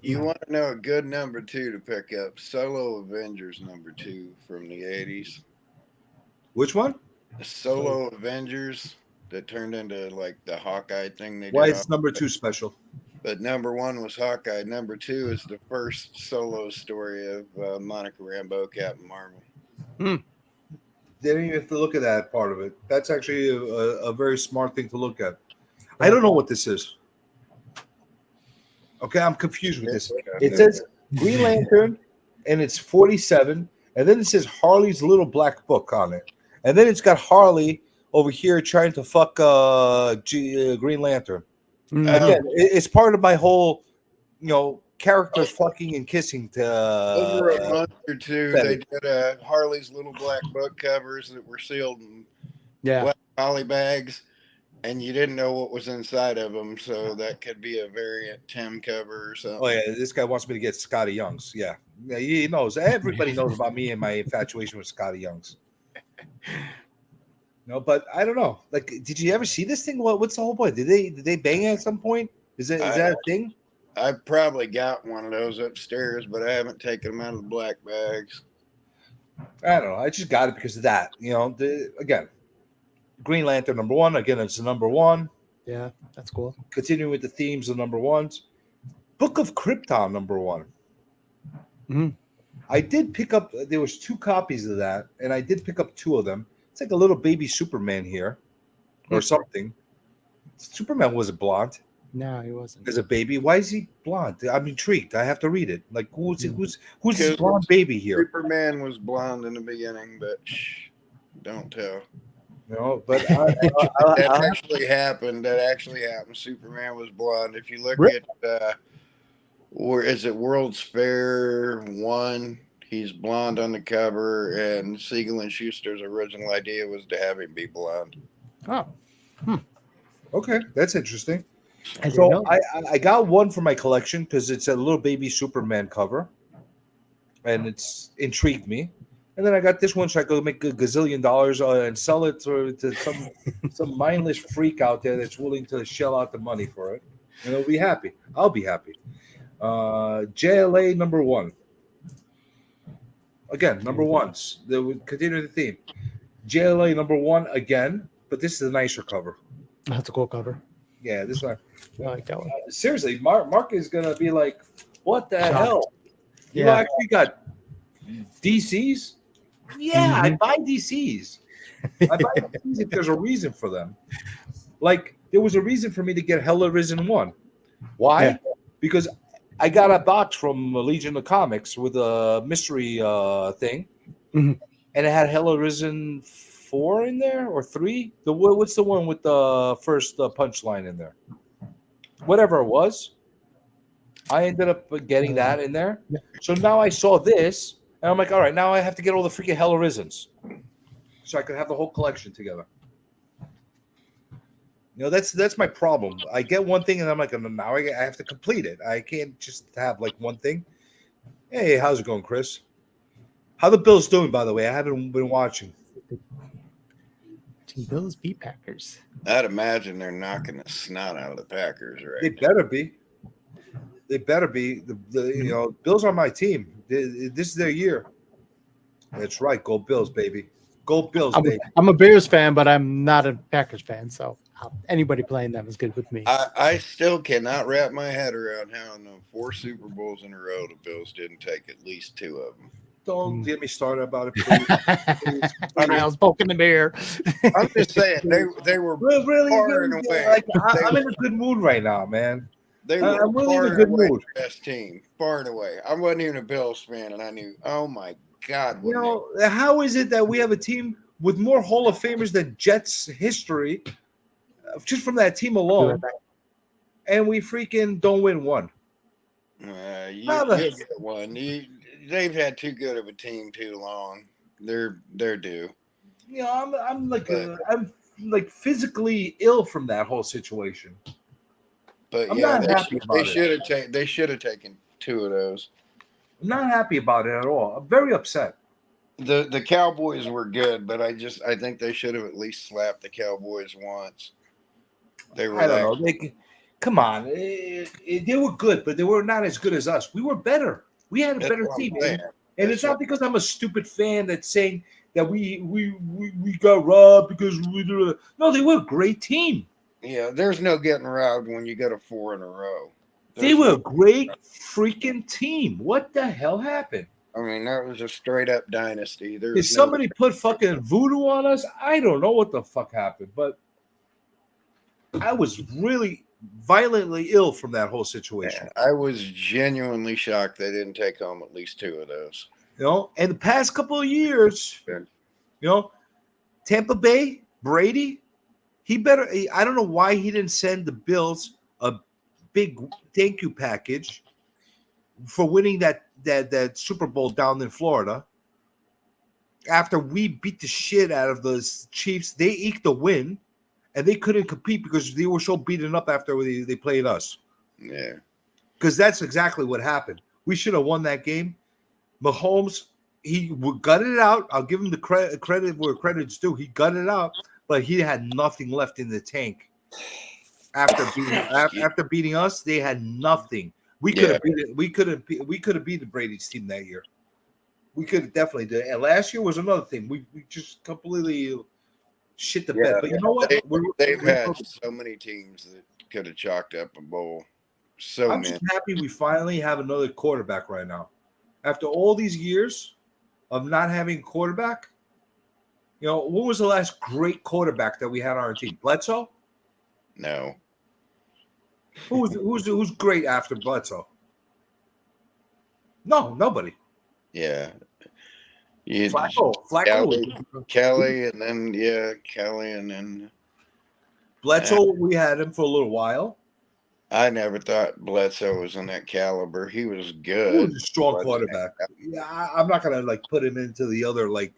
you want to know a good number 2 to pick up? Solo Avengers number 2 from the 80s. Which one? The Solo Avengers that turned into like the Hawkeye thing they Why did. it's number 2 special? But number 1 was Hawkeye. Number 2 is the first solo story of Monica Rambeau, Captain Marvel. They didn't even have to look at that part of it. That's actually a very smart thing to look at. I don't know what this is. Okay, I'm confused with this. It says Green Lantern, and it's 47, and then it says Harley's Little Black Book on it, and then it's got Harley over here trying to fuck Green Lantern. Again, it's part of my whole, characters fucking and kissing. Over a month or two, Betty. they did Harley's Little Black Book covers that were sealed in yeah. black poly bags, and you didn't know what was inside of them, so that could be a variant Tim cover or something. Oh yeah, this guy wants me to get Scotty Youngs. Yeah, he knows. Everybody knows about me and my infatuation with Scotty Youngs. No, but I don't know. Like, did you ever see this thing? What's the whole point? Did they bang at some point? Is that a thing? I probably got one of those upstairs, but I haven't taken them out of the black bags. I don't know. I just got it because of that. Again, Green Lantern number 1. Again, it's the number 1. Yeah, that's cool. Continuing with the themes of number 1s. Book of Krypton number 1. I did pick up. There was 2 copies of that, and I did pick up 2 of them. It's like a little baby Superman here, or something. Superman wasn't blonde No, he wasn't. as a baby. Why is he blonde? I'm intrigued. I have to read it. Like, who's this blonde baby here? Superman was blonde in the beginning, but don't tell. But That actually happened. That actually happened. Superman was blonde. If you look at where is it, World's Fair 1, He's blonde on the cover, and Siegel and Schuster's original idea was to have him be blonde. Oh, Okay, that's interesting. I didn't So know. I got one for my collection because it's a little baby Superman cover, and it's intrigued me. And then I got this one so I could make a gazillion dollars and sell it to some mindless freak out there that's willing to shell out the money for it, and they'll be happy. I'll be happy. JLA number 1. Again, number ones. They would continue the theme. JLA number 1 again, but this is a nicer cover. That's a cool cover. Yeah, this one. I like that one. Seriously, Mark is gonna be like, "What the Shocked. hell? You Yeah. actually got DCs? Yeah, I buy DCs. I buy DCs if there's a reason for them. Like there was a reason for me to get Hella Risen 1. Why? Yeah. Because I got a box from Legion of Comics with a mystery thing, Mhm. and it had Hella Risen 4 in there or 3. What's the one with the first punchline in there? Whatever it was, I ended up getting that in there. Yeah. So now I saw this, and I'm like, all right, now I have to get all the freaking Hella Risens, so I could have the whole collection together. You know, that's my problem. I get one thing, and I'm like, now I have to complete it. I can't just have like one thing. Hey, how's it going, Chris? How the Bills doing, by the way? I haven't been watching. Bills beat Packers. I'd imagine they're knocking the snot out of the Packers They right better be. They better be. The Bills are my team. This is their year. That's right. Go Bills, baby. Go Bills, baby. I'm a Bears fan, but I'm not a Packers fan. So anybody playing them is good with me. I still cannot wrap my head around how in the 4 Super Bowls in a row the Bills didn't take at least 2 of them. Don't get me started about it, please. I was poking the bear. I'm just saying they were Really, far and away. like, I'm in a good mood right now, man. They were I'm really in far a and good away mood. the best team, far and away. I wasn't even a Bills fan, and I knew. Oh my God! You know, how is it that we have a team with more Hall of Famers than Jets history, just from that team alone, and we freaking don't win one? You get one. They've had too good of a team too long. They're due. You know, I'm like physically ill from that whole situation. But I'm yeah, not happy about it. they should have taken 2 of those. I'm not happy about it at all. I'm very upset. The Cowboys were good, but I think they should have at least slapped the Cowboys once. They were. I don't know. Come on, they were good, but they were not as good as us. We were better. We had a better team, man. And it's not because I'm a stupid fan that's saying that we got robbed because we did. No, they were a great team. Yeah, there's no getting robbed when you get a 4 in a row. They were a great freaking team. What the hell happened? I mean, that was a straight up dynasty. Did somebody put fucking voodoo on us? I don't know what the fuck happened, but I was really violently ill from that whole situation. I was genuinely shocked they didn't take home at least 2 of those. You know, and the past couple of years, you know, Tampa Bay, Brady, I don't know why he didn't send the Bills a big thank you package for winning that Super Bowl down in Florida. After we beat the shit out of the Chiefs, they eked a win, and they couldn't compete because they were so beaten up after they played us. Yeah. Because that's exactly what happened. We should have won that game. Mahomes, he gutted it out. I'll give him the credit where credit's due. He gutted it out, but he had nothing left in the tank. After beating us, they had nothing. We could have beat it. We could have beaten Brady's team that year. We could have definitely did. And last year was another thing. We just completely shit the bed. But you know what? They've had so many teams that could have chalked up a bowl. I'm just happy we finally have another quarterback right now. After all these years of not having a quarterback, you know, what was the last great quarterback that we had on our team? Bledsoe? No. Who's great after Bledsoe? No, nobody. Yeah. Flacco. Kelly, and then Kelly, and then Bledsoe. We had him for a little while. I never thought Bledsoe was in that caliber. He was He good. was a strong But- quarterback. Yeah, I'm not gonna like put him into the other like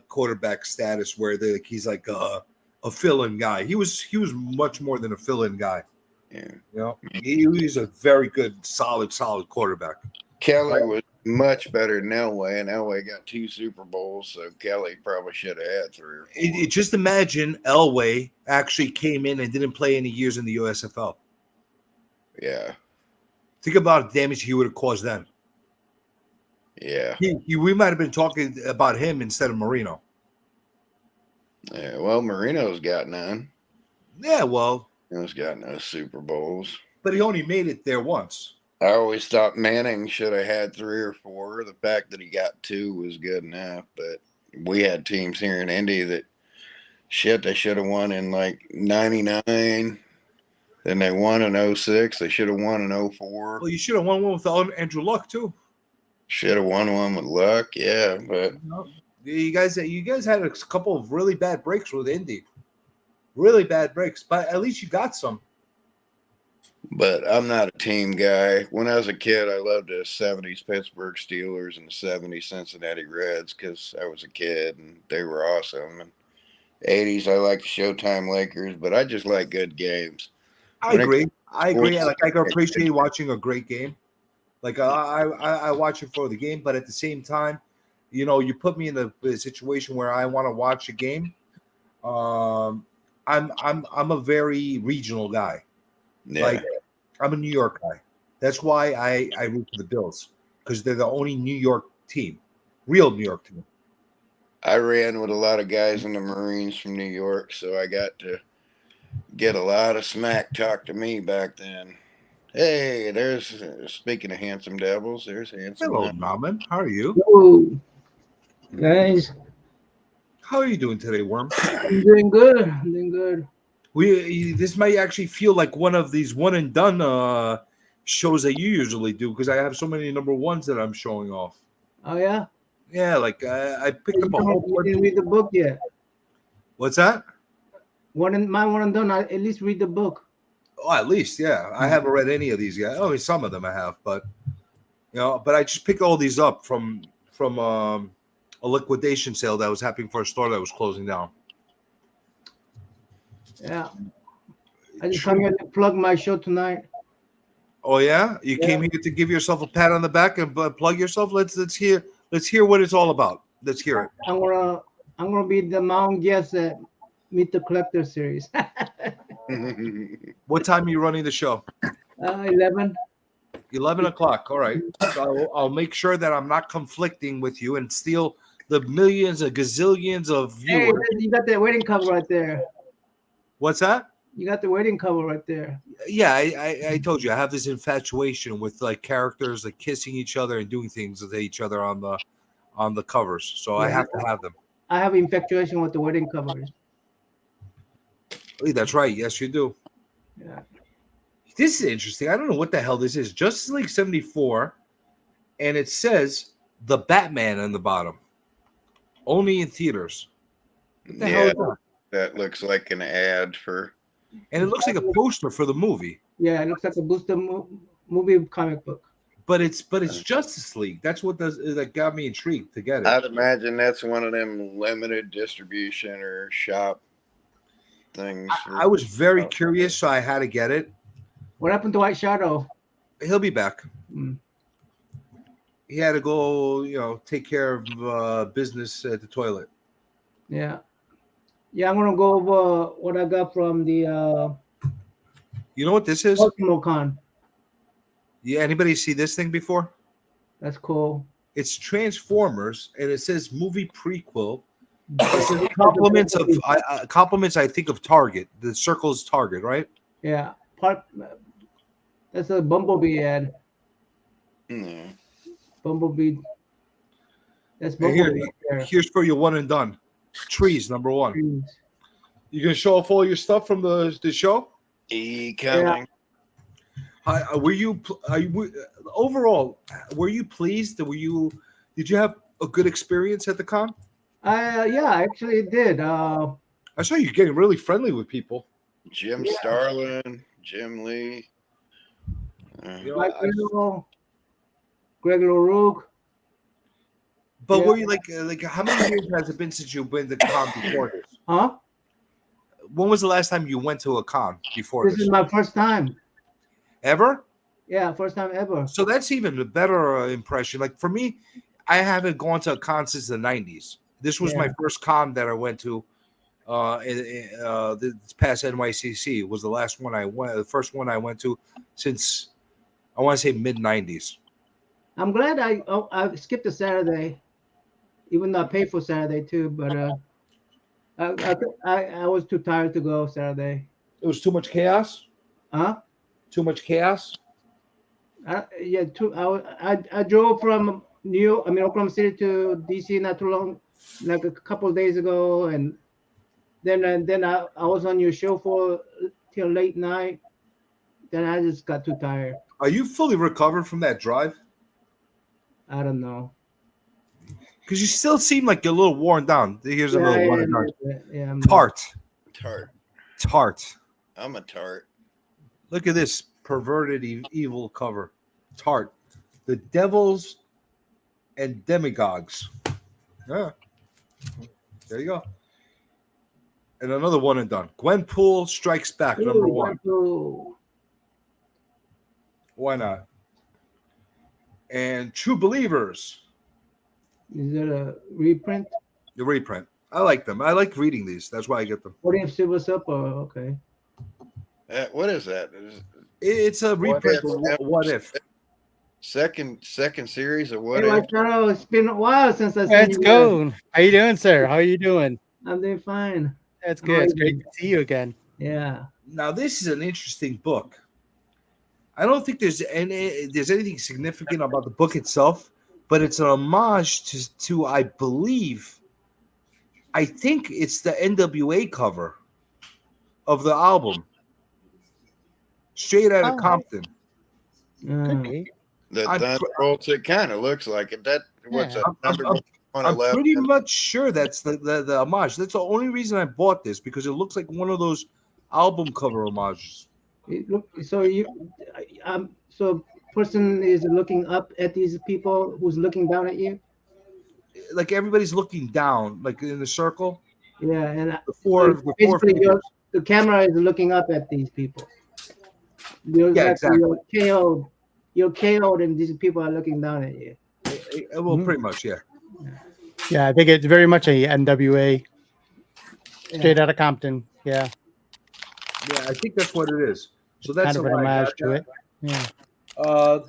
quarterback status where like he's like a fill-in guy. He was much more than a fill-in guy. Yeah. You know, he was a very good, solid quarterback. Kelly was much better than Elway, and Elway got 2 Super Bowls, so Kelly probably should have had 3 or 4. Just imagine Elway actually came in and didn't play any years in the USFL. Yeah. Think about the damage he would have caused then. Yeah. We might have been talking about him instead of Marino. Yeah. Well, Marino's got none. Yeah, well, He's got no Super Bowls. but he only made it there once. I always thought Manning should have had 3 or 4. The fact that he got 2 was good enough, but we had teams here in Indy that they should have won in like 99. Then they won in 06. They should have won in 04. Well, you should have won one with Andrew Luck too. Should have won one with Luck, yeah, but You guys had a couple of really bad breaks with Indy. Really bad breaks, but at least you got some. I'm not a team guy. When I was a kid, I loved the 70s Pittsburgh Steelers and the 70s Cincinnati Reds because I was a kid and they were awesome. And 80s, I like the Showtime Lakers, but I just like good games. I agree. Like I can appreciate watching a great game. Like I watch it for the game, but at the same time, you know, you put me in a situation where I want to watch a game. I'm a very regional guy. Yeah. Like I'm a New York guy. That's why I root for the Bills because they're the only New York team, real New York team. I ran with a lot of guys in the Marines from New York, so I got to get a lot of smack talk to me back then. Hey, there's speaking of handsome devils, there's handsome. Hello, devils. Nauman. How are you? Hello, guys. How are you doing today, Worm? I'm doing good. I'm doing good. This might actually feel like one of these one and done shows that you usually do because I have so many number ones that I'm showing off. Oh yeah. Yeah, like I picked up a whole You bunch. didn't read the book yet. What's that? One and done. I at least read the book. Oh, at least, yeah. I haven't read any of these yet. Only some of them I have, but but I just picked all these up from a liquidation sale that was happening for a store that was closing down. Yeah. I just come here to plug my show tonight. Oh yeah, you came here to give yourself a pat on the back and plug yourself. Let's hear what it's all about. Let's hear it. I'm gonna be the Mount guest at Meet the Collector series. What time are you running the show? 11. 11 o'clock. All right. So I'll make sure that I'm not conflicting with you and steal the millions and gazillions of Hey, viewers. you got that wedding cover right there. What's that? You got the wedding cover right there. Yeah, I told you I have this infatuation with like characters like kissing each other and doing things with each other on the covers. So I have to have them. I have infatuation with the wedding covers. That's right. Yes, you do. Yeah. This is interesting. I don't know what the hell this is. Justice League 74, and it says the Batman on the bottom. Only in theaters. What the hell is that? That looks like an ad for. And it looks like a poster for the movie. Yeah, it looks like a Booster movie comic book. But it's Justice League. That's what that got me intrigued to get it. I'd imagine that's one of them limited distribution or shop things. I was very curious, so I had to get it. What happened to White Shadow? He'll be back. Mm. He had to go, take care of business at the toilet. Yeah. Yeah, I'm gonna go over what I got from the You know what this is? Ultimo Con. Yeah, anybody see this thing before? That's cool. It's Transformers, and it says movie prequel. It says compliments of compliments. I think of Target. The circle is Target, right? Yeah. That's a Bumblebee ad. Mm. Bumblebee. That's And Bumblebee. right there. here's for your one and done. Trees, number one. Trees. You gonna show off all your stuff from the show? Coming. Overall? Were you pleased? Did you have a good experience at the con? Yeah, I actually did. I saw you getting really friendly with people. Jim Starlin, Jim Lee. You know, Mike Riddle, Greg LaRoque. but Yeah. were you like how many years has it been since you've been to con before this? Huh? When was the last time you went to a con before This this? is my first time. Ever? Yeah, first time ever. So that's even a better impression. Like for me, I haven't gone to a con since the 90s. This was my first con that I went to this past NYCC. It was the last one I went, the first one I went to since I want to say mid 90s. I'm glad I skipped a Saturday, even though I paid for Saturday too. But I was too tired to go Saturday. It was too much chaos. Huh? Too much chaos. Yeah, I drove from Oklahoma City to DC not too long, like a couple of days ago, and then I was on your show for till late night. Then I just got too tired. Are you fully recovered from that drive? I don't know. Because you still seem like you're a little worn down. Here's a little worn down. Yeah, Tart. I'm a tart. Look at this perverted evil cover. Tart. The Devils and Demagogues. Yeah. There you go. And another one and done. Gwenpool Strikes Back, number one. Why not? And True Believers. Is it a reprint? The reprint. I like them. I like reading these. That's why I get them. What if it was up? Okay. What is that? It's a reprint of What If. Second series of What Hey, If. Marcelo, it's been a while since I seen Let's you. go. How you doing, sir? How are you doing? I'm doing fine. That's good. It's great to see you again. Yeah. Now this is an interesting book. I don't think there's anything significant about the book itself, but it's an homage to I think it's the NWA cover of the album, Straight Outta Compton. Could be. The Thunderbolts. It kind of looks like it. That what's a Thunderbolt on I'm 11? pretty much sure that's the homage. That's the only reason I bought this, because it looks like one of those album cover homages. So person is looking up at these people who's looking down at you. Like everybody's looking down, like in the circle. Yeah, and basically the camera is looking up at these people. Exactly. You're KO'd, and these people are looking down at you. Well, pretty much, yeah. Yeah, I think it's very much a NWA. Straight Outta Compton. Yeah. Yeah, I think that's what it is. So that's kind of an homage to it. Yeah.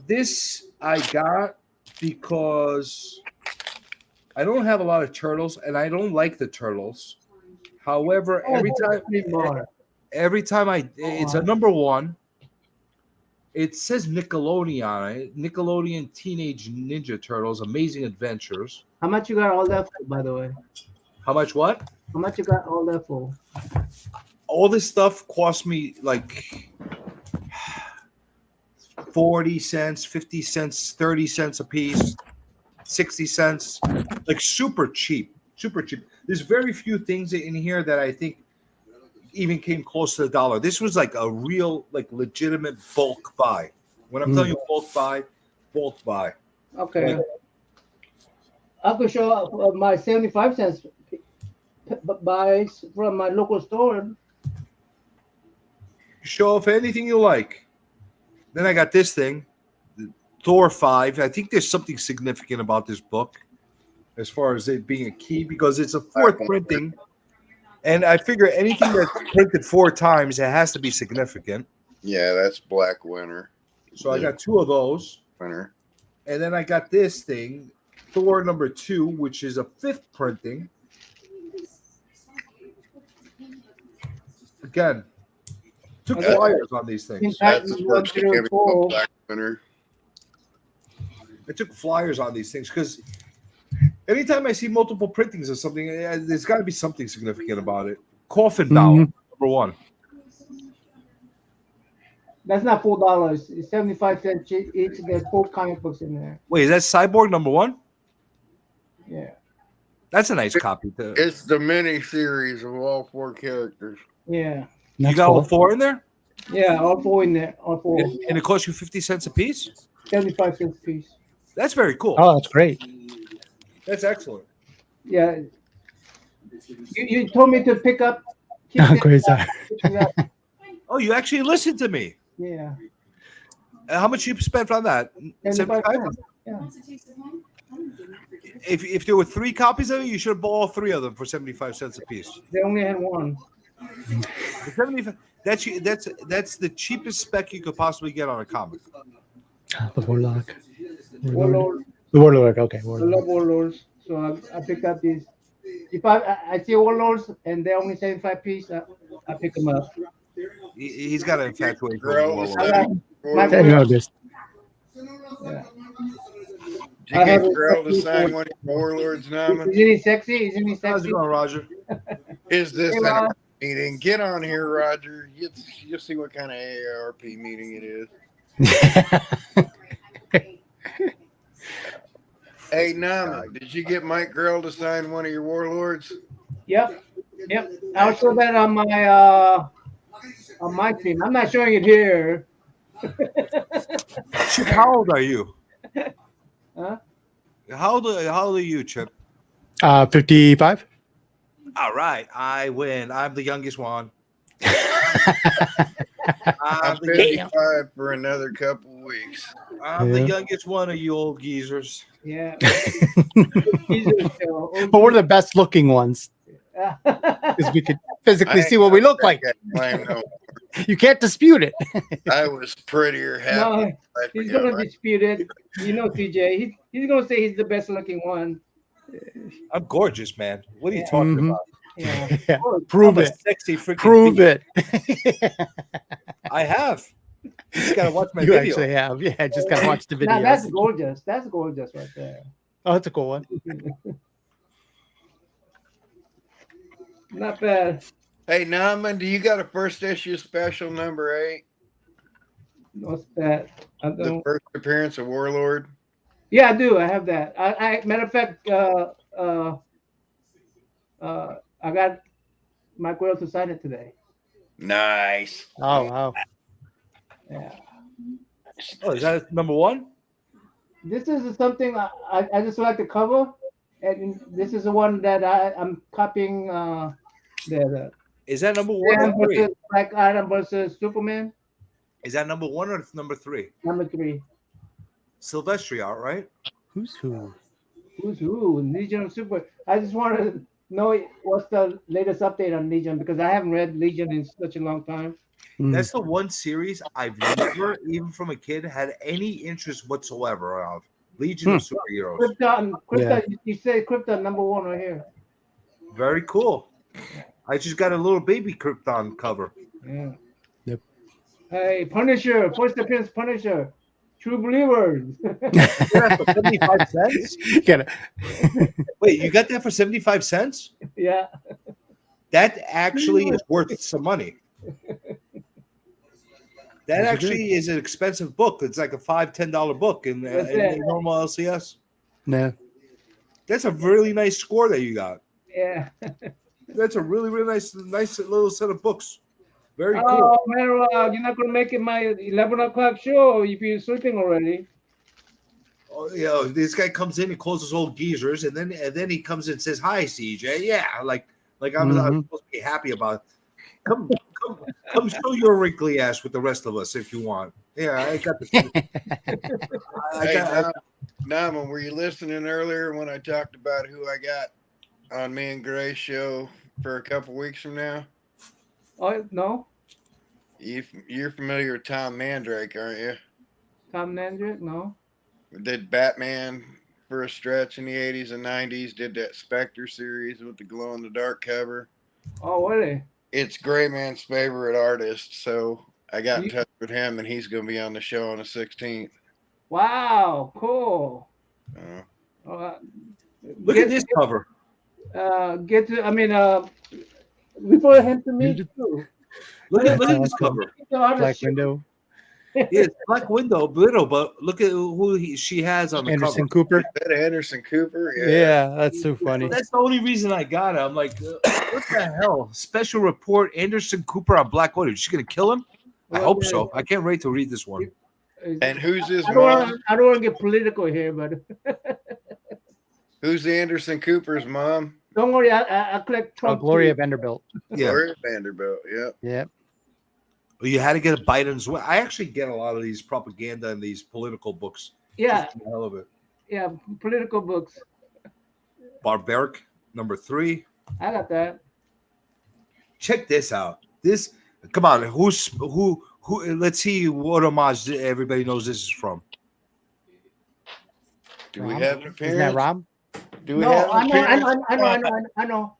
This I got because I don't have a lot of turtles, and I don't like the turtles. However, every time it's a number one. It says Nickelodeon on it. Nickelodeon Teenage Ninja Turtles: Amazing Adventures. How much you got all that for, by the way? How much what? How much you got all that for? All this stuff cost me like 40 cents, 50 cents, 30 cents a piece, 60 cents. Like super cheap. There's very few things in here that I think even came close to $1. This was like a real, like legitimate bulk buy. When I'm telling you bulk buy. Okay. I could show up my 75 cents buys from my local store. Show off anything you like. Then I got this thing, Thor 5. I think there's something significant about this book as far as it being a key, because it's a fourth printing. And I figure anything that's printed 4 times, it has to be significant. Yeah, that's Black Winter. So I got 2 of those. Winter. And then I got this thing, Thor number 2, which is a 5th printing. Again, took flyers on these things. That's the first thing ever called Black Winter. I took flyers on these things because anytime I see multiple printings of something, there's got to be something significant about it. Coffin Bound, number 1. That's not $4. It's 75 cents each. There's 4 comic books in there. Wait, is that Cyborg number 1? Yeah. That's a nice copy. Too. It's the mini series of all 4 characters. Yeah. You got all 4 in there? Yeah, all four in there. All four. And it costs you 50 cents a piece? 75 cents a piece. That's very cool. Oh, that's great. That's excellent. Yeah. You told me to pick up. keep Oh, it great. up, pick it up. Oh, you actually listened to me. Yeah. How much you spent on that? 75 75? cents. Yeah. If there were 3 copies of it, you should have bought all 3 of them for 75 cents a piece. They only had one. For 75 that's the cheapest spec you could possibly get on a comic. The Warlock. Warlord. The Warlock. Okay. I Warlock. love Warlords. So I picked up these. If I see Warlords and they're only 75 piece, I pick them up. He's got an infatuation. Grow with I Warlord. got my I know this. Yeah. Did you get Grell to sign one of your Warlords, Nama? Isn't he sexy? Isn't he How's it sexy? going, Roger? Is this Hey, an Rod. ARP meeting? Get on here, Roger. You'll see what kind of ARP meeting it is. Hey, Nama, did you get Mike Grell to sign one of your Warlords? Yep. Yep. I'll show that on my team. I'm not showing it here. Chip, how old are you? Huh? How old are you, Chip? 55. All right, I win. I'm the youngest one. I'm 55 for another couple weeks. I'm the Yeah. youngest one of you old geezers. Yeah. But we're the best looking ones because we could physically see what we look like. You can't dispute it. I was prettier half. No, he's gonna dispute it. You know, TJ. He's gonna say he's the best looking one. I'm gorgeous, man. What are you talking Mhm. about? Yeah. Yeah. Oh, Prove I'm a it. sexy freaking Prove beast. it. I have. You just gotta watch my You video. actually have. Yeah, just gotta watch the Now that's videos. gorgeous. That's gorgeous right there. Oh, that's a cool one. Not bad. Hey, Naman, do you got a first issue special number 8? What's that? I The don't. first appearance of Warlord? Yeah, I do. I have that. I matter of fact, I got Mike Will to sign it today. Nice. Oh, wow. Yeah. Oh, is that number 1? This is something I just like the cover, and this is the one that I'm copying. The Is that number 1 Adam or 3? versus Black Adam versus Superman, Is that number 1 or number 3? number 3. Silvestri art, right? Who's who? Who's who? Legion of Super. I just want to know what's the latest update on Legion because I haven't read Legion in such a long time. That's the one series I've never, even from a kid, had any interest whatsoever of. Legion of Superheroes. Krypton. Yeah. You say Krypton number 1 right here. Very cool. I just got a little baby Krypton cover. Yeah. Yep. Hey, Punisher, first appearance Punisher. True Believers. Yeah, for 75 cents? Get it. Wait, you got that for 75 cents? Yeah. That actually is worth some money. That actually is an expensive book. It's like a $5-10 book in normal LCS. No. That's a really nice score that you got. Yeah. That's a really, really nice little set of books. Very cool. Oh, man, you're not going to make it my 11 o'clock show if you're sleeping already. Oh, you know, this guy comes in and calls us old geezers, and then he comes in and says, "Hi, CJ." Yeah, like I'm supposed to be happy about it. Come show your wrinkly ass with the rest of us if you want. Yeah, I got the. Nama, were you listening earlier when I talked about who I got on me and Gray's show for a couple weeks from now? Oh, no? You're familiar with Tom Mandrake, aren't you? Tom Mandrake? No. Did Batman for a stretch in the 80s and 90s, did that Spectre series with the glow-in-the-dark cover. Oh, really? It's Gray Man's favorite artist, so I got in touch with him, and he's going to be on the show on the 16th. Wow, cool. Look at this cover. Before him to me too. Look at this cover. Black Window. Yeah, it's Black Widow, but look at who she has on the Anderson cover. Cooper. That Anderson Cooper? Yeah, that's so funny. That's the only reason I got it. I'm like, what the hell? Special report: Anderson Cooper on Black Widow. She's gonna kill him? I hope so. I can't wait to read this one. And who's his I mom? don't want to get political here, but Who's Anderson Cooper's mom? don't worry. I collect Trump. Gloria too. Vanderbilt. Yeah. Gloria Vanderbilt. Yep. Yep. You had to get a Biden's way. I actually get a lot of these propaganda and these political books. Yeah, Just for the hell of it. yeah, political books. Barbaric #3. I got that. Check this out. This, come on, who? Let's see what homage everybody knows this is from. Do we have an Isn't that appearance? Rob? Do we No, have I an know. appearance? I know.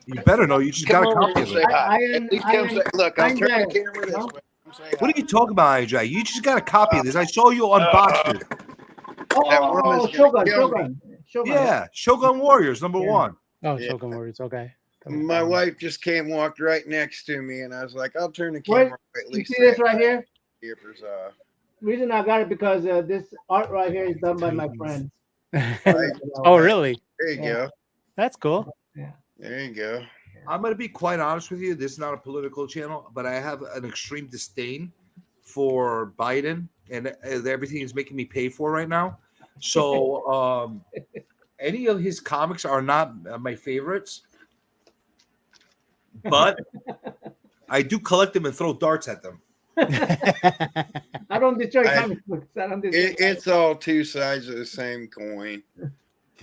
You better know. You just got a Come over copy and of say it. hi. Iron- At least come Iron- say, look, I'll Iron turn the Giant. camera this No? way. Come say What hi. are you talking about, Andrea? You just got a copy of this. I saw you unbox it. That woman's Oh, gonna Shogun, kill me. Shogun, Shogun. Yeah, Shogun Warriors Yeah. #1. Oh, Yeah. Shogun Warriors. Okay. My wife just came, walked right next to me, and I was like, I'll turn the Wait, camera at You least. see this right here? Keepers, Reason I got it because this art right here is done by my friends. Oh, really? there you Yeah. go. That's cool. There you go. I'm going to be quite honest with you. This is not a political channel, but I have an extreme disdain for Biden, and everything is making me pay for right now. So any of his comics are not my favorites, but I do collect them and throw darts at them. I don't destroy I- comic books. I don't destroy. It's all two sides of the same coin.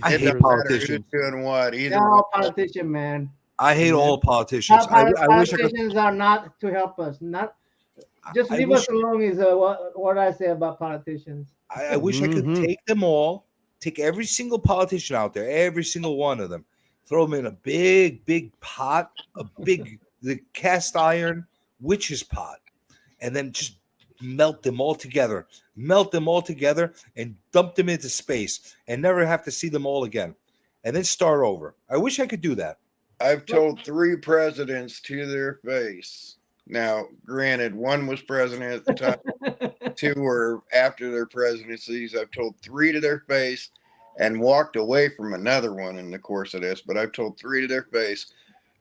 I It hate doesn't matter who's politicians. doing what. Either They're all one. politician, man. I hate all politicians. I wish I could. Politicians are not to help us. Not just I leave wish- us alone. Is what I say about politicians. I wish I could Mhm. take them all, take every single politician out there, every single one of them, throw them in a big pot, the cast iron witch's pot, and then just melt them all together, and dump them into space, and never have to see them all again, and then start over. I wish I could do that. I've told 3 presidents to their face. Now, granted, one was president at the time, 2 were after their presidencies. I've told 3 to their face and walked away from another one in the course of this, but I've told 3 to their face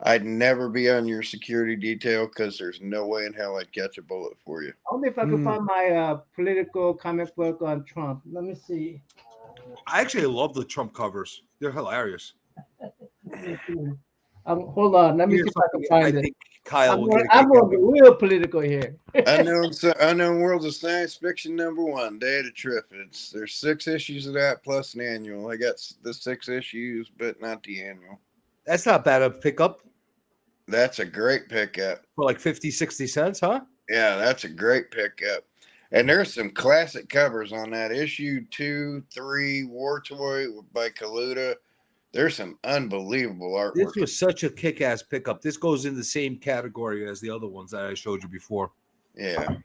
I'd never be on your security detail because there's no way in hell I'd catch a bullet for you. Only if I could find my political comic book on Trump. Let me see. I actually love the Trump covers; they're hilarious. Hold on. Let me see Here's if I can something find I it. think Kyle will get a I'm kick out going of. real political here. Unknown Worlds of Science Fiction #1, Day of the Triffids. There's 6 issues of that plus an annual. I got the 6 issues, but not the annual. That's not bad of a pickup That's a great pickup. for like 50, 60 cents, huh? Yeah, that's a great pickup. And there's some classic covers on that. Issue 2, 3, War Toy by Kaluta. There's some unbelievable artwork. This was such a kick-ass pickup. This goes in the same category as the other ones that I showed you before. Yeah.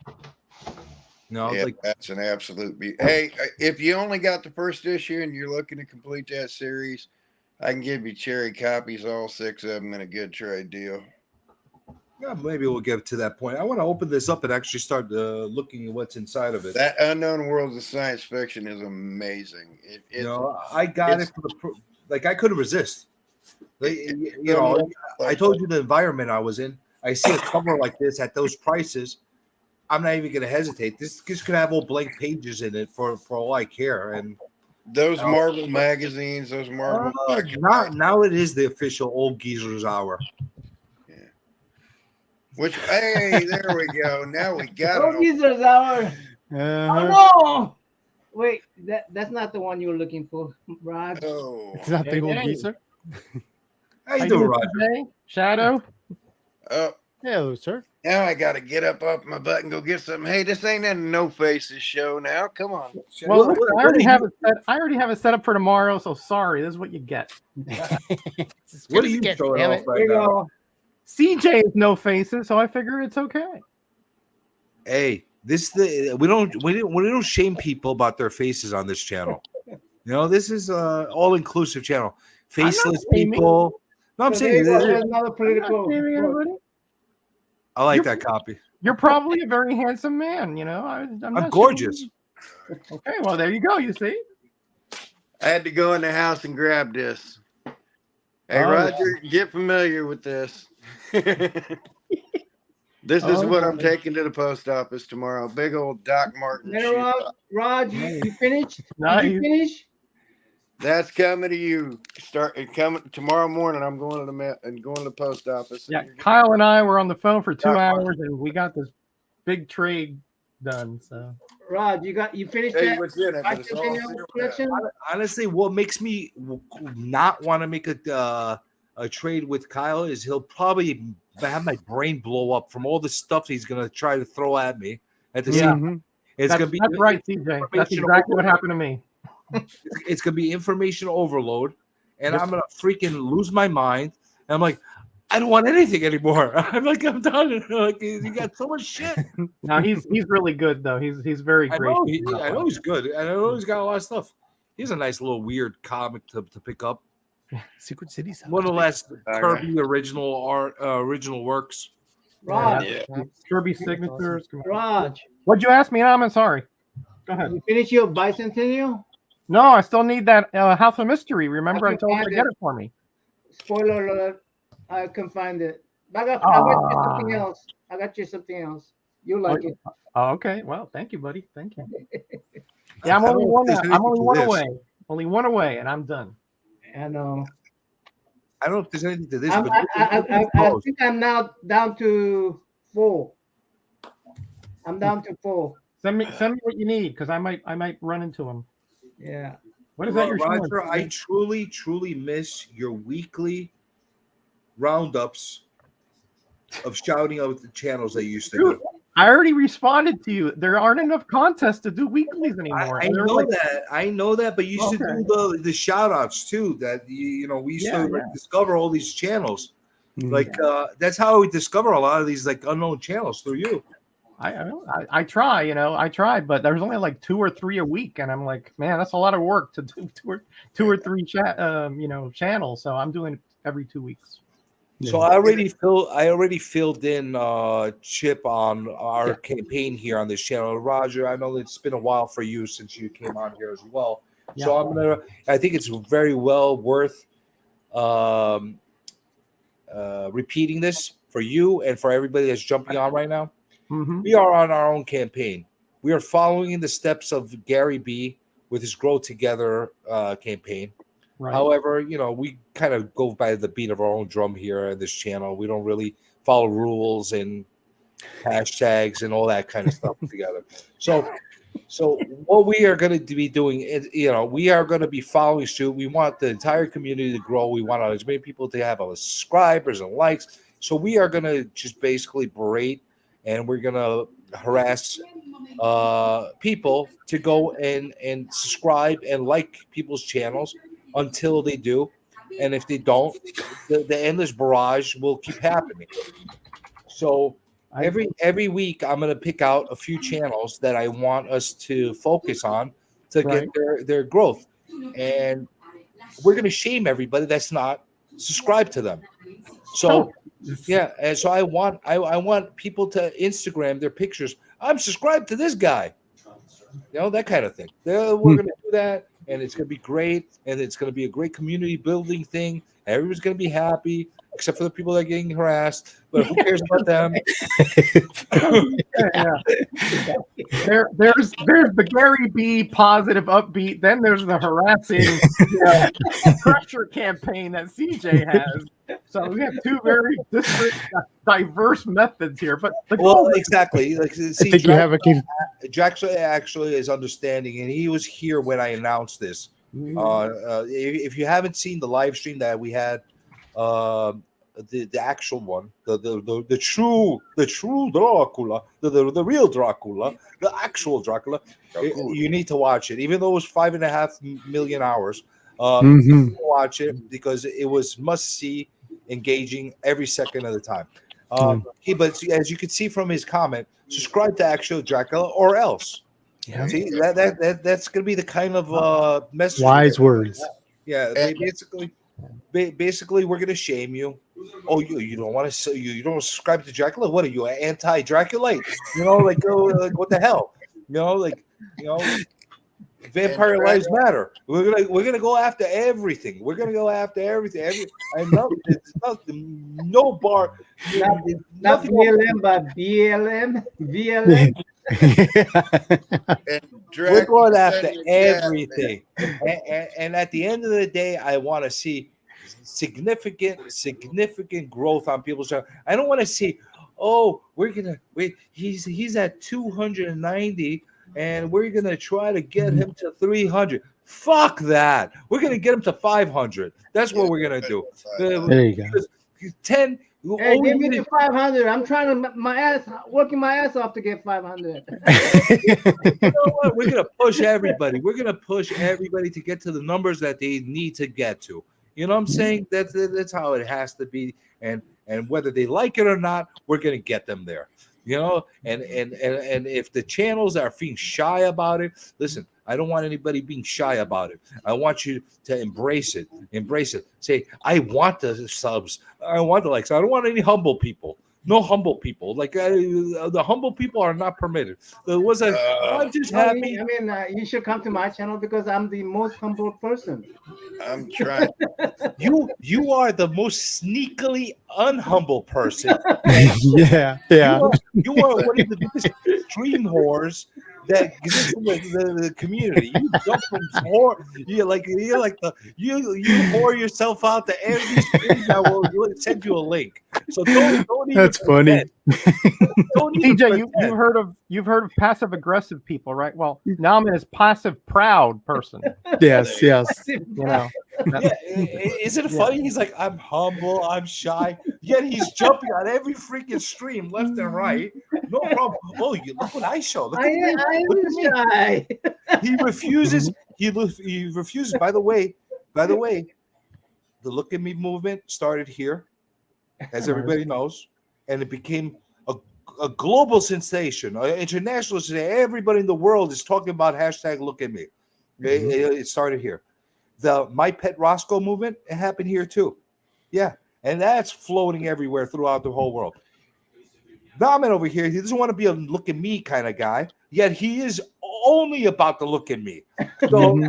No, Yeah, like that's an absolute beat. Hey, if you only got the first issue and you're looking to complete that series, I can give you cherry copies, all 6 of them, in a good trade deal. yeah, maybe we'll get to that point. I want to open this up and actually start looking at what's inside of it. That Unknown Worlds of Science Fiction is amazing. You know, I got it for the like. I couldn't resist. Like, you know, I told you the environment I was in. I see a cover like this at those prices. I'm not even going to hesitate. This could have all blank pages in it for all I care. And those Marvel magazines, those Marvel. now it is the official Old Geezer's Hour. Yeah. Which, hey, there we go. Now we got Oh, it. Geezer's Hour. Oh no! Wait, that's not the one you were looking for, Raj. Oh, It's not the old geezer. How you doing, Roger? Today? Shadow? oh, Hello, sir. now I got to get up off my butt and go get something. Hey, this ain't a No Faces show now. Come on. Well, What- I already have it set. I already have it set up for tomorrow. So sorry, this is what you get. What are you showing off Here right you now? go. CJ is no faces, so I figure it's okay. Hey, we don't shame people about their faces on this channel. You know, this is all inclusive channel. Faceless shaming. people. No, I'm So saying there you go. it- There's another I'm not political. shaming everybody. I like that copy. You're probably a very handsome man. You know, I'm not gorgeous. shaming you. Okay, well there you go. You see. I had to go in the house and grab this. Hey, Oh, Roger, get familiar with this. This is what I'm Okay. taking to the post office tomorrow. Big old Doc Martin Then, shoe. Rod, you finished? Did Nice. you finish? That's coming to you. Coming tomorrow morning. I'm going to the post office. Yeah, Kyle and I were on the phone for 2 Doc Martin. hours, and we got this big trade done. So Rod, you finished Hey, that? what's in it? But it's all Bicentennial sealed collection? Honestly, what makes me not want to make a trade with Kyle is he'll probably have my brain blow up from all the stuff he's gonna try to throw at me at the Yeah. same time. It's that's, gonna be that's right, CJ. That's information exactly what overload. happened to me. It's gonna be information overload, and Yep. I'm gonna freaking lose my mind. And I'm like, I don't want anything anymore. I'm like, I'm done. Like, you got so much shit. No, he's really good though. He's very I gracious. know, I know he's good. I know he's got a lot of stuff. He's a nice little weird comic to pick up. Secret City. One of the last Kirby original works. Rod, Kirby signatures. Rod, What'd you ask me? I'm sorry. Go ahead. you finished your bicentennial? No, I still need that House of Mystery. Remember, I can told you find to get it. it for me. Spoiler alert, I can find it. I got you something Ah. else. I got you something else. You like it. Oh, okay. Well, thank you, buddy. Thank you. Yeah, I'm I only don't know one. if there's I'm only anything one to this. away. Only one away, and I'm done. I know. I don't know if there's anything to this, I but think I'm now down to 4. I'm down to 4. Send me what you need because I might run into him. Yeah. What is that you're showing? Roger, I truly miss your weekly roundups of shouting out the channels they used to Dude, do. I already responded to you. There aren't enough contests to do weeklies anymore. I And they're know like- that. I know that, but you used to Okay. do the shout outs too. That we used Yeah, to like, yeah. discover all these channels. Mm. Like that's how we discover a lot of these like unknown channels through you. I try, I tried, but there's only like 2 or 3 a week, and I'm like, man, that's a lot of work to do two or three channels. So I'm doing it every 2 weeks. So I already filled in Chip on our campaign here on this channel. Roger, I know it's been a while for you since you came on here as well. So I think it's very well worth repeating this for you and for everybody that's jumping on right now. Mm-hmm. We are on our own campaign. We are following in the steps of Gary B with his Grow Together campaign. Right. However, we kind of go by the beat of our own drum here on this channel. We don't really follow rules and hashtags and all that kind of stuff together. So what we are going to be doing is, we are going to be following suit. We want the entire community to grow. We want as many people to have subscribers and likes. So we are going to just basically berate and we're going to harass people to go and subscribe and like people's channels until they do. And if they don't, the endless barrage will keep happening. So every week I'm going to pick out a few channels that I want us to focus on to get their growth. And we're going to shame everybody that's not subscribed to them. So yeah, and so I want people to Instagram their pictures. I'm subscribed to this guy. That kind of thing. We're going to do that, and it's going to be great, and it's going to be a great community building thing. Everyone's going to be happy, except for the people that are getting harassed. But who cares about them? There's the Gary B positive upbeat. Then there's the harassing pressure campaign that CJ has. So we have 2 very different, diverse methods here. But exactly. Like, see, think you have a Jack actually is understanding, and he was here when I announced this. If you haven't seen the live stream that we had, the actual one, the true Dracula, the real Dracula, the actual Dracula, you need to watch it. Even though it was 5.5 million hours, watch it because it was must see, engaging every second of the time. But as you can see from his comment, subscribe to Actual Dracula or else. Yeah. See that's going to be the kind of message. Wise words. Yeah, they basically we're going to shame you. Oh, you don't want to you don't subscribe to Dracula? What are you, an anti-Draculite? Like what the hell? Vampire Lives Matter. We're gonna go after everything. We're gonna go after everything. And no bar. Not Nothing. BLM, but BLM, VLM. We're going after everything. And at the end of the day, I want to see significant growth on people's channel. I don't want to see, he's at 290 and we're gonna try to get him to 300. Fuck that. We're gonna get him to 500. That's what we're gonna do. There you go. 10. Hey, give me the 500. I'm trying to working my ass off to get 500. You know what? We're gonna push everybody. We're gonna push everybody to get to the numbers that they need to get to. You know what I'm saying? That's how it has to be. And whether they like it or not, we're gonna get them there. You know, and if the channels are being shy about it, listen, I don't want anybody being shy about it. I want you to embrace it. Say, I want the subs. I want the likes. I don't want any humble people. No humble people. Like the humble people are not permitted. There was I'm just happy. I mean, you should come to my channel because I'm the most humble person. I'm trying. You are the most sneakily unhumble person. Yeah. You are one of the biggest stream whores that exists in the community. You jump from whore. You whore yourself out to every stream that will send you a link. So don't even. That's funny. TJ, you've heard of passive aggressive people, right? Well, now I'm in this passive proud person. Yes. You know. Is it funny? He's like, I'm humble, I'm shy. Yet he's jumping on every freaking stream, left and right. No problem. Oh, look what I show. Look at me. I am shy. He refuses. He refuses. By the way, the Look at Me movement started here, as everybody knows, and it became a global sensation, an international sensation. Everybody in the world is talking about hashtag Look at Me. It started here. The My Pet Roscoe movement, it happened here too. Yeah, and that's floating everywhere throughout the whole world. Dahman over here, he doesn't want to be a look at me kind of guy, yet he is only about to look at me. So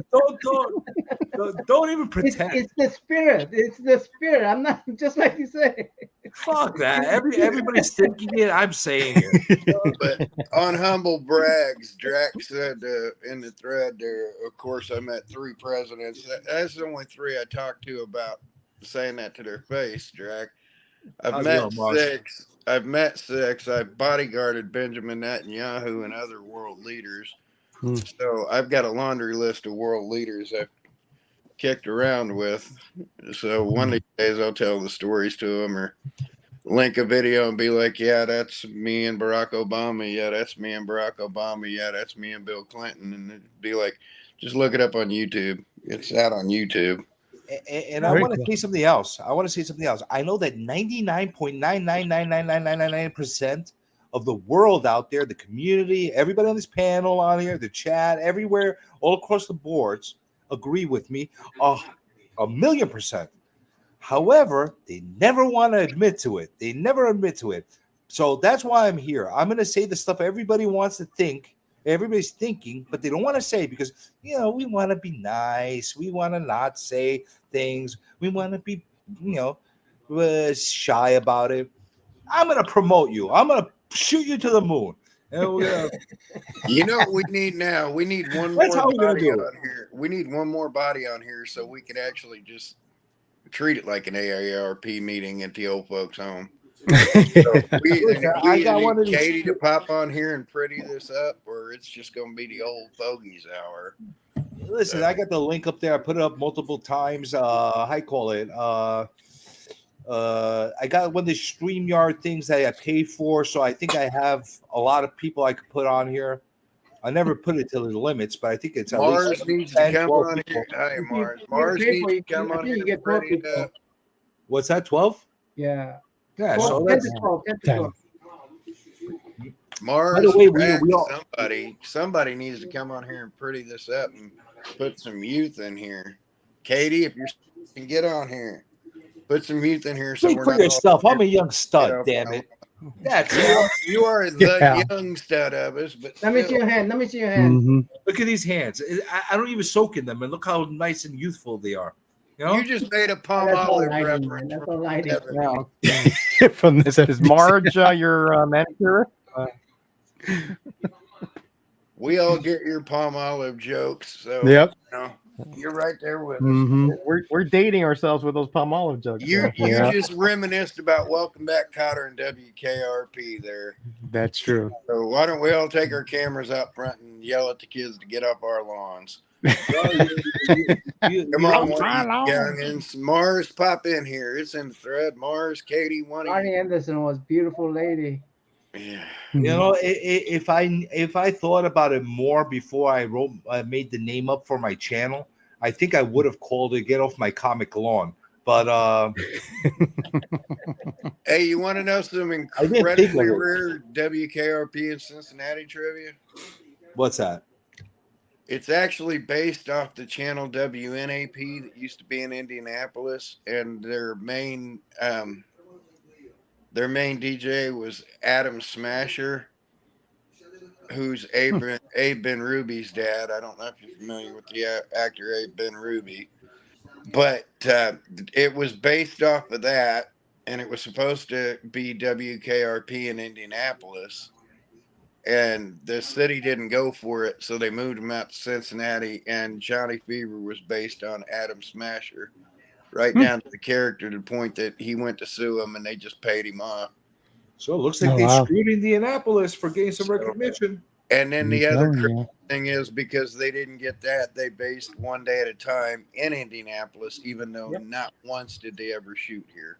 don't even pretend. It's the spirit. It's the spirit. I'm not just like you say. Fuck that. Everybody's thinking it. I'm saying it. But on humble brags, Drax said in the thread there, of course, I met 3 presidents. That's the only 3 I talked to about saying that to their face, Drax. I've met 6. I've bodyguarded Benjamin Netanyahu and other world leaders. So I've got a laundry list of world leaders I've kicked around with. So one of these days I'll tell the stories to them or link a video and be like, yeah, that's me and Barack Obama. Yeah, that's me and Barack Obama. Yeah, that's me and Bill Clinton. And it'd be like, just look it up on YouTube. It's out on YouTube. And I want to say something else. I know that 99.9999999% of the world out there, the community, everybody on this panel on here, the chat, everywhere, all across the boards, agree with me 1,000,000%. However, they never want to admit to it. So that's why I'm here. I'm going to say the stuff everybody wants to think. Everybody's thinking, but they don't want to say because, we want to be nice. We want to not say things. We want to be, shy about it. I'm going to promote you. I'm going to shoot you to the moon. And you know what we need now? We need one more body on here. We need one more body on here so we can actually just treat it like an AARP meeting at the old folks' home. So we need Katie to pop on here and pretty this up, or it's just going to be the old fogies hour. Listen, I got the link up there. I put it up multiple times. I call it. I got one of the StreamYard things that I pay for, so I think I have a lot of people I could put on here. I never put it to the limits, but I think it's at Mars least needs to come on here. Hi, Mars. Mars needs to come on here. Get 12 people. What's that? 12? Yeah. Yeah. 12, So 10 that's to 12. 10 to 12. Mars. By the way, we all, somebody needs to come on here and pretty this up and put some youth in here. Katie, if you can get on here, put some youth in here. So speak for yourself. I'm a young stud. Damn it. That's You are the Yeah. young stud of us, but Let me see still, your hand. Let me see your hand. Mhm. Look at these hands. I don't even soak in them, and look how nice and youthful they are. You know, you just made a Oh, palm that's all olive lighting, man. reference. That's from all lighting. Devin. Yeah. From this Is Marge your manicure? We all get your palm olive jokes, so Yep. you know, you're right there with us. Hmm. We're dating ourselves with those palm olive jugs. You so. Yeah. just reminisced about Welcome Back, Cotter and WKRP there. That's true. So why don't we all take our cameras out front and yell at the kids to get off our lawns? Well, Come on, one my of you lawn. youngins. Mars, pop in here. It's in the thread. Mars, Katie, one of Ronnie you. Anderson was beautiful lady. Yeah. You know, if I thought about it more before I made the name up for my channel, I think I would have called it "Get Off My Comic Lawn." But Hey, you want to know some I didn't think incredibly of it. rare WKRP in Cincinnati trivia? What's that? It's actually based off the channel WNAP that used to be in Indianapolis, and their main DJ was Adam Smasher, who's Abe Ben Ruby's dad. I don't know if you're familiar with the actor Abe Ben Ruby, but it was based off of that, and it was supposed to be WKRP in Indianapolis. And the city didn't go for it, so they moved him out to Cincinnati. And Johnny Fever was based on Adam Smasher, right down to the character, to the point that he went to sue him, and they just paid him off. So it looks like Oh, they wow. screwed Indianapolis for getting some recognition. And then the other Oh, crazy yeah. thing is, because they didn't get that, they based One Day at a Time in Indianapolis, even though not once did they ever shoot here.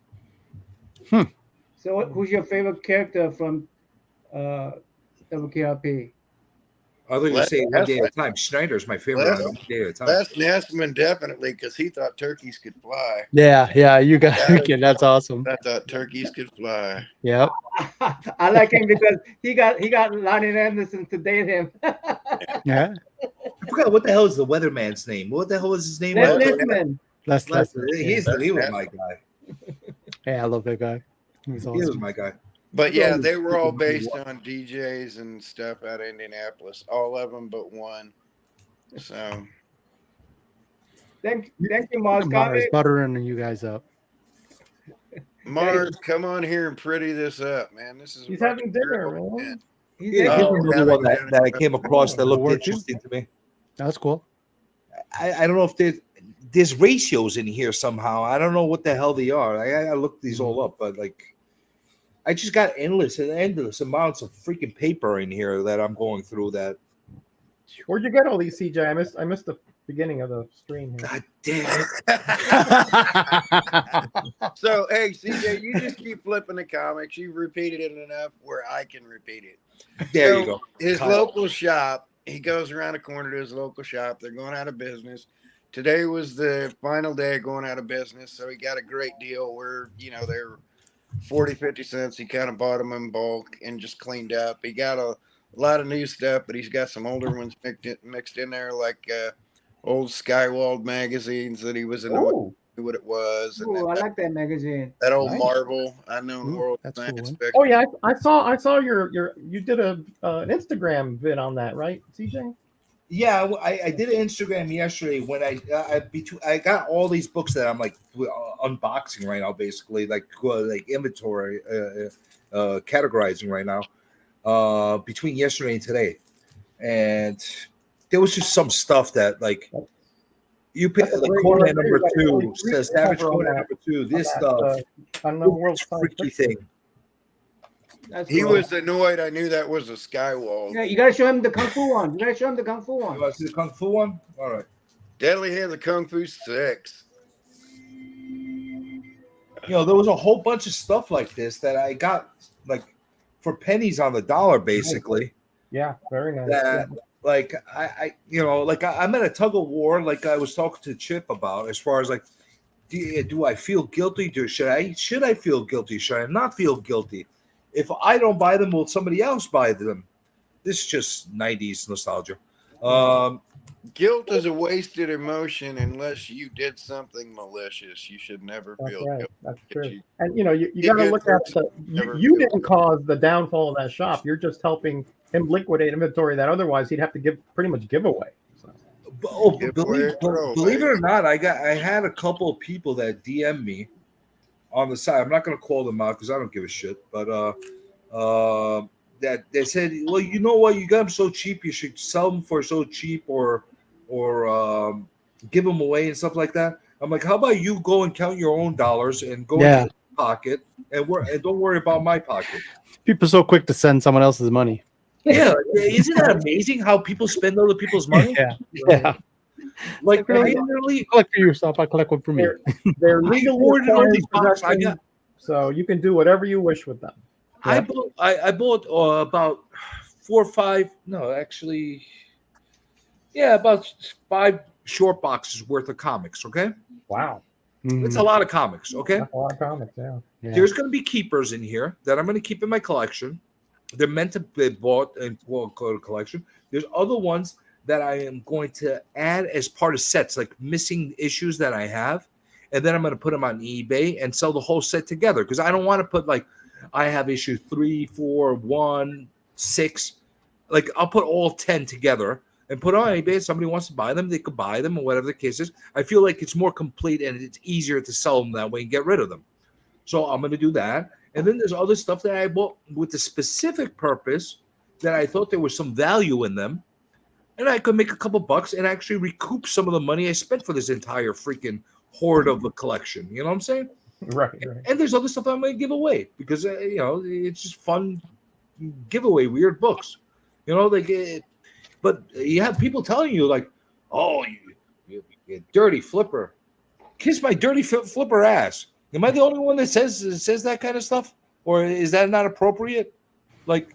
So, who's your favorite character from WKRP? I think you Les say One Day at a Nessman. Time. Schneider's my favorite on One Day at a Time. Les Nessman, definitely, because he thought turkeys could fly. Yeah. You got that's awesome. I thought turkeys could fly. Yep. I like him because he got Lonnie Anderson to date him. Yeah. I forgot what the hell is the weatherman's name. What the hell was his name? Les Les Nessman. That's He was my guy. Yeah, I love that guy. He's He was awesome. my guy. But yeah, they were all based on DJs and stuff out of Indianapolis. All of them but one. So Thank you, Mars. Mars buttering you guys up. Mars, come on here and pretty this up, man. This is He's a having dinner, man. Yeah, Oh, here's another one that I came across that looked Working. interesting to me. That's cool. I don't know if there's ratios in here somehow. I don't know what the hell they are. I looked these all up, but like I just got endless amounts of freaking paper in here that I'm going through. That Where'd you get all these, CJ? I missed the beginning of the stream here. God damn it. So hey, CJ, you just keep flipping the comics. You've repeated it enough where I can repeat it. There So, you go. His Kyle. local shop, he goes around the corner to his local shop. They're going out of business. Today was the final day of going out of business. So he got a great deal where, they're 40, 50 cents. He kind of bought them in bulk and just cleaned up. He got a lot of new stuff, but he's got some older ones mixed in there, like old Skywald magazines that he was in. What it was. And Ooh, I like that magazine. that old Nice. Marvel. I know the world. that's Science cool, Fiction. Oh yeah, I saw you did an Instagram vid on that, right, CJ? Yeah, I did an Instagram yesterday when I got all these books that I'm like unboxing right now, basically like inventory, categorizing right now, between yesterday and today, and there was just some stuff that like you pick like Conan number 2 says Savage Conan number 2. This stuff, on the world freaky thing. That's He cool. was annoyed. I knew that was a Skywald. Yeah, you gotta show him the kung fu one. You gotta show him the kung fu You one. want to see the Kung Fu one? All right. Deadly Hands of Kung Fu 6. There was a whole bunch of stuff like this that I got like for pennies on the dollar, basically. Yeah, very nice. That like I'm at a tug of war, like I was talking to Chip about, as far as like, do I feel guilty? Should I feel guilty? Should I not feel guilty? If I don't buy them, will somebody else buy them? This is just 90s nostalgia. Guilt is a wasted emotion unless you did something malicious. You should never That's feel right. guilty. That's true. You- And you know, you Be got to good look at person, never you feel didn't cause the downfall of that shop. You're just helping him liquidate inventory that otherwise he'd have to pretty much give away. So. Believe it or not, I had a couple of people that DM me on the side. I'm not going to call them out because I don't give a shit. But that they said, well, you know what, you got them so cheap, you should sell them for so cheap, or give them away and stuff like that. I'm like, how about you go and count your own dollars and go in your pocket and don't worry about my pocket. People are so quick to send someone else's money. Yeah, isn't that amazing how people spend other people's money? Yeah. Like literally collect for yourself. I collect one for me. They're legally ordered all these boxes. possessions, so you can do whatever you wish with them. I bought about 4 or 5. No, actually, yeah, about 5 short boxes worth of comics. Okay. Wow. It's a lot of comics. Okay. That's a lot of comics. Yeah. There's going to be keepers in here that I'm going to keep in my collection. They're meant to be bought and go to collection. There's other ones that I am going to add as part of sets, like missing issues that I have, and then I'm going to put them on eBay and sell the whole set together because I don't want to put like I have issue 3, 4, 1, 6. Like I'll put all 10 together and put on eBay. If somebody wants to buy them, they could buy them or whatever the case is. I feel like it's more complete and it's easier to sell them that way and get rid of them. So I'm going to do that. And then there's other stuff that I bought with the specific purpose that I thought there was some value in them. And I could make a couple bucks and actually recoup some of the money I spent for this entire freaking horde of a collection. You know what I'm saying? Right. And there's other stuff I'm going to give away because, it's just fun giveaway, weird books. You know, but you have people telling you like, oh, you dirty flipper. Kiss my dirty flipper ass. Am I the only one that says that kind of stuff? Or is that not appropriate? Like,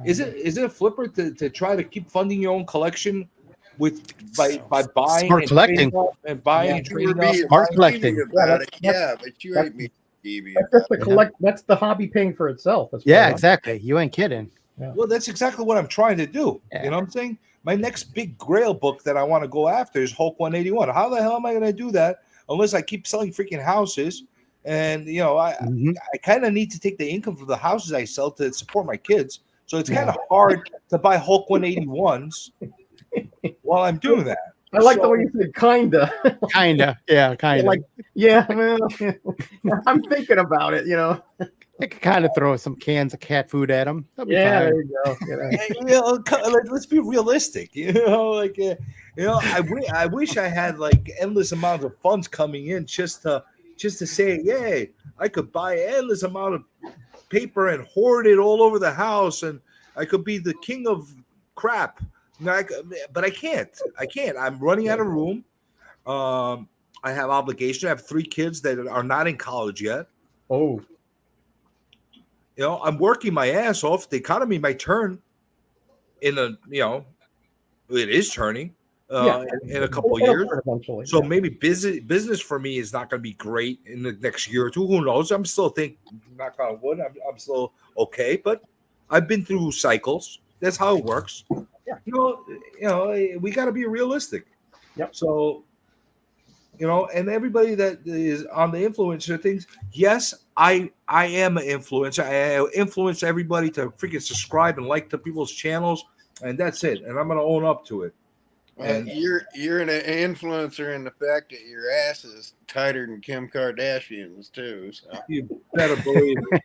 is it a flipper to try to keep funding your own collection by buying Smart collecting and buying and trading up? Smart collecting. But you ain't me. That's just the collect. That's the hobby paying for itself. Yeah, exactly. You ain't kidding. Yeah. Well, that's exactly what I'm trying to do. Yeah. You know what I'm saying? My next big grail book that I want to go after is Hulk 181. How the hell am I going to do that unless I keep selling freaking houses? And I kind of need to take the income from the houses I sell to support my kids. So it's kind of hard to buy Hulk 181s while I'm doing that. I like the way you said kinda. Kinda. Yeah, kinda. Like, yeah, well, I'm thinking about it, I could kind of throw some cans of cat food at them. Yeah, there you go. Let's be realistic. I wish I had like endless amounts of funds coming in just to say, yay, I could buy endless amount of paper and hoard it all over the house, and I could be the king of crap. But I can't. I'm running out of room. I have obligations. I have 3 kids that are not in college yet. Oh. I'm working my ass off. The economy might turn it is turning in a couple of years. So maybe business for me is not going to be great in the next year or two. Who knows? I'm still knock on wood, I'm still okay, but I've been through cycles. That's how it works. Yeah. We got to be realistic. Yep. So, and everybody that is on the influencer things, yes, I am an influencer. I influence everybody to freaking subscribe and like to people's channels, and that's it. And I'm going to own up to it. And you're an influencer in the fact that your ass is tighter than Kim Kardashian's too. So. You better believe it.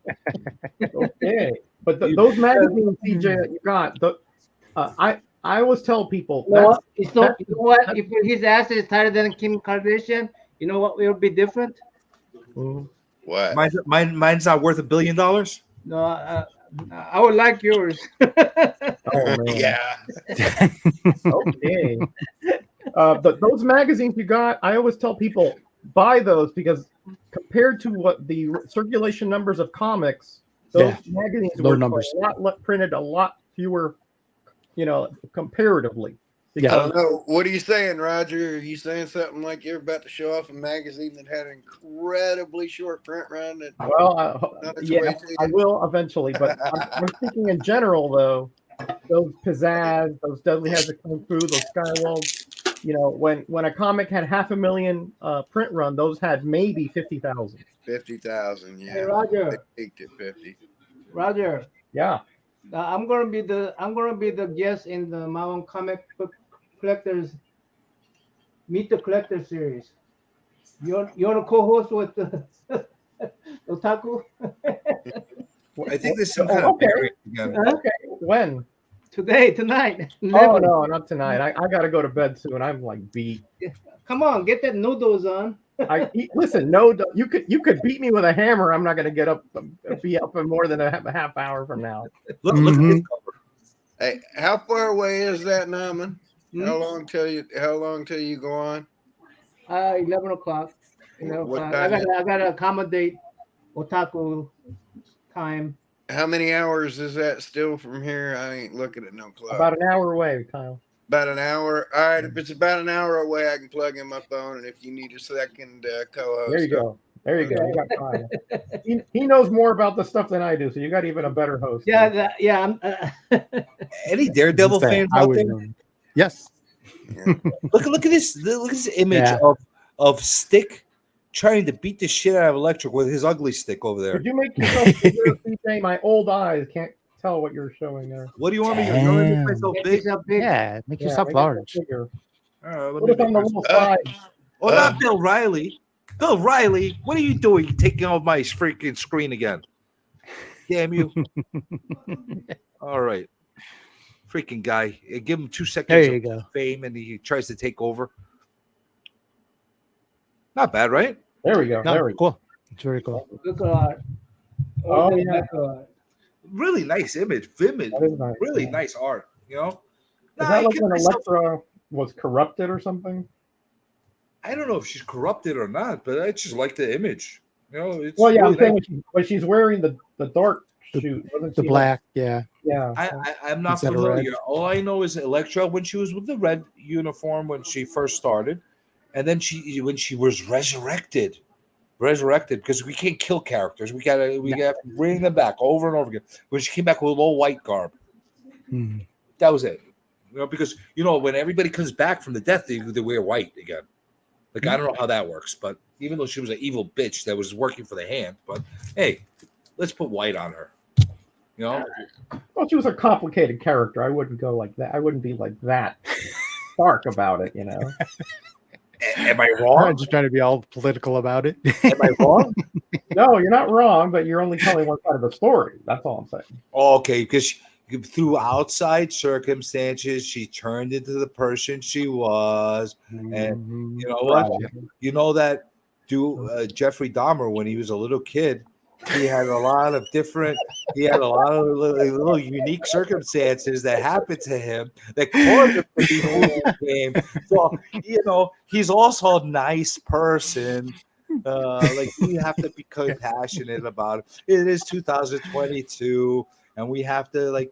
Okay, but those magazines, CJ, that you got, I always tell people, you know what? If his ass is tighter than Kim Kardashian, you know what will be different? What? Mine's not worth $1 billion. No, I would like yours. Yeah. Okay. Those magazines you got, I always tell people buy those because compared to what the circulation numbers of comics, those magazines low were numbers. printed a lot fewer, comparatively. I don't know. What are you saying, Roger? Are you saying something like you're about to show off a magazine that had an incredibly short print run? Well, I will eventually, but I'm thinking in general, though, those Pizzazz, those Dudley Has a Kung Fu, those Skywalls, you know, when a comic had 500,000 print run, those had maybe 50,000. 50,000. Yeah. Hey, Roger. They peaked at 50. Roger. Yeah. I'm gonna be the guest in the my own comic book collectors Meet the Collector series. You're a co-host with the Otaku. I think there's some kind of variant again. Okay. When? Tonight. Oh no, not tonight. I gotta go to bed soon. I'm like beat. Come on, get that noodles on. Listen. No, you could beat me with a hammer. I'm not gonna get up, be up in more than a half hour from now. Look at this cover. Hey, how far away is that, Naman? Hmm? How long till you go on? 11 o'clock. What I time gotta accommodate Otaku time. How many hours is that still from here? I ain't looking at no clock. About an hour away, Kyle. About an hour. All right, if it's about an hour away, I can plug in my phone, and if you need a second co-host, There you go. There you go. You got Kyle. He knows more about the stuff than I do, so you got even a better host. Yeah. Any Daredevil fans out there? Yes. Yeah. Look at this. Look at this image of Stick trying to beat the shit out of Electric with his ugly stick over there. Could you make yourself bigger, CJ? My old eyes can't tell what you're showing there. What do you want me to do? You want me to make myself big? Yeah, make yourself large. Bigger. All right, let What me if on make the little myself- side? Oh, not Bill Riley. Bill Riley, what are you doing? You're taking off my freaking screen again. Damn you. All right. Freaking guy. Give him 2 seconds There you of go. fame and he tries to take over. Not bad, right? There we go. No, There we go. cool. It's very cool. Look at that. Oh, yeah. Really nice image. Vivid. That is nice. Really Yeah. nice art. You know? Is Nah, that I like give when myself- Elektra was corrupted or something? I don't know if she's corrupted or not, but I just like the image. You know, it's Well, yeah, really I'm saying nice. when she's wearing the dark suit, wasn't The she black, yeah. Yeah. I'm not Instead of red. familiar. All I know is Elektra when she was with the red uniform when she first started, and then when she was resurrected because we can't kill characters. We gotta bring them back over and over again. When she came back with a little white garb, Hmm. that was it. You know, because when everybody comes back from the death, they wear white again. Like I don't know how that works, but even though she was an evil bitch that was working for the hand, but hey, let's put white on her. You know, Well, she was a complicated character. I wouldn't go like that. I wouldn't be like that dark about it, you know. Am I I'm wrong? just trying to be all political about it. Am I wrong? No, you're not wrong, but you're only telling one side of the story. That's all I'm saying. Oh, okay, because through outside circumstances, she turned into the person she was, and you know what? You know that Jeffrey Dahmer, when he was a little kid, he had a lot of little unique circumstances that happened to him that caused him to be who he became. So he's also a nice person. Like we have to be compassionate about it. It is 2022. And we have to,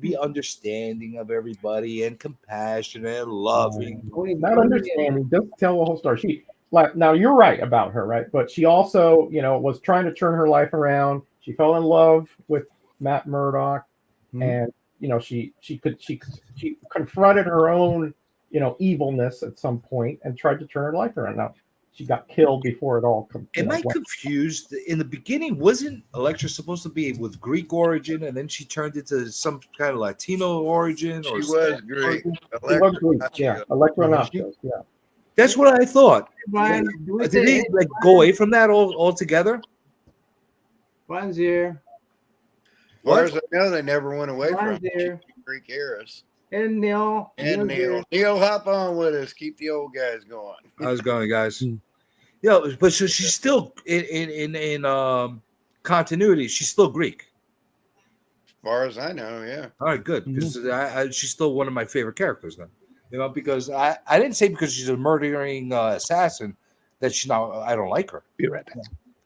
be understanding of everybody and compassionate, loving. Not understanding. Just tell the whole story. Now you're right about her, right? But she also, was trying to turn her life around. She fell in love with Matt Murdock, and she confronted her own, evilness at some point and tried to turn her life around. Now she got killed before it all. Am I confused? In the beginning, wasn't Elektra supposed to be with Greek origin, and then she turned into some kind of Latino origin? She was Greek. Elektra Nachos, yeah. That's what I thought. Brian, Did they go away from that altogether? Brian's here. As far as I know, they never went away Brian's from here. Greek eras. And Neil. And Neil, hop on with us. Keep the old guys going. How's it going, guys? Yeah, but so she's still in continuity. She's still Greek. As far as I know, yeah. All right, good. Because she's still one of my favorite characters then. Because I didn't say because she's a murdering assassin that she's not. I don't like her. Be right back.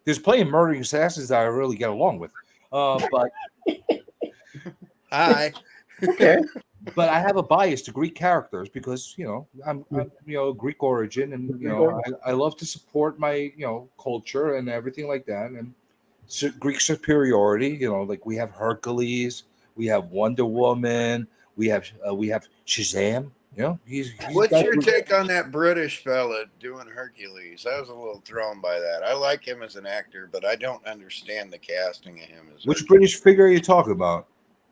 There's plenty of murdering assassins that I really get along with. But hi. Okay. But I have a bias to Greek characters because I'm Greek origin, and I love to support my culture and everything like that, and Greek superiority. Like we have Hercules, we have Wonder Woman, we have Shazam. You know, he's What's got- your take on that British fella doing Hercules? I was a little thrown by that. I like him as an actor, but I don't understand the casting of him as Which Hercules. British figure are you talking about?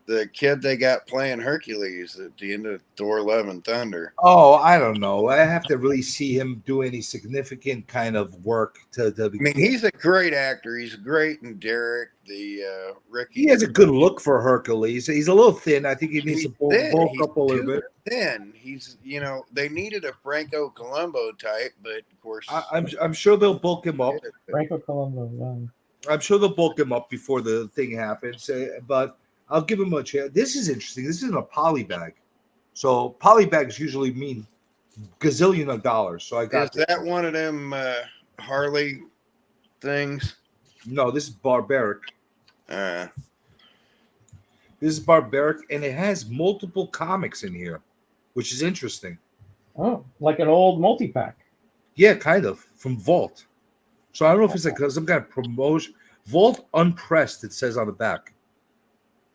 The kid they got playing Hercules at the end of Thor: Love and Thunder. Oh, I don't know. I have to really see him do any significant kind of work to I mean, he's a great actor. He's great in Derek, the Ricky. He has a good look for Hercules. He's a little thin. I think he needs He's to bulk thin. up a little He's bit. thin. He's, they needed a Franco Columbo type, but of course, I'm sure they'll bulk him up. Franco Columbo. Yeah. I'm sure they'll bulk him up before the thing happens. But I'll give him a chance. This is interesting. This isn't a poly bag. So poly bags usually mean gazillion of dollars. So I got is that one of them Harley things? No, this is barbaric. Uh, This is barbaric, and it has multiple comics in here, which is interesting. Oh, like an old multi-pack. Yeah, kind of from Vault. So I don't know if it's like some kind of promotion. Vault Unpressed, it says on the back.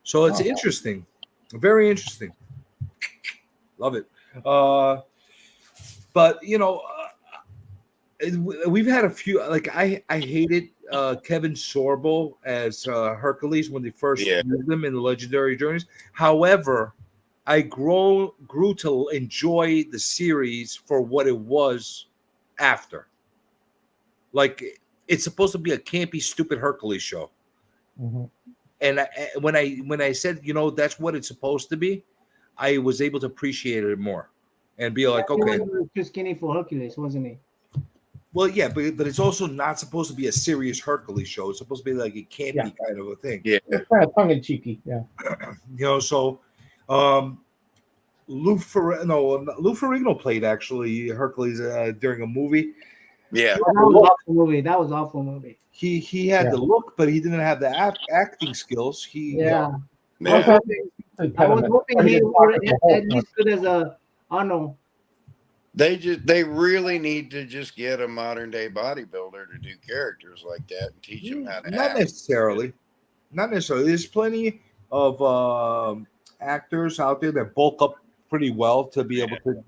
So it's interesting, very interesting. Love it. But we've had a few. Like I hated Kevin Sorbo as Hercules when they first used him in the Legendary Journeys. However, I grew to enjoy the series for what it was after. Like it's supposed to be a campy, stupid Hercules show. Mm-hmm. And when I said, that's what it's supposed to be, I was able to appreciate it more and be like, okay. He was too skinny for Hercules, wasn't he? Well, yeah, but it's also not supposed to be a serious Hercules show. It's supposed to be like a campy kind of a thing. Yeah, kind of tongue in cheeky. Yeah. So Lou Ferrigno played actually Hercules during a movie. Yeah, that was an awful movie. He had the look, but he didn't have the acting skills. I was hoping he would at least good as Arnold. They really need to just get a modern day bodybuilder to do characters like that and teach them how to Not act. necessarily. There's plenty of actors out there that bulk up pretty well to be able to.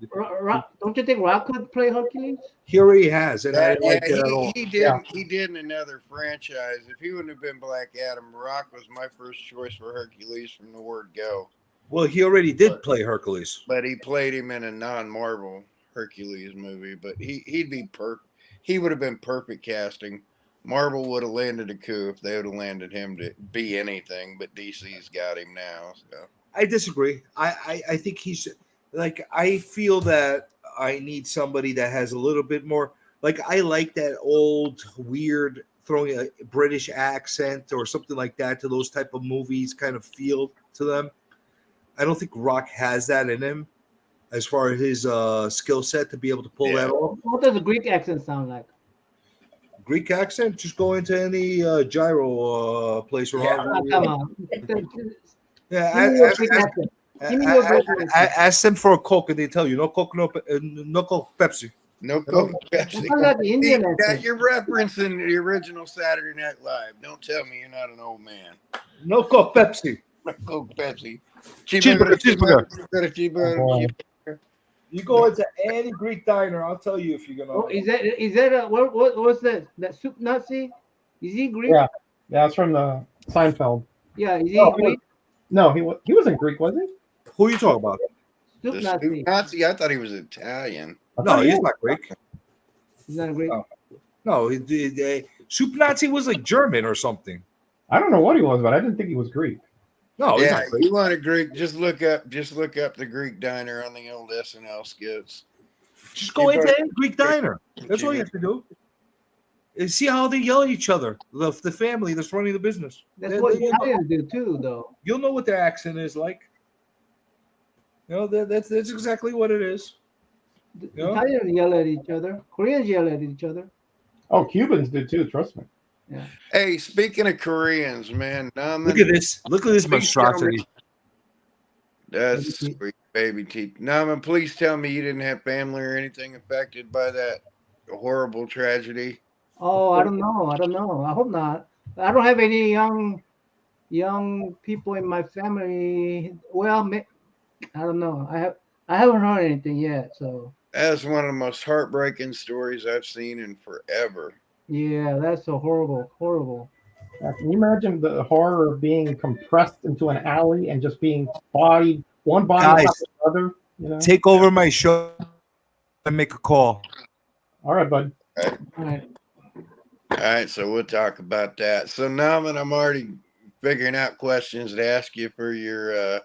Don't you think Rock could play Hercules? He already has, and I like that at all. He did. He did in another franchise. If he wouldn't have been Black Adam, Rock was my first choice for Hercules from the word go. Well, he already did play Hercules, but he played him in a non-Marvel Hercules movie. But he'd be he would have been perfect casting. Marvel would have landed a coup if they would have landed him to be anything, but DC's got him now. So I disagree. I think he's like, I feel that I need somebody that has a little bit more, like, I like that old weird throwing a British accent or something like that to those type of movies kind of feel to them. I don't think Rock has that in him as far as his skill set to be able to pull that off. What does a Greek accent sound like? Greek accent? Just go into any gyro place around. Come on. Ask them for a Coke and they tell you no Coke, no Coke, Pepsi. No Coke, Pepsi. You're referencing the original Saturday Night Live. Don't tell me you're not an old man. No Coke, Pepsi. No Coke, Pepsi. Cheeseburger. Cheeseburger. You go into any Greek diner, I'll tell you if you're gonna. Oh, is that what's that soup Nazi? Is he Greek? Yeah, that's from the Seinfeld. Yeah, is he Greek? No, he wasn't Greek, was he? Who are you talking about? Soup Nazi. Nazi. I thought he was Italian. No, he's not Greek. He's not Greek. No, Soup Nazi was like German or something. I don't know what he was, but I didn't think he was Greek. No, yeah, you want a Greek? Just look up the Greek diner on the old SNL skits. Just go into any Greek diner. That's all you have to do. And see how they yell at each other. The family that's running the business. That's what Italians do too, though. You'll know what their accent is like. That's exactly what it is. Italians yell at each other. Koreans yell at each other. Oh, Cubans did too. Trust me. Yeah. Hey, speaking of Koreans, man, look at this. Look at this monstrosity. That's sweet, baby teeth. Naman, please tell me you didn't have family or anything affected by that horrible tragedy. Oh, I don't know. I hope not. I don't have any young people in my family. Well, I don't know. I I haven't heard anything yet. So That's one of the most heartbreaking stories I've seen in forever. yeah, that's so horrible, horrible. Can you imagine the horror of being compressed into an alley and just being one body on Guys, top of the other? You know? Take over my show and make a call. All right, bud. All right. All right, so we'll talk about that. So now that I'm already figuring out questions to ask you for your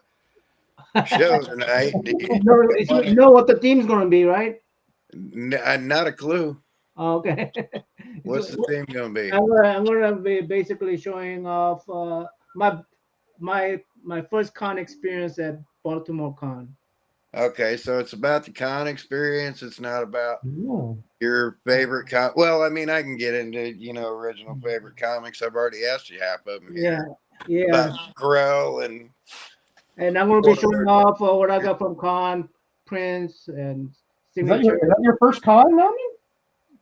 show tonight, You know what the theme's gonna be, right? not a clue. Okay. What's the theme gonna be? I'm gonna be basically showing off my first con experience at Baltimore Con. Okay, so it's about the con experience. It's not about Ooh. your favorite con. Well, I mean, I can get into original favorite comics. I've already asked you half of them. Yeah, Here. yeah. About Grell and I'm gonna be showing off what I got from con prints and Is that signature. your first con, Nami?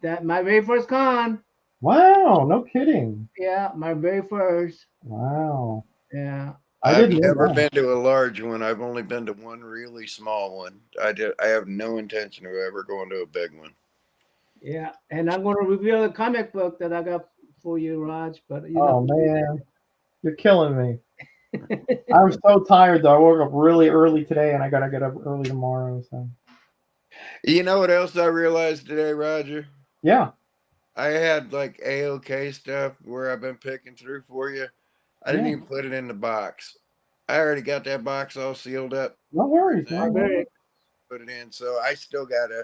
That my very first con. Wow, no kidding. Yeah, my very first. Wow. Yeah. I've never been to a large one. I've only been to one really small one. I have no intention of ever going to a big one. Yeah, and I'm going to reveal a comic book that I got for you, Raj. But Man, you're killing me. I'm so tired though. I woke up really early today, and I gotta get up early tomorrow. So. You know what else I realized today, Roger? Yeah. I had like AOK stuff where I've been picking through for you. I didn't even put it in the box. I already got that box all sealed up. No worries. No worries. Put it in. So I still got a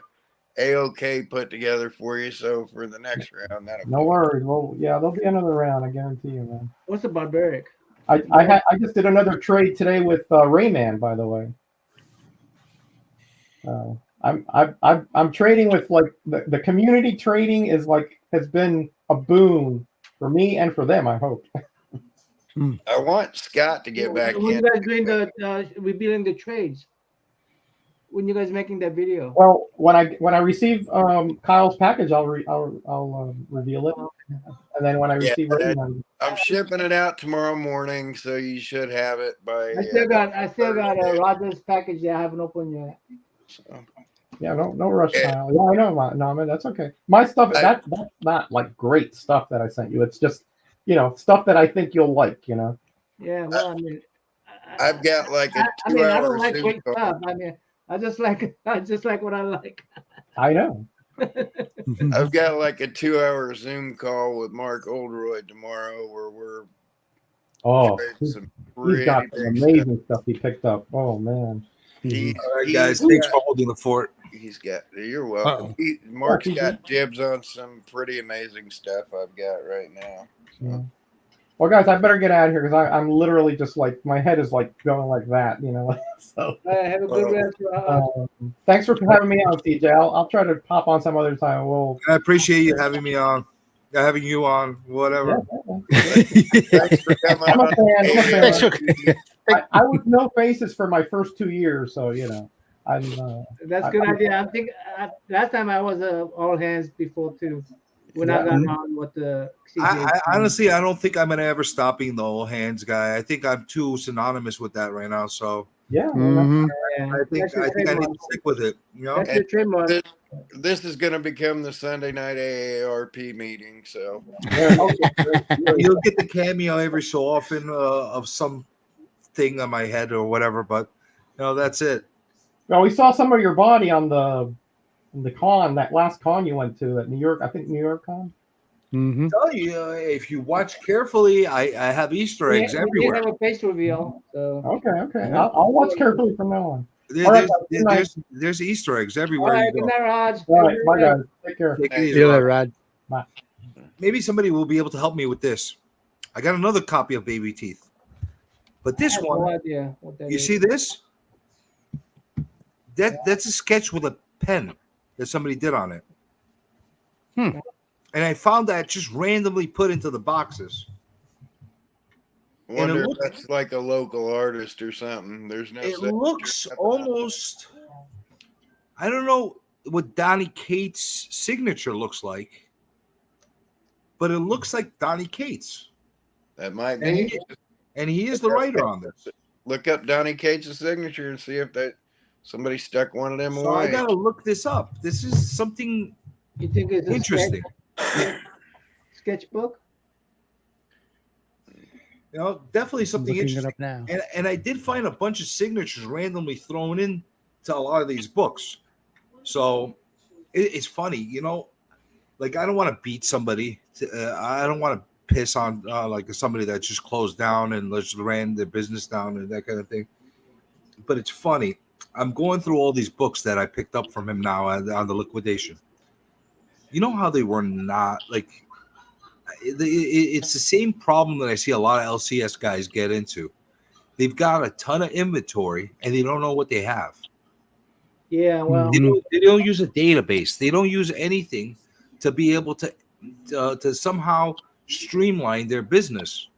AOK put together for you. So for the next round, No worries. Well, yeah, there'll be another round. I guarantee you, man. What's the barbaric? I just did another trade today with Rayman, by the way. I'm trading with like the community trading has been a boon for me and for them. I hope. I want Scott to get back when in. you guys doing the revealing the trades? When you guys making that video? Well, when I receive Kyle's package, I'll reveal it, and then when I receive Rayman, I'm shipping it out tomorrow morning, so you should have it by. I still got Roger's package that I haven't opened yet. So. Yeah, no rush, Kyle. Yeah, I know, no, man, that's okay. My stuff, that's not like great stuff that I sent you. It's just, stuff that I think you'll like, Yeah, well, I mean, I've got like a 2 I hour don't like Zoom great call. stuff. I mean, I just like what I like. I know. I've got like a 2 hour Zoom call with Mark Oldroyd tomorrow where we're he's some got pretty some big amazing stuff he picked up. Oh man. All right, guys. Thanks for holding the fort. You're welcome. Mark's got dibs on some pretty amazing stuff I've got right now. So. Well, guys, I better get out of here because I'm literally just like my head is like going like that, So Have a good rest. Thanks for having me on, CJ. I'll try to pop on some other time. I appreciate you having me on. Having you on, whatever. Thanks for coming I'm a on. fan. I was no faces for my first 2 years, so I'm. That's a good idea. I think last time I was all hands before too, when I got on with the. I honestly, I don't think I'm gonna ever stop being the all hands guy. I think I'm too synonymous with that right now. So yeah, I think I need to stick with it. That's your trademark. This is going to become the Sunday night AARP meeting, so you'll get the cameo every so often of some thing on my head or whatever, but that's it. Well, we saw some of your body on the con, that last con you went to, that New York con. Mm-hmm. Tell you, if you watch carefully, I have Easter eggs everywhere. We have a face reveal. So. Okay. I'll watch carefully from now on. There's Easter eggs everywhere. All right, good night, Raj. All right, bye guys. Take care. See you later, Rod. Bye. Maybe somebody will be able to help me with this. I got another copy of Baby Teeth, but this one, no idea what that you is. see this? That's a sketch with a pen that somebody did on it. And I found that just randomly put into the boxes. Wonder if that's like a local artist or something. There's no. It looks almost. I don't know what Donnie Cates' signature looks like, but it looks like Donnie Cates. That might be. And he is the writer on this. Look up Donnie Cates' signature and see if Somebody stuck one of them So away. I gotta look this up. This is something You think it's a interesting. sketchbook? You know, definitely something Looking it interesting. up now. And I did find a bunch of signatures randomly thrown in to a lot of these books. So it's funny, you know, like I don't want to beat somebody. I don't want to piss on like somebody that just closed down and just ran their business down and that kind of thing. But it's funny. I'm going through all these books that I picked up from him now on the liquidation. You know how they were not like it's the same problem that I see a lot of LCS guys get into. They've got a ton of inventory and they don't know what they have. Yeah, well, They don't use a database. They don't use anything to be able to somehow streamline their business.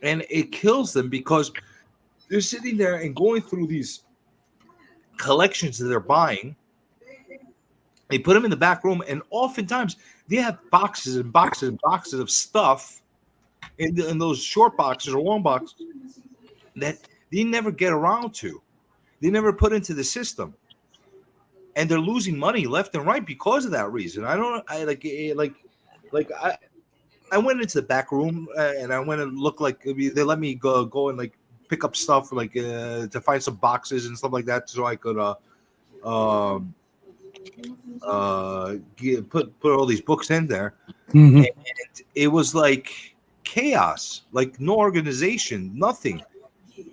And it kills them because they're sitting there and going through these collections that they're buying. They put them in the back room, and oftentimes they have boxes and boxes and boxes of stuff in those short boxes or long boxes that they never get around to. They never put into the system, and they're losing money left and right because of that reason. I went into the back room and I went and looked like they let me go and like pick up stuff like to find some boxes and stuff like that so I could put all these books in there. And it was like chaos, like no organization, nothing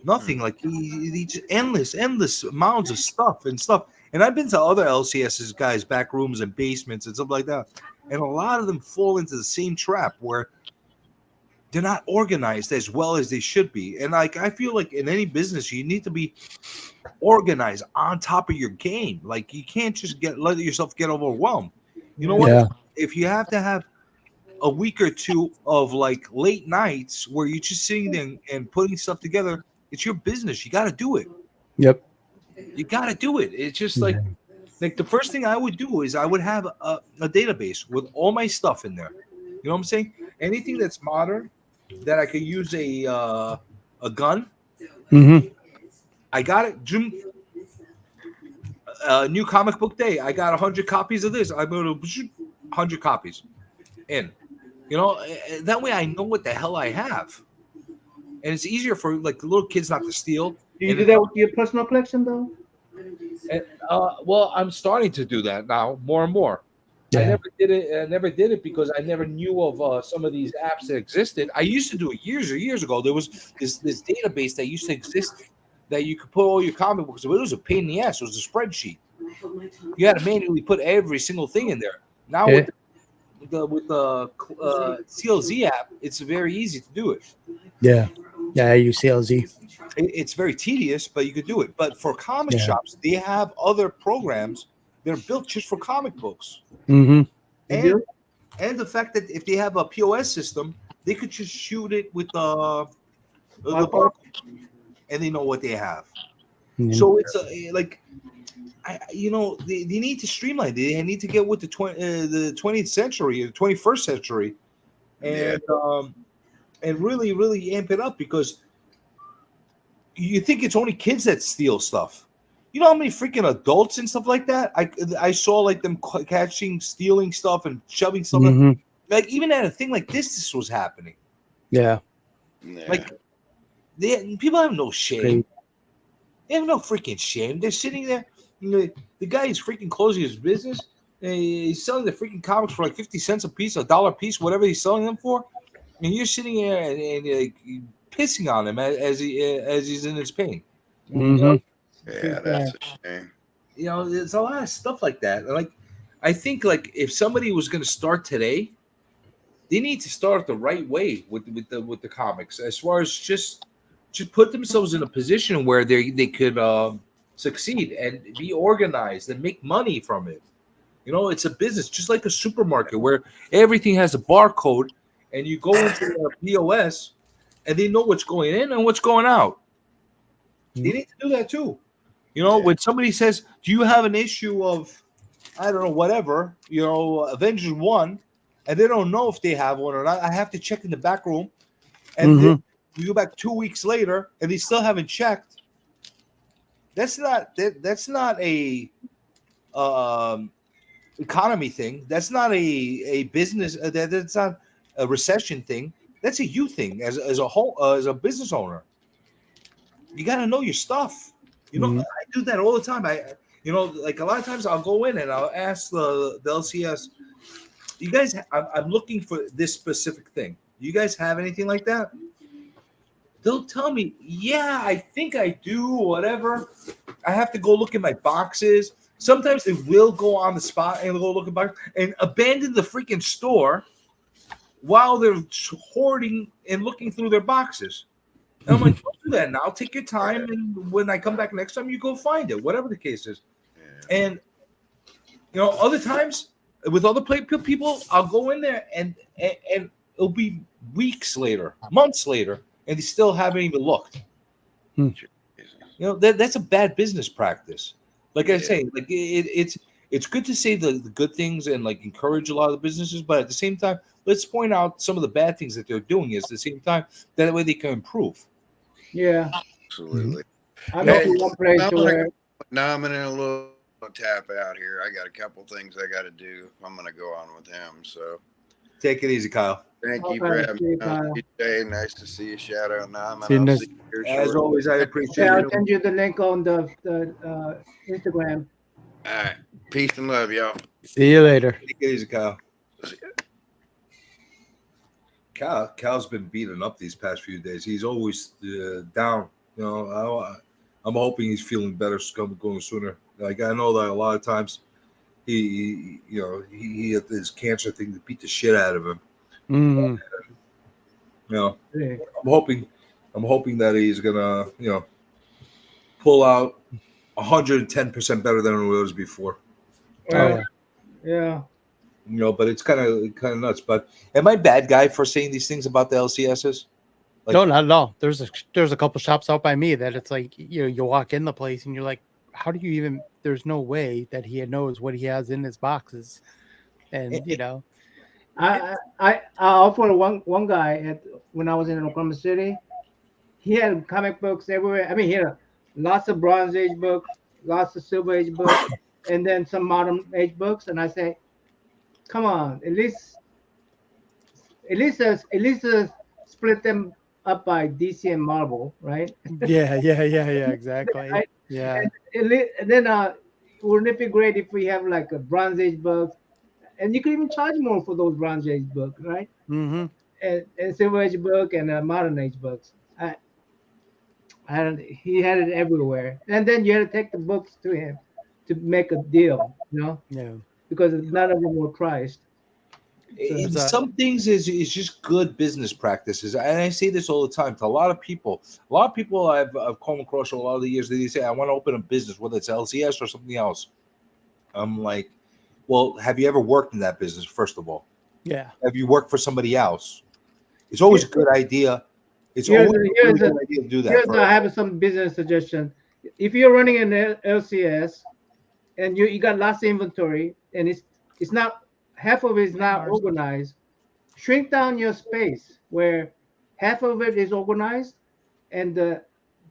like he just endless amounts of stuff. And I've been to other LCS's guys back rooms and basements and stuff like that, and a lot of them fall into the same trap where they're not organized as well as they should be. And like I feel like in any business you need to be organized, on top of your game. Like you can't just let yourself get overwhelmed. You know what? Yeah. If you have to have a week or two of like late nights where you're just sitting there and putting stuff together, it's your business. You got to do it. Yep. You got to do it. It's just like the first thing I would do is I would have a database with all my stuff in there. You know what I'm saying? Anything that's modern that I could use a gun. I got it. June, new comic book day. I got 100 copies of this. I go to 100 copies in. You know, that way I know what the hell I have, and it's easier for like little kids not to steal. Do you do that with your personal collection though? And, well, I'm starting to do that now more and more. Yeah. I never did it because I never knew of some of these apps that existed. I used to do it years ago. There was this database that used to exist that you could put all your comic books. It was a pain in the ass. It was a spreadsheet. You had to manually put every single thing in there. Now with the CLZ app, it's very easy to do it. Yeah. I use CLZ. It's very tedious, but you could do it. But for comic shops, they have other programs that are built just for comic books. And the fact that if they have a POS system, they could just shoot it with the barcode, and they know what they have. So it's like, they need to streamline. They need to get with the 20th century or 21st century, and really, really amp it up, because you think it's only kids that steal stuff. You know how many freaking adults and stuff like that I saw, like them catching, stealing stuff and shoving stuff. Like even at a thing like this was happening. Yeah. Like people have no shame. They have no freaking shame. They're sitting there. The guy is freaking closing his business. And he's selling the freaking comics for like 50 cents a piece, $1 a piece, whatever he's selling them for. And you're sitting there and pissing on him as he's in his pain. Yeah, that's a shame. There's a lot of stuff like that. Like, I think like if somebody was going to start today, they need to start the right way with the comics, as far as just put themselves in a position where they could succeed and be organized and make money from it. It's a business, just like a supermarket where everything has a barcode, and you go into the POS and they know what's going in and what's going out. They need to do that too. When somebody says, do you have an issue of, I don't know, whatever, Avengers 1, and they don't know if they have one or not, I have to check in the back room. And then we go back 2 weeks later and they still haven't checked. That's not a economy thing. That's not a business. That's not a recession thing. That's a you thing as a whole as a business owner. You got to know your stuff. You know, I do that all the time. Like a lot of times I'll go in and I'll ask the LCS, you guys, I'm looking for this specific thing. You guys have anything like that? They'll tell me, yeah, I think I do, whatever. I have to go look at my boxes. Sometimes they will go on the spot and go look at boxes and abandon the freaking store while they're hoarding and looking through their boxes. And I'm like, don't do that now. Take your time, and when I come back next time, you go find it, whatever the case is. And other times with other people, I'll go in there and it'll be weeks later, months later, and they still haven't even looked. That's a bad business practice. Like I say, like it's good to say the good things and like encourage a lot of the businesses, but at the same time, let's point out some of the bad things that they're doing at the same time. That way they can improve. Yeah, absolutely. I know one place where. Now I'm in a little tap out here. I got a couple things I got to do. I'm going to go on with him. So take it easy, Kyle. Thank you for having me on today. Nice to see you, Shadow. Now as always, I appreciate it. I'll send you the link on the Instagram. All right. Peace and love, y'all. See you later. Take it easy, Kyle. Cal's been beaten up these past few days. He's always down. I'm hoping he's feeling better going sooner. Like I know that a lot of times he had this cancer thing to beat the shit out of him. I'm hoping that he's gonna pull out 110% better than it was before. Yeah. But it's kind of nuts. But am I a bad guy for saying these things about the LCSs? No, not at all. There's a couple shops out by me that it's like you walk in the place and you're like, how do you even? There's no way that he knows what he has in his boxes, and I offered one guy when I was in Oklahoma City. He had comic books everywhere. I mean, he had lots of Bronze Age books, lots of Silver Age books, and then some Modern Age books. And I say, come on, at least split them up by DC and Marvel, right? Yeah, exactly. Right? Yeah. And then wouldn't it be great if we have like a Bronze Age book, and you could even charge more for those Bronze Age books, right? Mm-hmm. And Silver Age book and Modern Age books. He had it everywhere, and then you had to take the books to him to make a deal, Yeah. Because none of them were priced. Some things is just good business practices, and I say this all the time to a lot of people. A lot of people I've come across a lot of the years. They say, "I want to open a business, whether it's LCS or something else." I'm like, "Well, have you ever worked in that business? First of all, yeah. Have you worked for somebody else? It's always a good idea. It's always a good idea to do that." I have some business suggestion. If you're running an LCS and you got lots of inventory and it's not. Half of it is not organized. Shrink down your space where half of it is organized, and the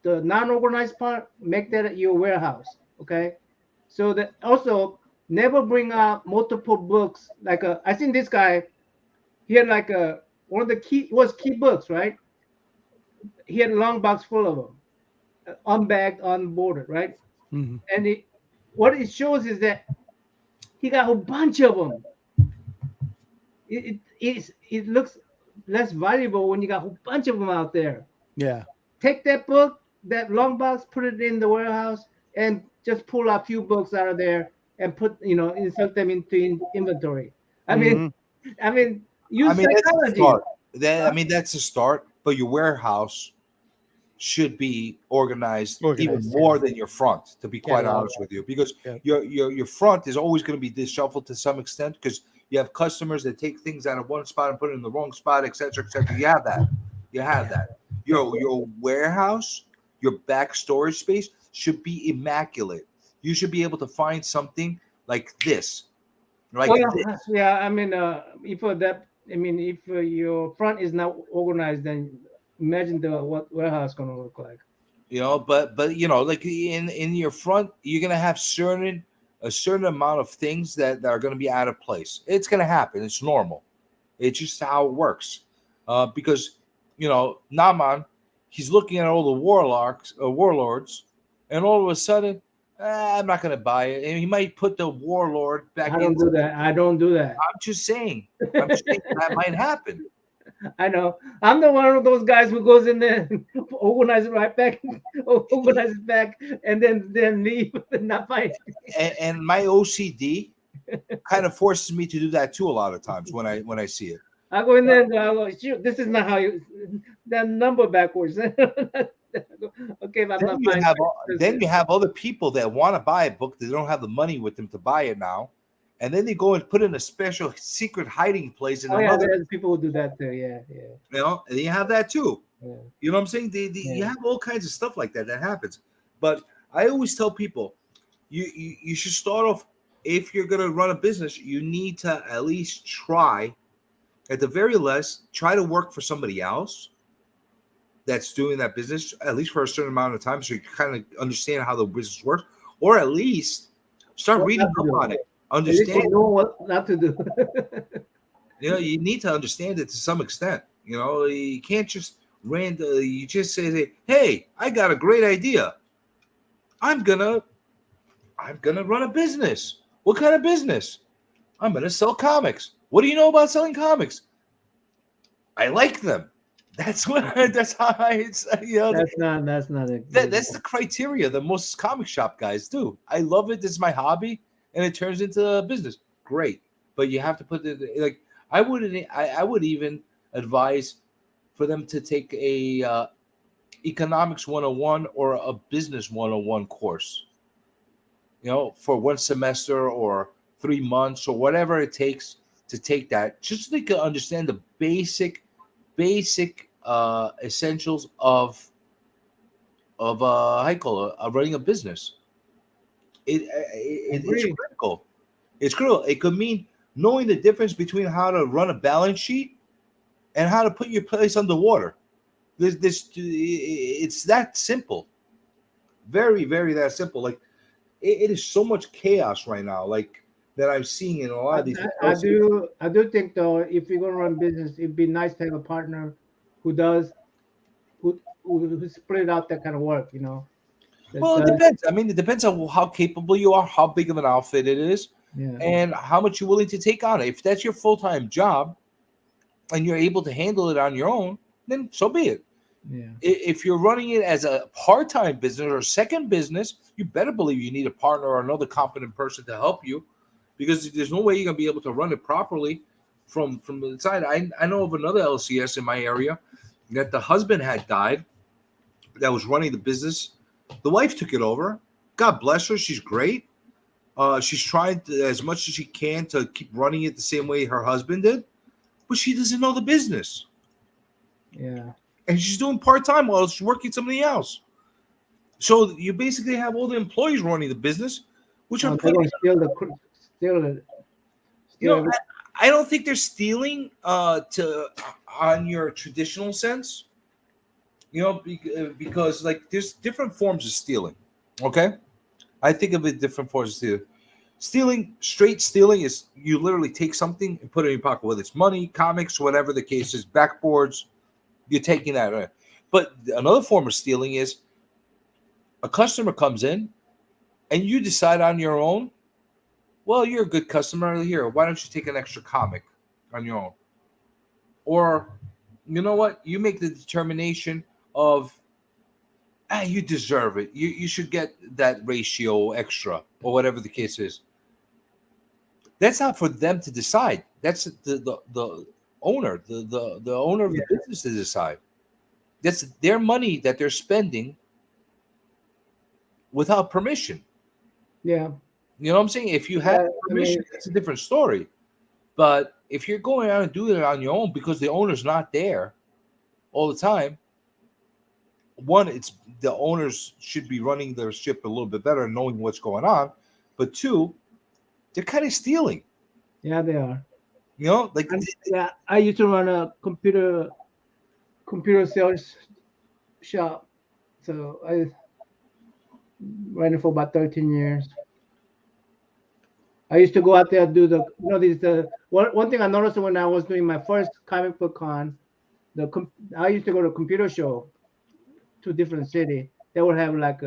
non-organized part, make that your warehouse. Okay, so that also never bring out multiple books. Like I think this guy, he had like one of the key books, right? He had a long box full of them, unbagged, unboarded, right? Mm-hmm. And what it shows is that he got a bunch of them. It looks less valuable when you got a whole bunch of them out there. Yeah. Take that book, that long box, put it in the warehouse, and just pull a few books out of there and insert them into inventory. I mean, use psychology. That's a start. But your warehouse should be organized even more than your front. To be quite honest with you, because your front is always going to be disheveled to some extent because. You have customers that take things out of one spot and put it in the wrong spot, et cetera, et cetera. You have that. Your warehouse, your back storage space should be immaculate. You should be able to find something like this. Yeah, I mean, if your front is not organized, then imagine what warehouse is going to look like. You know, but you know, like in your front, you're gonna have a certain amount of things that are gonna be out of place. It's gonna happen. It's normal. It's just how it works. Because you know, Naman, he's looking at all the warlords, and all of a sudden, I'm not gonna buy it. And he might put the warlord back. I don't do that. I don't do that. I'm just saying. That might happen. I know. I'm the one of those guys who goes in there, organizes right back, organizes back, and then leave and not fight. And my OCD kind of forces me to do that too a lot of times when I see it. I go in there and I go, shoot, this is not how you that number backwards. Okay, if I'm not fine. Then you have other people that want to buy a book, they don't have the money with them to buy it now. And then they go and put in a special secret hiding place in yeah, there's people who do that too. Yeah. You know, and you have that too. Yeah. You know what I'm saying? You have all kinds of stuff like that happens. But I always tell people, you should start off, if you're going to run a business, you need to at least try, at the very least, try to work for somebody else that's doing that business, at least for a certain amount of time, so you kind of understand how the business works, or at least start reading up on it. Understand, you know what not to do. You know, you need to understand it to some extent. You know, you can't just you just say, hey, I got a great idea. I'm gonna run a business. What kind of business? I'm gonna sell comics. What do you know about selling comics? I like them. That's how it's, you know, that's not it. That's the criteria that most comic shop guys do. I love it. This is my hobby. And it turns into a business. Great, but you have to put it like I would even advise for them to take a economics 101 or a business 101 course. You know, for one semester or 3 months or whatever it takes to take that, just so they can understand the basic essentials of running a business. It's critical. It's critical. It could mean knowing the difference between how to run a balance sheet and how to put your place underwater. It's that simple. Very, very that simple. Like it is so much chaos right now. Like that I'm seeing in a lot of these. I do think though, if you're gonna run business, it'd be nice to have a partner who split out that kind of work. You know. Well, it depends. I mean, it depends on how capable you are, how big of an outfit it is, and how much you're willing to take on it. If that's your full-time job and you're able to handle it on your own, then so be it. Yeah. If you're running it as a part-time business or a second business, you better believe you need a partner or another competent person to help you, because there's no way you're going to be able to run it properly from the side. I know of another LCS in my area that the husband had died that was running the business. The wife took it over. God bless her. She's great. She's trying as much as she can to keep running it the same way her husband did, but she doesn't know the business. Yeah. And she's doing part-time while she's working something else. So you basically have all the employees running the business, which are still. You know, I don't think they're stealing on your traditional sense. You know, because like there's different forms of stealing. Okay, I think of it different forms of stealing. Straight stealing is you literally take something and put it in your pocket, whether it's money, comics, whatever the case is, backboards. You're taking that. But another form of stealing is a customer comes in and you decide on your own, well, you're a good customer here. Why don't you take an extra comic on your own? Or, you know what? You make the determination of, you deserve it. You should get that ratio extra or whatever the case is. That's not for them to decide. That's the owner, the owner of the business to decide. That's their money that they're spending without permission. Yeah. You know what I'm saying? If you have permission, it's a different story. But if you're going out and doing it on your own because the owner's not there all the time, one, it's the owners should be running their ship a little bit better and knowing what's going on. But two, they're kind of stealing. Yeah, they are. You know, like I used to run a computer sales shop. So I ran it for about 13 years. I used to go out there and do one thing I noticed when I was doing my first comic book con, I used to go to a computer show to different city. They would have like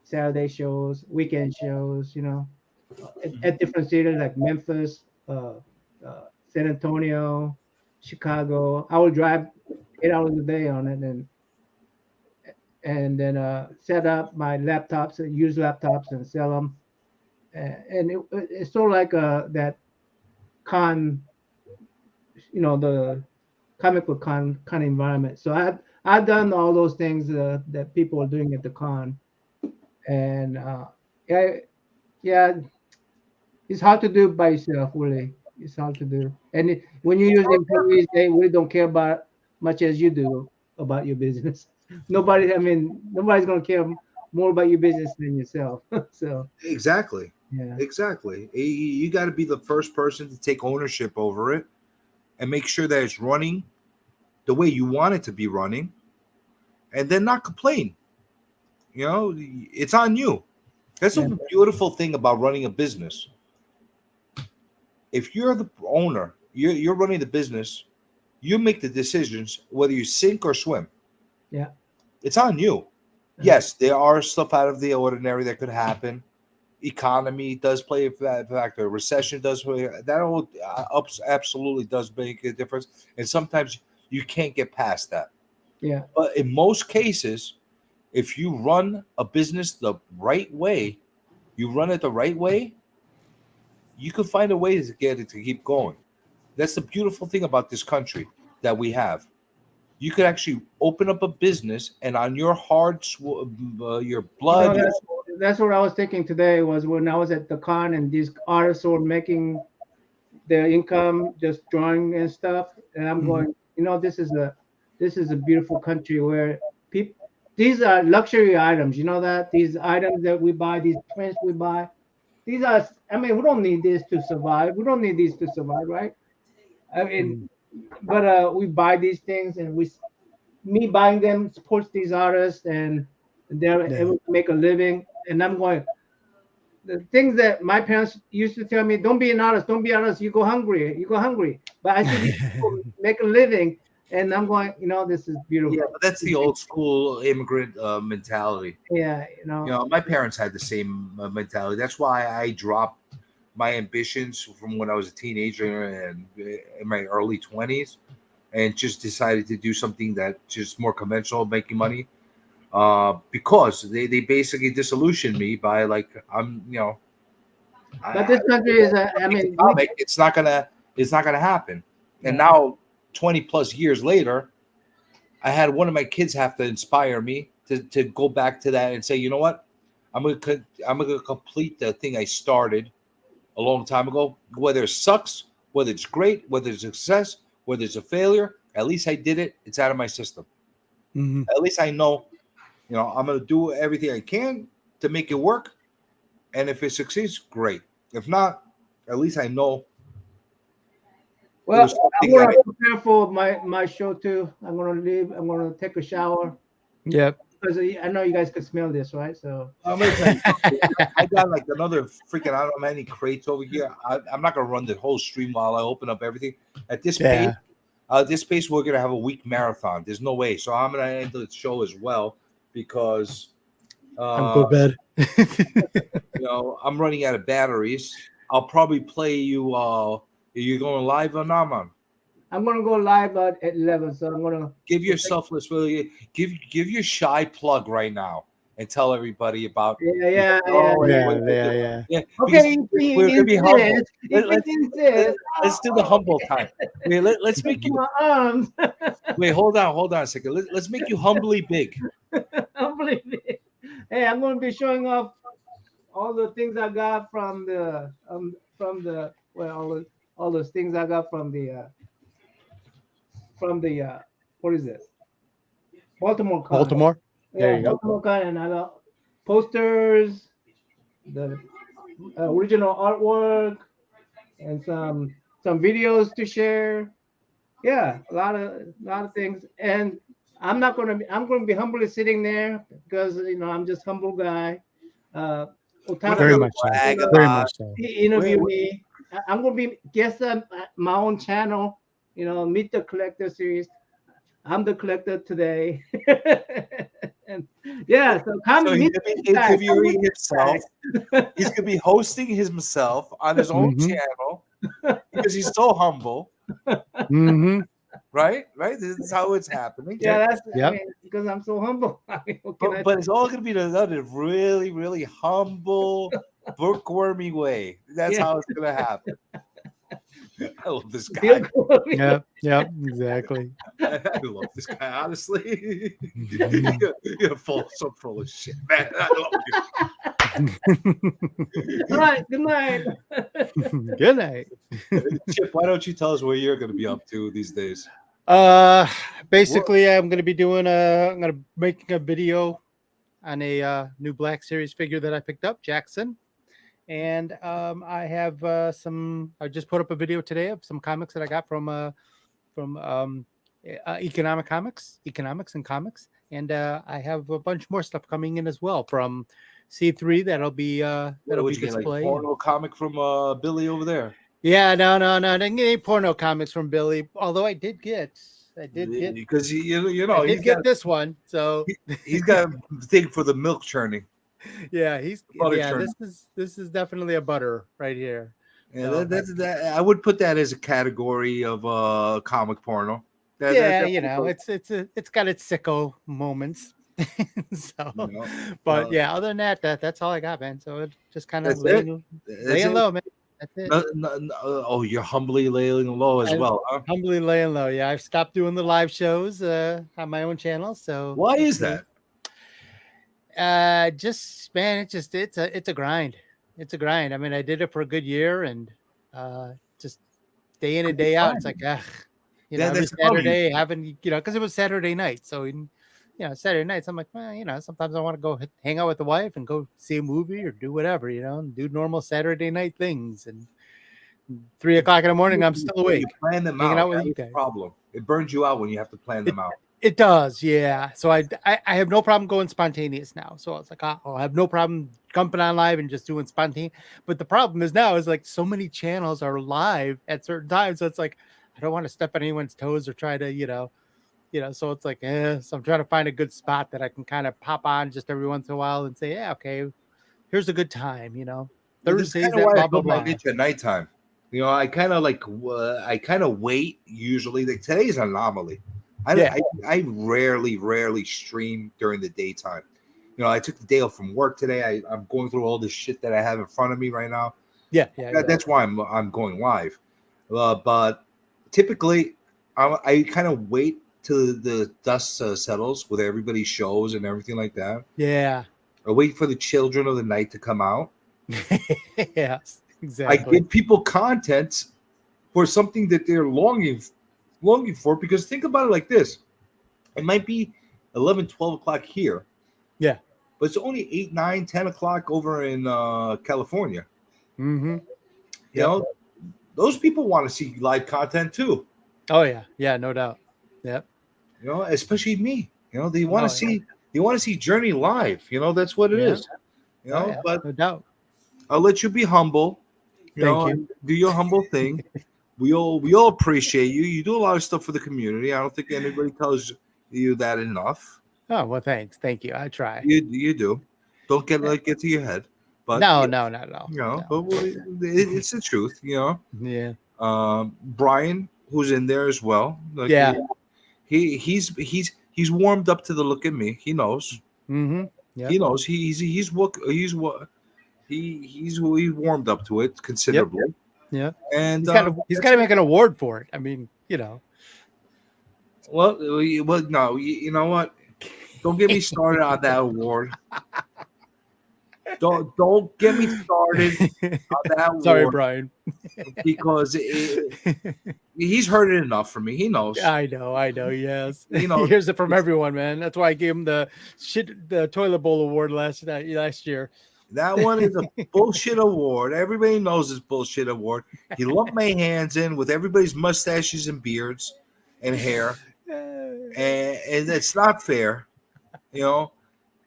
Saturday shows, weekend shows, at different cities like Memphis, San Antonio, Chicago. I would drive 8 hours a day on it and then set up my laptops, use laptops and sell them. And it's sort of like that con, the comic book con environment. So I've done all those things that people are doing at the con, and yeah, it's hard to do by yourself. Really, it's hard to do. And when you use employees, they really don't care about much as you do about your business. Nobody's gonna care more about your business than yourself. So exactly. Yeah. Exactly. You got to be the first person to take ownership over it and make sure that it's running the way you want it to be running, and then not complain. It's on you. That's a beautiful thing about running a business. If you're the owner, you're running the business, you make the decisions whether you sink or swim. Yeah. It's on you. Yes, there are stuff out of the ordinary that could happen. Economy does play a factor. Recession does play. That all absolutely does make a difference. And sometimes you can't get past that. Yeah. But in most cases, if you run a business the right way, you can find a way to get it to keep going. That's the beautiful thing about this country that we have. You could actually open up a business, and on your heart, your blood. That's what I was thinking today. Was when I was at the con and these artists were making their income just drawing and stuff, and I'm going, this is a beautiful country where these are luxury items. You know that these items that we buy, these prints we buy, we don't need this to survive. We don't need these to survive, right? But we buy these things, and me buying them supports these artists, and they're able to make a living. And I'm going, the things that my parents used to tell me, don't be an artist, you go hungry. But I see people make a living, and I'm going, this is beautiful. Yeah, but that's the old school immigrant mentality. Yeah, my parents had the same mentality. That's why I dropped my ambitions from when I was a teenager and in my early 20s, and just decided to do something that just more conventional, making money. Because they basically disillusioned me by like But this country is it's not gonna happen. And now 20 plus years later, I had one of my kids have to inspire me to go back to that and say, you know what, I'm gonna complete the thing I started a long time ago. Whether it sucks, whether it's great, whether it's a success, whether it's a failure, at least I did it. It's out of my system. Mm-hmm. At least I know. I'm going to do everything I can to make it work. And if it succeeds, great. If not, at least I know. Well, I'm going to prepare for my show too. I'm going to leave. I'm going to take a shower. Yep. Because I know you guys could smell this, right? So I'm gonna tell you, I got like another freaking, I don't know how many crates over here. I'm not going to run the whole stream while I open up everything. At this pace, we're going to have a week marathon. There's no way. So I'm going to end the show as well. Because I'm go bed. I'm running out of batteries. I'll probably play you. Are you going live or not, man? I'm gonna go live at 11. So I'm gonna give yourself give your shy plug right now and tell everybody about. Yeah. Okay, we're gonna be humble. Let's do the humble time. Let's make you. Wait, hold on a second. Let's make you humbly big. Humbly big. Hey, I'm going to be showing off all the things I got from the all those things I got from the what is this? Baltimore Con. Baltimore. There you go. Baltimore Con, and I got posters, the original artwork, and some videos to share. Yeah, a lot of things. And I'm not gonna be. I'm gonna be humbly sitting there because I'm just humble guy. Otaku, Very much so. Very much so. He interviewed me. I'm gonna be guest on my own channel. Meet the Collector series. I'm the collector today. And yeah, so come So he's meet gonna be this guy. Come interviewing meet this himself. guy. He's gonna be hosting himself on his own Mhm. channel because he's so humble, Mm-hmm. right? Right. This is how it's happening. Yeah, that's Yep. because I'm so humble. I mean, what can I But it's all gonna be done in a really, really humble, bookwormy way. That's Yeah. how it's gonna happen. I love this guy. Feel good. Yep. Yep. Exactly. I love this guy, honestly. You're so full of shit, man. I love you. All right, good night. Good night. Chip, why don't you tell us what you're going to be up to these days? Basically, I'm going to be I'm going to making a video on a new Black Series figure that I picked up, Jackson. And I have I just put up a video today of some comics that I got from Economics and Comics. And I have a bunch more stuff coming in as well from C3 that'll be displayed. Like porno comic from Billy over there. Yeah, no. I didn't get any porno comics from Billy, although I did get because I did get this one. So he's got a thing for the milk churning. yeah, Butter churn. this is definitely a butter right here. Yeah, So, that I would put that as a category of comic porno. it's got its sicko moments. So, You know, but yeah, other than that's all I got, man. So it just kind of That's laying it? low, man. That's it. Oh, you're humbly laying low as well, huh? Humbly laying low. Yeah, I've stopped doing the live shows on my own channel. So Why is that? Just man, it's a grind. It's a grind. I mean, I did it for a good year, and just day in and day out, it's like every that's funny. Saturday having because it was Saturday night, so Saturday nights I'm like, well, sometimes I want to go hang out with the wife and go see a movie or do whatever, and do normal Saturday night things. And 3 o'clock in the morning, I'm still awake. You plan them hanging out. out with That's you the guys. problem. It burns you out when you have to plan them out. It does, yeah. So I have no problem going spontaneous now. So it's like I'll have no problem jumping on live and just doing spontaneous. But the problem is now is like so many channels are live at certain times. So it's like I don't want to step on anyone's toes or try to so it's like so I'm trying to find a good spot that I can kind of pop on just every once in a while and say, yeah, okay, here's a good time, Thursdays at blah blah blah. At nighttime. I kind of wait usually. Like today's an anomaly. I rarely stream during the daytime. I took the day off from work today. I'm going through all this shit that I have in front of me right now. Yeah. That's why I'm going live. But typically, I kind of wait till the dust settles with everybody's shows and everything like that. Yeah. I wait for the children of the night to come out. Yes, exactly. I give people content for something that they're longing for, because think about it like this. It might be 11, 12 o'clock here. Yeah. But it's only 8, 9, 10 o'clock over in California. Mm-hmm. Those people want to see live content too. Oh yeah. Yeah, no doubt. Yep. Especially me. They want to see Journey live. That's what it is. But no doubt. I'll let you be humble. Thank you. Do your humble thing. We all appreciate you. You do a lot of stuff for the community. I don't think anybody tells you that enough. Oh well, thanks. Thank you. I try. You do. Don't get to your head. But no, not at all. But it's the truth. Yeah. Brian, who's in there as well. He's warmed up to the look at me. He knows. Mm-hmm. Yeah. He knows. He's warmed up to it considerably. Yep. Yeah. And he's got to make an award for it. I mean, Well, no. You know what? Don't get me started on that award. Don't get me started on that award. Sorry, Brian. Because he's heard it enough for me. He knows. I know. Yes. He He hears it from everyone, man. That's why I gave him the toilet bowl award last year. That one is a bullshit award. Everybody knows it's bullshit award. He lumped my hands in with everybody's mustaches and beards and hair. and it's not fair. You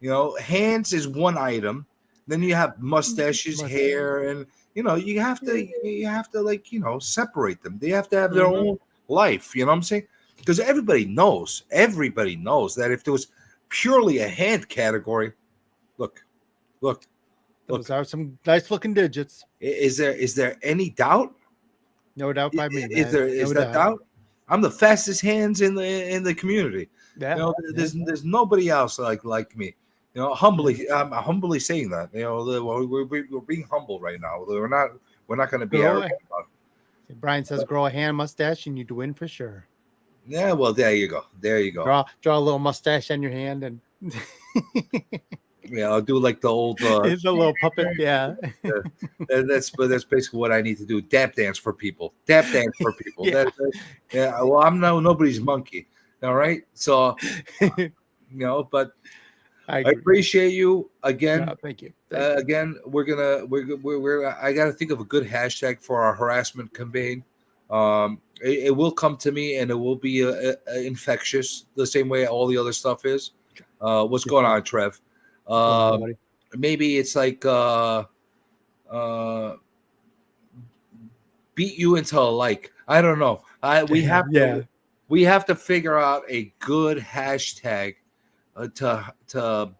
know, hands is one item. Then you have mustaches, hair, and you have to like separate them. They have to have their own life. You know what I'm saying? Because everybody knows that if there was purely a hand category, look. Those are some nice looking digits. Is there any doubt? No doubt by me. Is there no doubt? I'm the fastest hands in the community. Yeah. There's nobody else like me. I'm humbly saying that. We're being humble right now. We're not going to be arrogant about it. Brian says, grow a hand mustache and you'd win for sure. Yeah, well, there you go. Draw a little mustache on your hand and yeah, I'll do like the old. It's a little puppet. Yeah. That's basically what I need to do. Tap dance for people. Yeah. Well, I'm nobody's monkey. All right. So, but I appreciate you again. No, thank you. Again, I got to think of a good hashtag for our harassment campaign. It will come to me and it will be infectious the same way all the other stuff is. What's going on, Trev? Maybe it's like beat you into a like. I don't know. We have to figure out a good hashtag to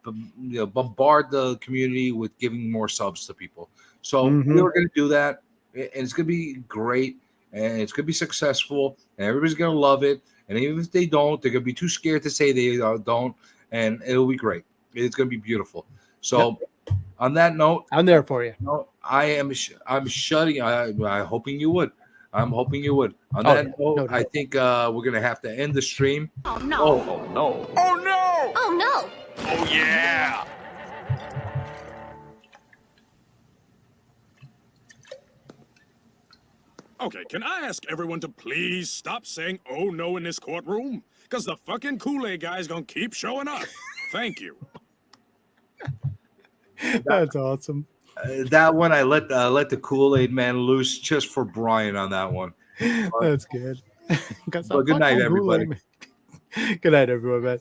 bombard the community with giving more subs to people. So we're going to do that, and it's going to be great, and it's going to be successful, and everybody's going to love it. And even if they don't, they're going to be too scared to say they don't, and it'll be great. It's going to be beautiful. So, on that note, I'm there for you. I'm shutting. I'm hoping you would. On that note, I think we're going to have to end the stream. Oh no! Oh no! Oh no! Oh no! Oh yeah! Okay, can I ask everyone to please stop saying "oh no" in this courtroom? Because the fucking Kool-Aid guy's gonna keep showing up. Thank you. That's awesome. That one, I let the Kool-Aid man loose just for Brian on that one. That's good. Well, good night, everybody. Good night, everyone, man.